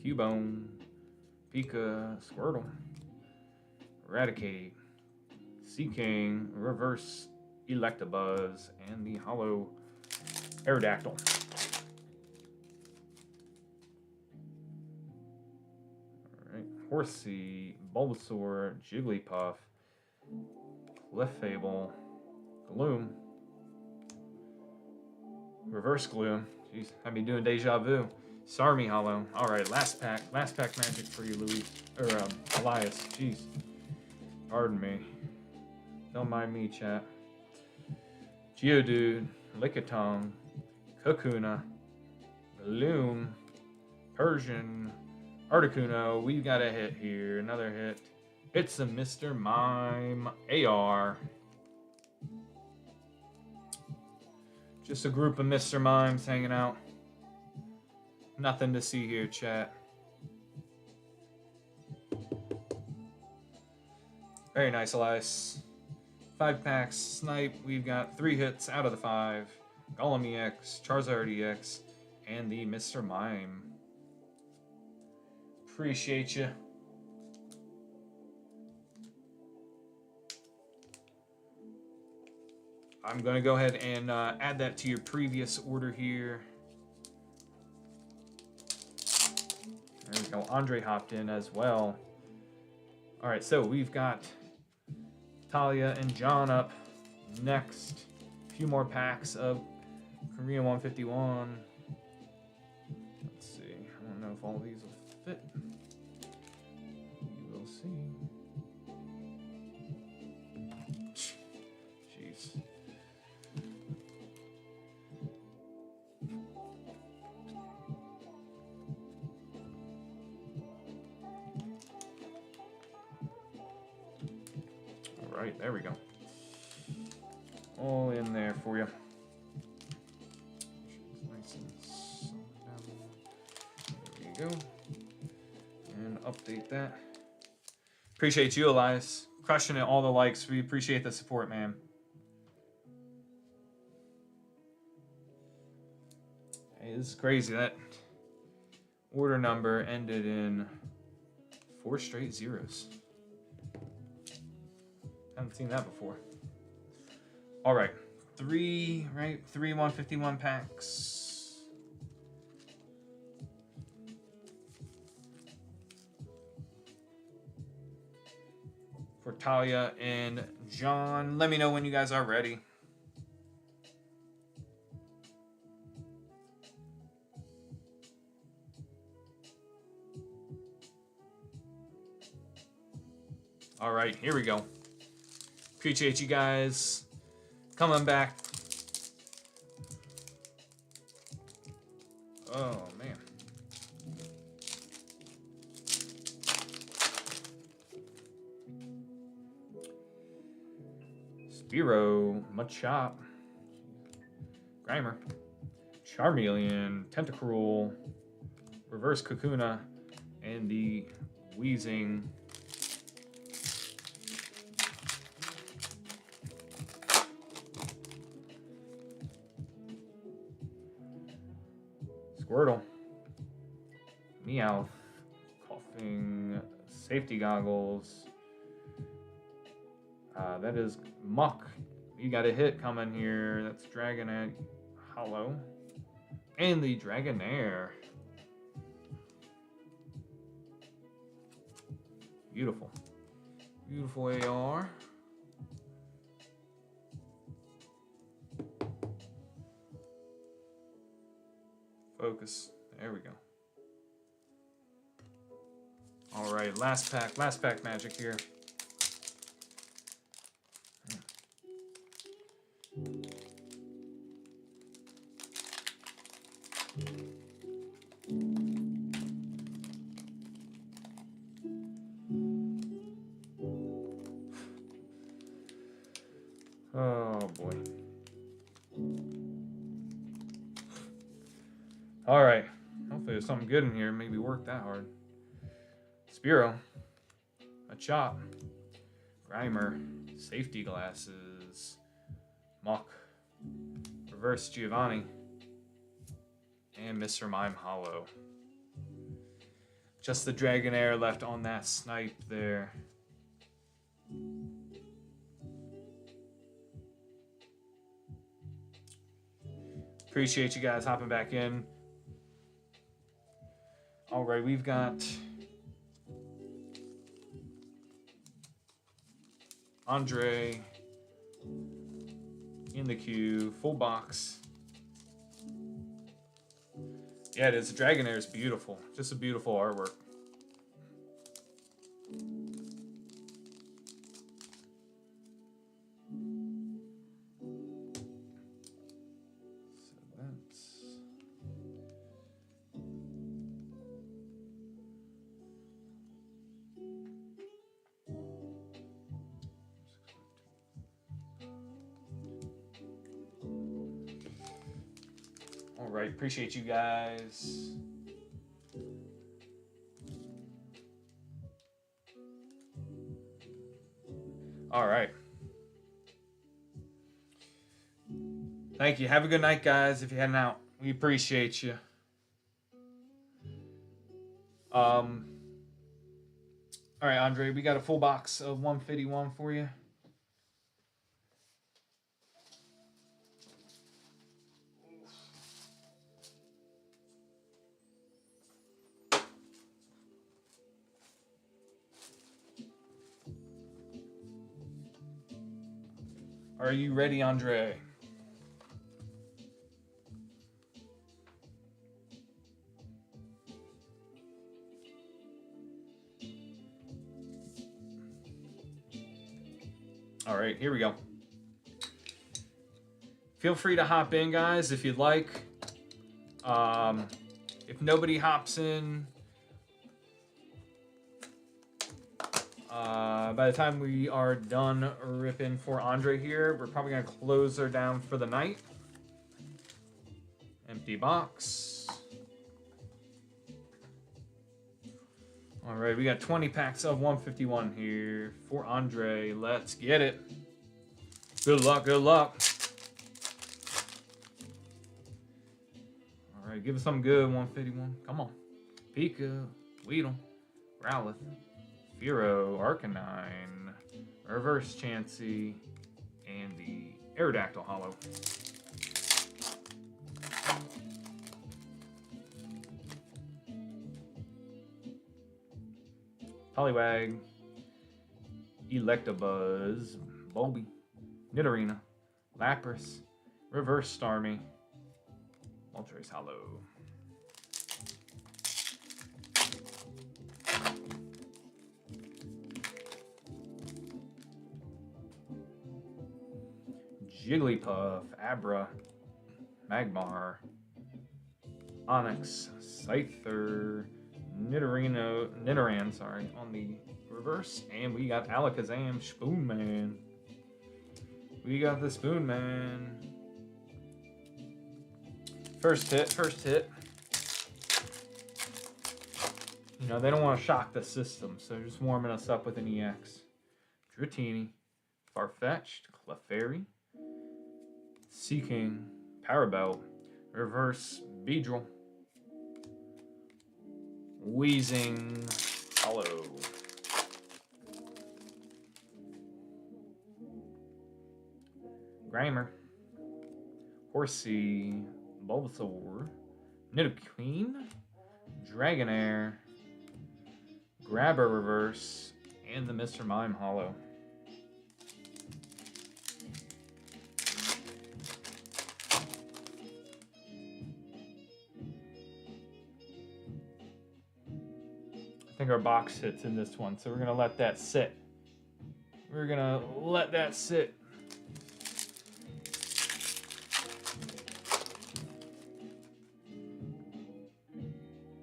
Cubone, Pika, Squirtle, Eradicate, Seaking, Reverse, Electabuzz, and the Hollow Aerodactyl. Alright, Horsey, Bulbasaur, Jigglypuff, Clefable, Gloom, Reverse Gloom. Jeez, I'd be doing Deja Vu. Sarmy Hollow. Alright, last pack magic for you, Elias. Jeez. Pardon me. Don't mind me, chat. Geodude, Lickitung, Kakuna, Gloom, Persian, Articuno. We've got a hit here. Another hit. It's a Mr. Mime AR. Just a group of Mr. Mimes hanging out. Nothing to see here, chat. Very nice, Elias. 5 packs, Snipe. We've got 3 hits out of the 5. Golem EX, Charizard EX, and the Mr. Mime. Appreciate you. I'm going to go ahead and add that to your previous order here. There we go. Andre hopped in as well. All right, so we've got Talia and John up next. A few more packs of Korean 151. Let's see. I don't know if all of these will fit. You will see. Jeez. All right, there we go. All in there for you. Nice and solid down there. There you go. And update that. Appreciate you, Elias. Crushing it, all the likes. We appreciate the support, man. Hey, this is crazy. That order number ended in 4 straight zeros. Haven't seen that before. All right, 3 151 packs. For Talia and John. Let me know when you guys are ready. All right, here we go. Appreciate you guys coming back. Oh, man. Spearow, Machop, Grimer, Charmeleon, Tentacruel, Reverse Kakuna, and the Weezing. Squirtle, Meowth, Coughing, Safety Goggles, That is Muck. You got a hit coming here. That's Dragonite Hollow. And the Dragonair. Beautiful. Beautiful AR. Focus. There we go. All right, last pack magic here. Oh boy. All right. Hopefully there's something good in here. Maybe work that hard. Spearow. A Chop. Grimer. Safety Glasses. Muck. Reverse Giovanni. And Mr. Mime Hollow. Just the Dragonair left on that snipe there. Appreciate you guys hopping back in. All right, we've got Andre in the queue, full box. Yeah, it is. The Dragonair is beautiful. Just a beautiful artwork. Alright, appreciate you guys. Alright. Thank you. Have a good night, guys, if you're heading out. We appreciate you. Alright, Andre, we got a full box of 151 for you. Are you ready, Andre? All right, here we go. Feel free to hop in, guys, if you'd like. If nobody hops in, by the time we are done ripping for Andre here, we're probably going to close her down for the night. Empty box. All right, we got 20 packs of 151 here for Andre. Let's get it. Good luck, good luck. All right, give us something good, 151. Come on. Pika, Weedle, Growlithe, Fearow, Arcanine, Reverse Chansey, and the Aerodactyl Hollow. Poliwag, Electabuzz, Bulby, Nidorina, Lapras, Reverse Starmie, Moltres Hollow. Jigglypuff, Abra, Magmar, Onix, Scyther, Nidoran, sorry, on the reverse. And we got Alakazam, Spoonman. We got the Spoonman. First hit. You know, they don't want to shock the system, so they're just warming us up with an EX. Dratini, Farfetch'd, Clefairy, Seeking, Parabelle, Reverse Beedrill, Wheezing Hollow. Grimer, Horsey, Bulbasaur, Nidoqueen, Dragonair, Grabber Reverse, and the Mr. Mime Hollow. I think our box hits in this one, so we're going to let that sit. We're going to let that sit.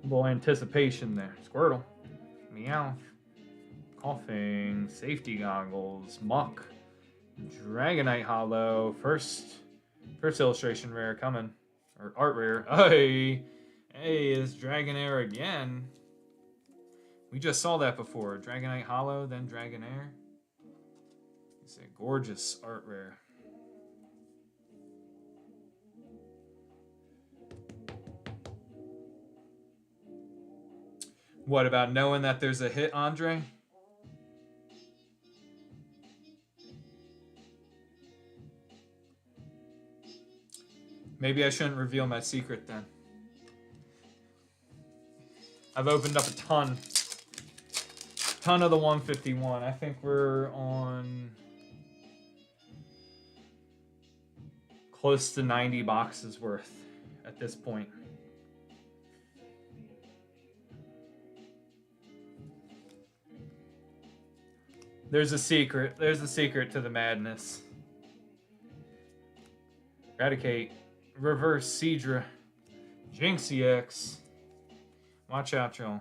A little anticipation there. Squirtle, Meowth, Coughing, Safety Goggles, Muck, Dragonite Hollow, first illustration rare coming, or art rare. Hey, it's Dragonair again. We just saw that before. Dragonite Hollow, then Dragonair. It's a gorgeous art rare. What about knowing that there's a hit, Andre? Maybe I shouldn't reveal my secret then. I've opened up a ton of the 151. I think we're on close to 90 boxes worth at this point. There's a secret. There's a secret to the madness. Eradicate. Reverse Seadra. Jinx EX. Watch out, y'all.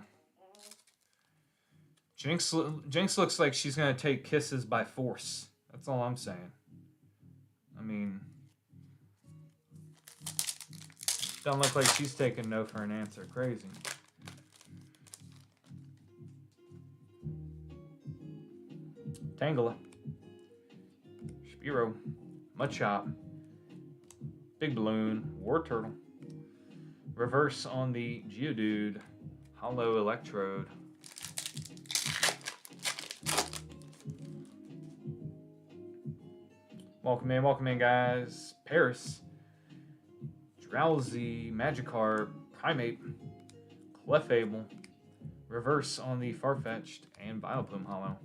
Jinx looks like she's going to take kisses by force. That's all I'm saying. I mean, don't look like she's taking no for an answer. Crazy. Tangela, Spearow, Mudchop, Big Balloon, War Turtle, reverse on the Geodude, Hollow Electrode, welcome in guys, Paris, Drowsy, Magikarp, Primeape, Clefable, reverse on the Farfetch'd, and Vileplume Hollow.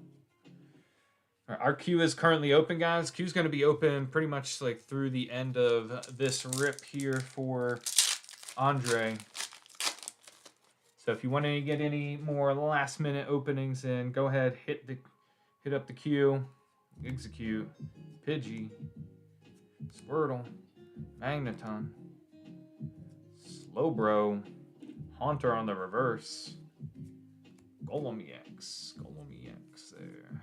Our queue is currently open, guys. Queue's going to be open pretty much like through the end of this rip here for Andre. So if you want to get any more last-minute openings in, go ahead, hit up the queue. Execute, Pidgey, Squirtle, Magneton, Slowbro, Haunter on the reverse, Golem EX there.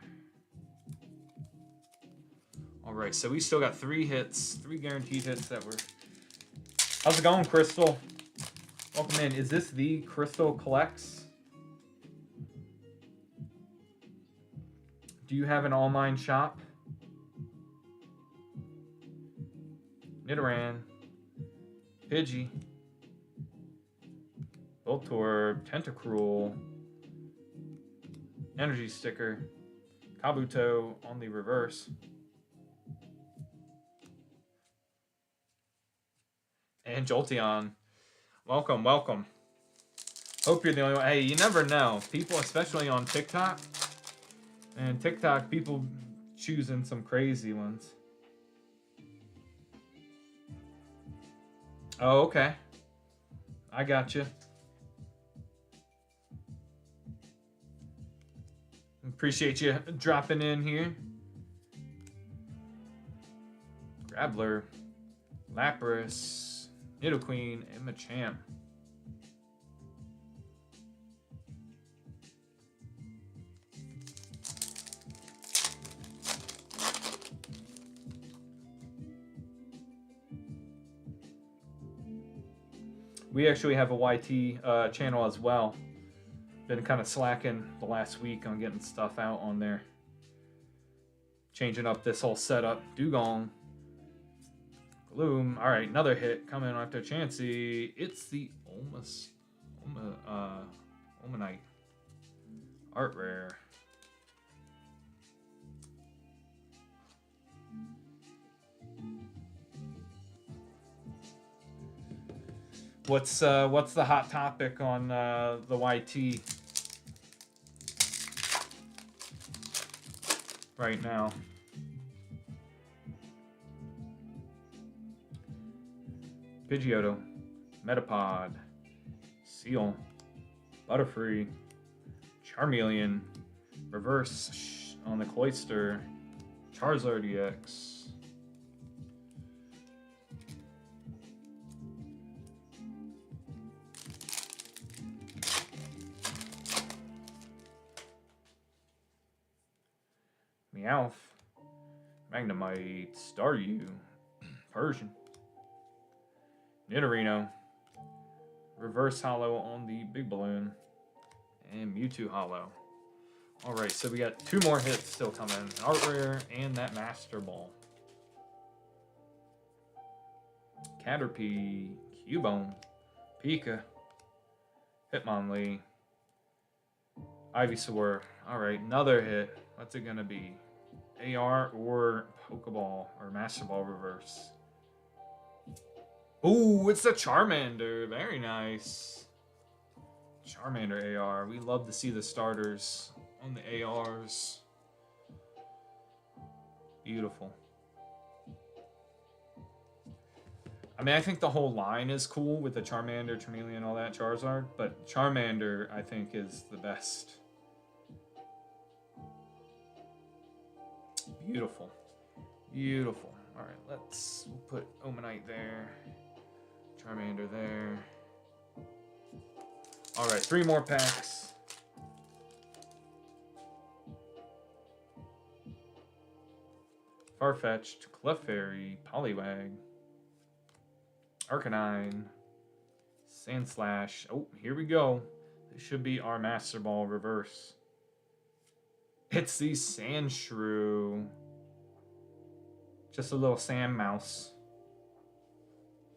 All right, so we still got 3 hits, 3 guaranteed hits that were... How's it going, Crystal? Welcome in. Is this the Crystal Collects? Do you have an online shop? Nidoran, Pidgey, Voltorb, Tentacruel, Energy Sticker, Kabuto on the reverse. And Jolteon. Welcome. Hope you're the only one. Hey, you never know. People, especially on TikTok. And TikTok, people choosing some crazy ones. Oh, okay. I got you. Appreciate you dropping in here. Graveler, Lapras, Nidoqueen, and Machamp. We actually have a YT channel as well. Been kind of slacking the last week on getting stuff out on there. Changing up this whole setup. Dugong. Gloom. Alright, another hit coming after Chansey. It's the Omanite. Art rare. What's the hot topic on the YT right now? Pidgeotto, Metapod, Seal, Butterfree, Charmeleon, Reverse on the Cloyster, Charizard EX. Meowth, Magnemite, Staryu, Persian, Nidorino, Reverse Hollow on the Big Balloon, and Mewtwo Hollow. Alright, so we got 2 more hits still coming. Art Rare and that Master Ball. Caterpie, Cubone, Pika, Hitmonlee, Ivysaur. Alright, another hit. What's it gonna be? AR or Pokeball or Master Ball Reverse? Ooh, it's a Charmander. Very nice. Charmander AR. We love to see the starters on the ARs. Beautiful. I mean, I think the whole line is cool with the Charmander, Charmeleon, all that, Charizard, but Charmander, I think, is the best. Beautiful. Beautiful. All right, let's put Omanite there. Charmander there. All right, 3 more packs. Farfetch'd, Clefairy, Poliwag, Arcanine, Sandslash. Oh, here we go. This should be our Master Ball Reverse. It's the Sandshrew. Just a little sand mouse.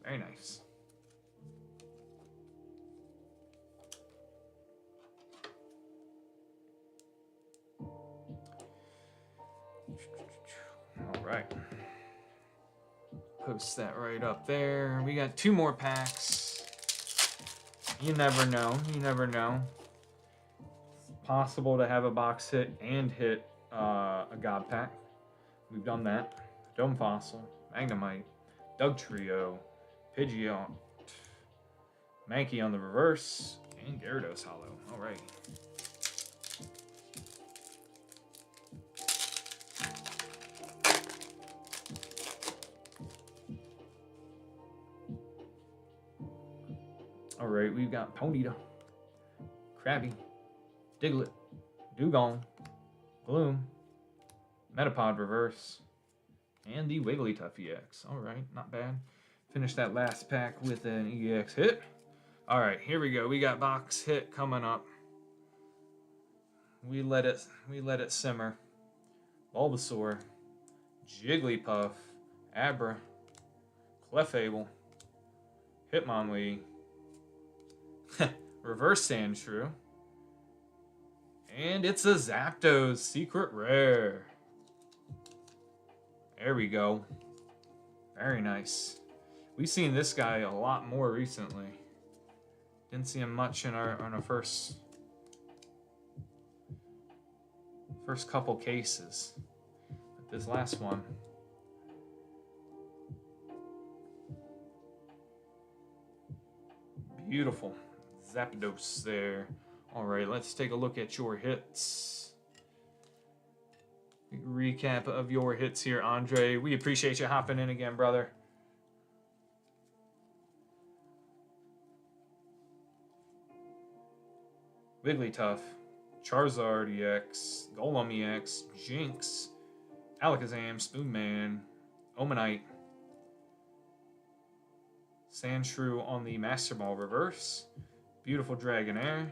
Very nice. All right. Post that right up there. We got 2 more packs. You never know. You never know. It's possible to have a box hit and hit a God Pack. We've done that. Dome Fossil, Magnemite, Dugtrio, Pidgeot, Mankey on the reverse, and Gyarados Hollow. All right. All right, we've got Ponyta, Krabby, Diglett, Dugong, Gloom, Metapod reverse, and the Wigglytuff EX. All right, not bad. Finish that last pack with an EX hit. All right, here we go. We got box hit coming up. We let it simmer. Bulbasaur, Jigglypuff, Abra, Clefable, Hitmonlee, Reverse Sandshrew, and it's a Zapdos Secret Rare. There we go. Very nice. We've seen this guy a lot more recently. Didn't see him much in our first couple cases. But this last one. Beautiful. Zapdos there. All right, let's take a look at your hits. Recap of your hits here, Andre. We appreciate you hopping in again, brother. Wigglytuff, Charizard EX, Golem EX, Jinx, Alakazam, Spoonman, Omanite, Sandshrew on the Master Ball reverse, beautiful Dragonair,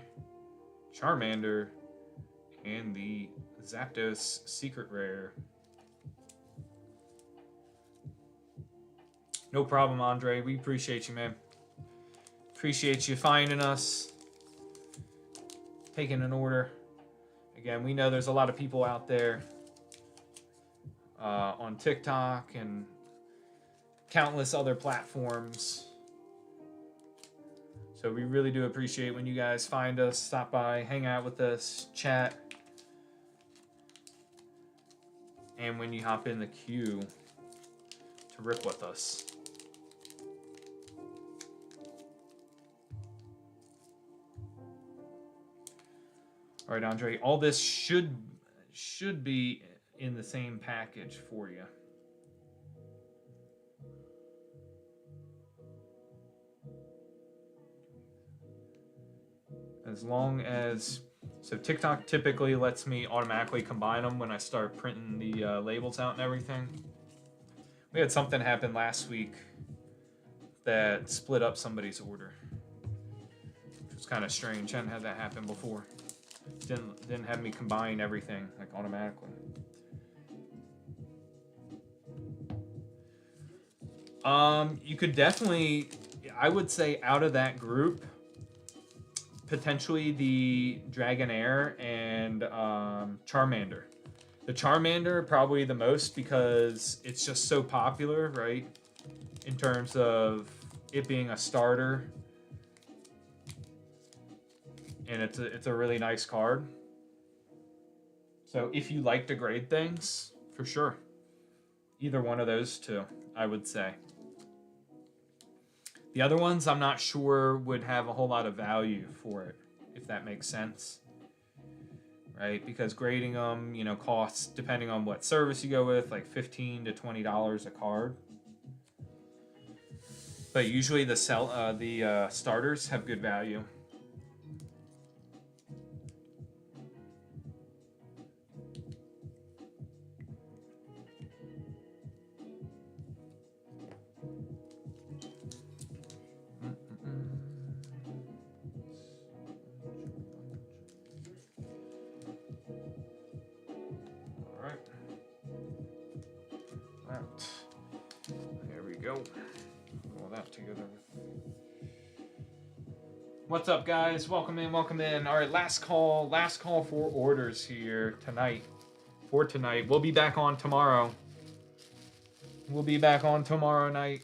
Charmander, and the Zapdos Secret Rare. No problem, Andre. We appreciate you, man. Appreciate you finding us, taking an order. Again, we know there's a lot of people out there on TikTok and countless other platforms So we really do appreciate when you guys find us, stop by, hang out with us, chat, and when you hop in the queue to rip with us. All right, Andre, all this should be in the same package for you. As long as, so TikTok typically lets me automatically combine them when I start printing the labels out and everything. We had something happen last week that split up somebody's order, which was kind of strange. I hadn't had that happen before. Didn't have me combine everything like automatically. You could definitely, I would say, out of that group, potentially the Dragonair and Charmander. The Charmander probably the most because it's just so popular, right? In terms of it being a starter. And it's a really nice card. So if you like to grade things, for sure. Either one of those two, I would say. The other ones, I'm not sure would have a whole lot of value for it, if that makes sense. Right? Because grading them, you know, costs, depending on what service you go with, like $15 to $20 a card. But usually the starters have good value. What's up, guys? Welcome in, welcome in. All right, last call for orders here tonight. For tonight, we'll be back on tomorrow. We'll be back on tomorrow night.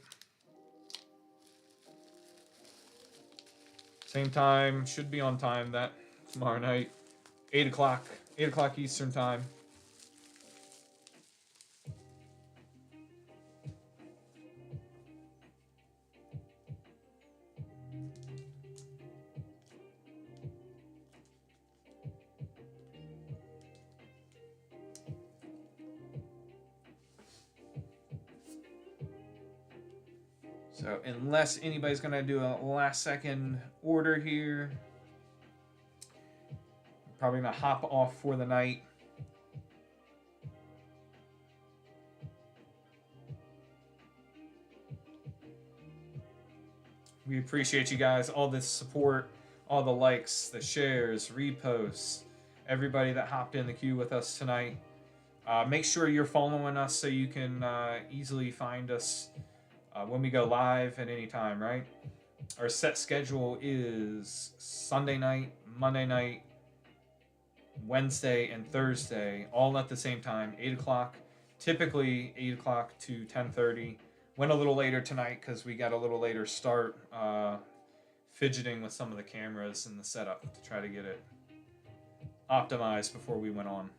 Same time, should be on time that tomorrow night. 8 o'clock Eastern time. So unless anybody's gonna do a last second order here, probably gonna hop off for the night. We appreciate you guys, all this support, all the likes, the shares, reposts, everybody that hopped in the queue with us tonight. Make sure you're following us so you can easily find us when we go live at any time, right? Our set schedule is Sunday night, Monday night, Wednesday, and Thursday, all at the same time, 8 o'clock. Typically 8 o'clock to 10:30. Went a little later tonight because we got a little later start, fidgeting with some of the cameras and the setup to try to get it optimized before we went on.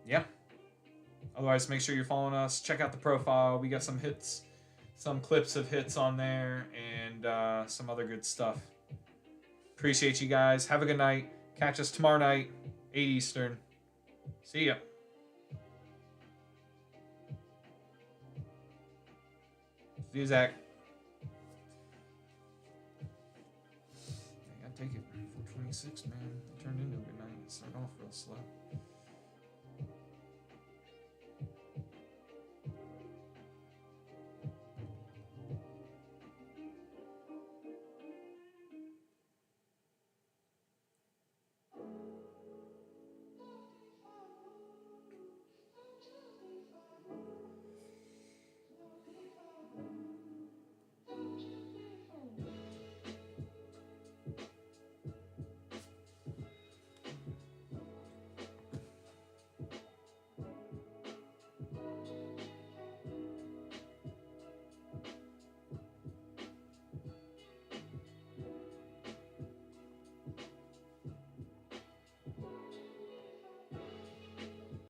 Yeah. Otherwise, make sure you're following us. Check out the profile. We got some hits, some clips of hits on there, and some other good stuff. Appreciate you guys. Have a good night. Catch us tomorrow night, 8 Eastern. See ya. See you, Zach. I gotta take it. 4:26, man. It turned into a good night. It started off real slow.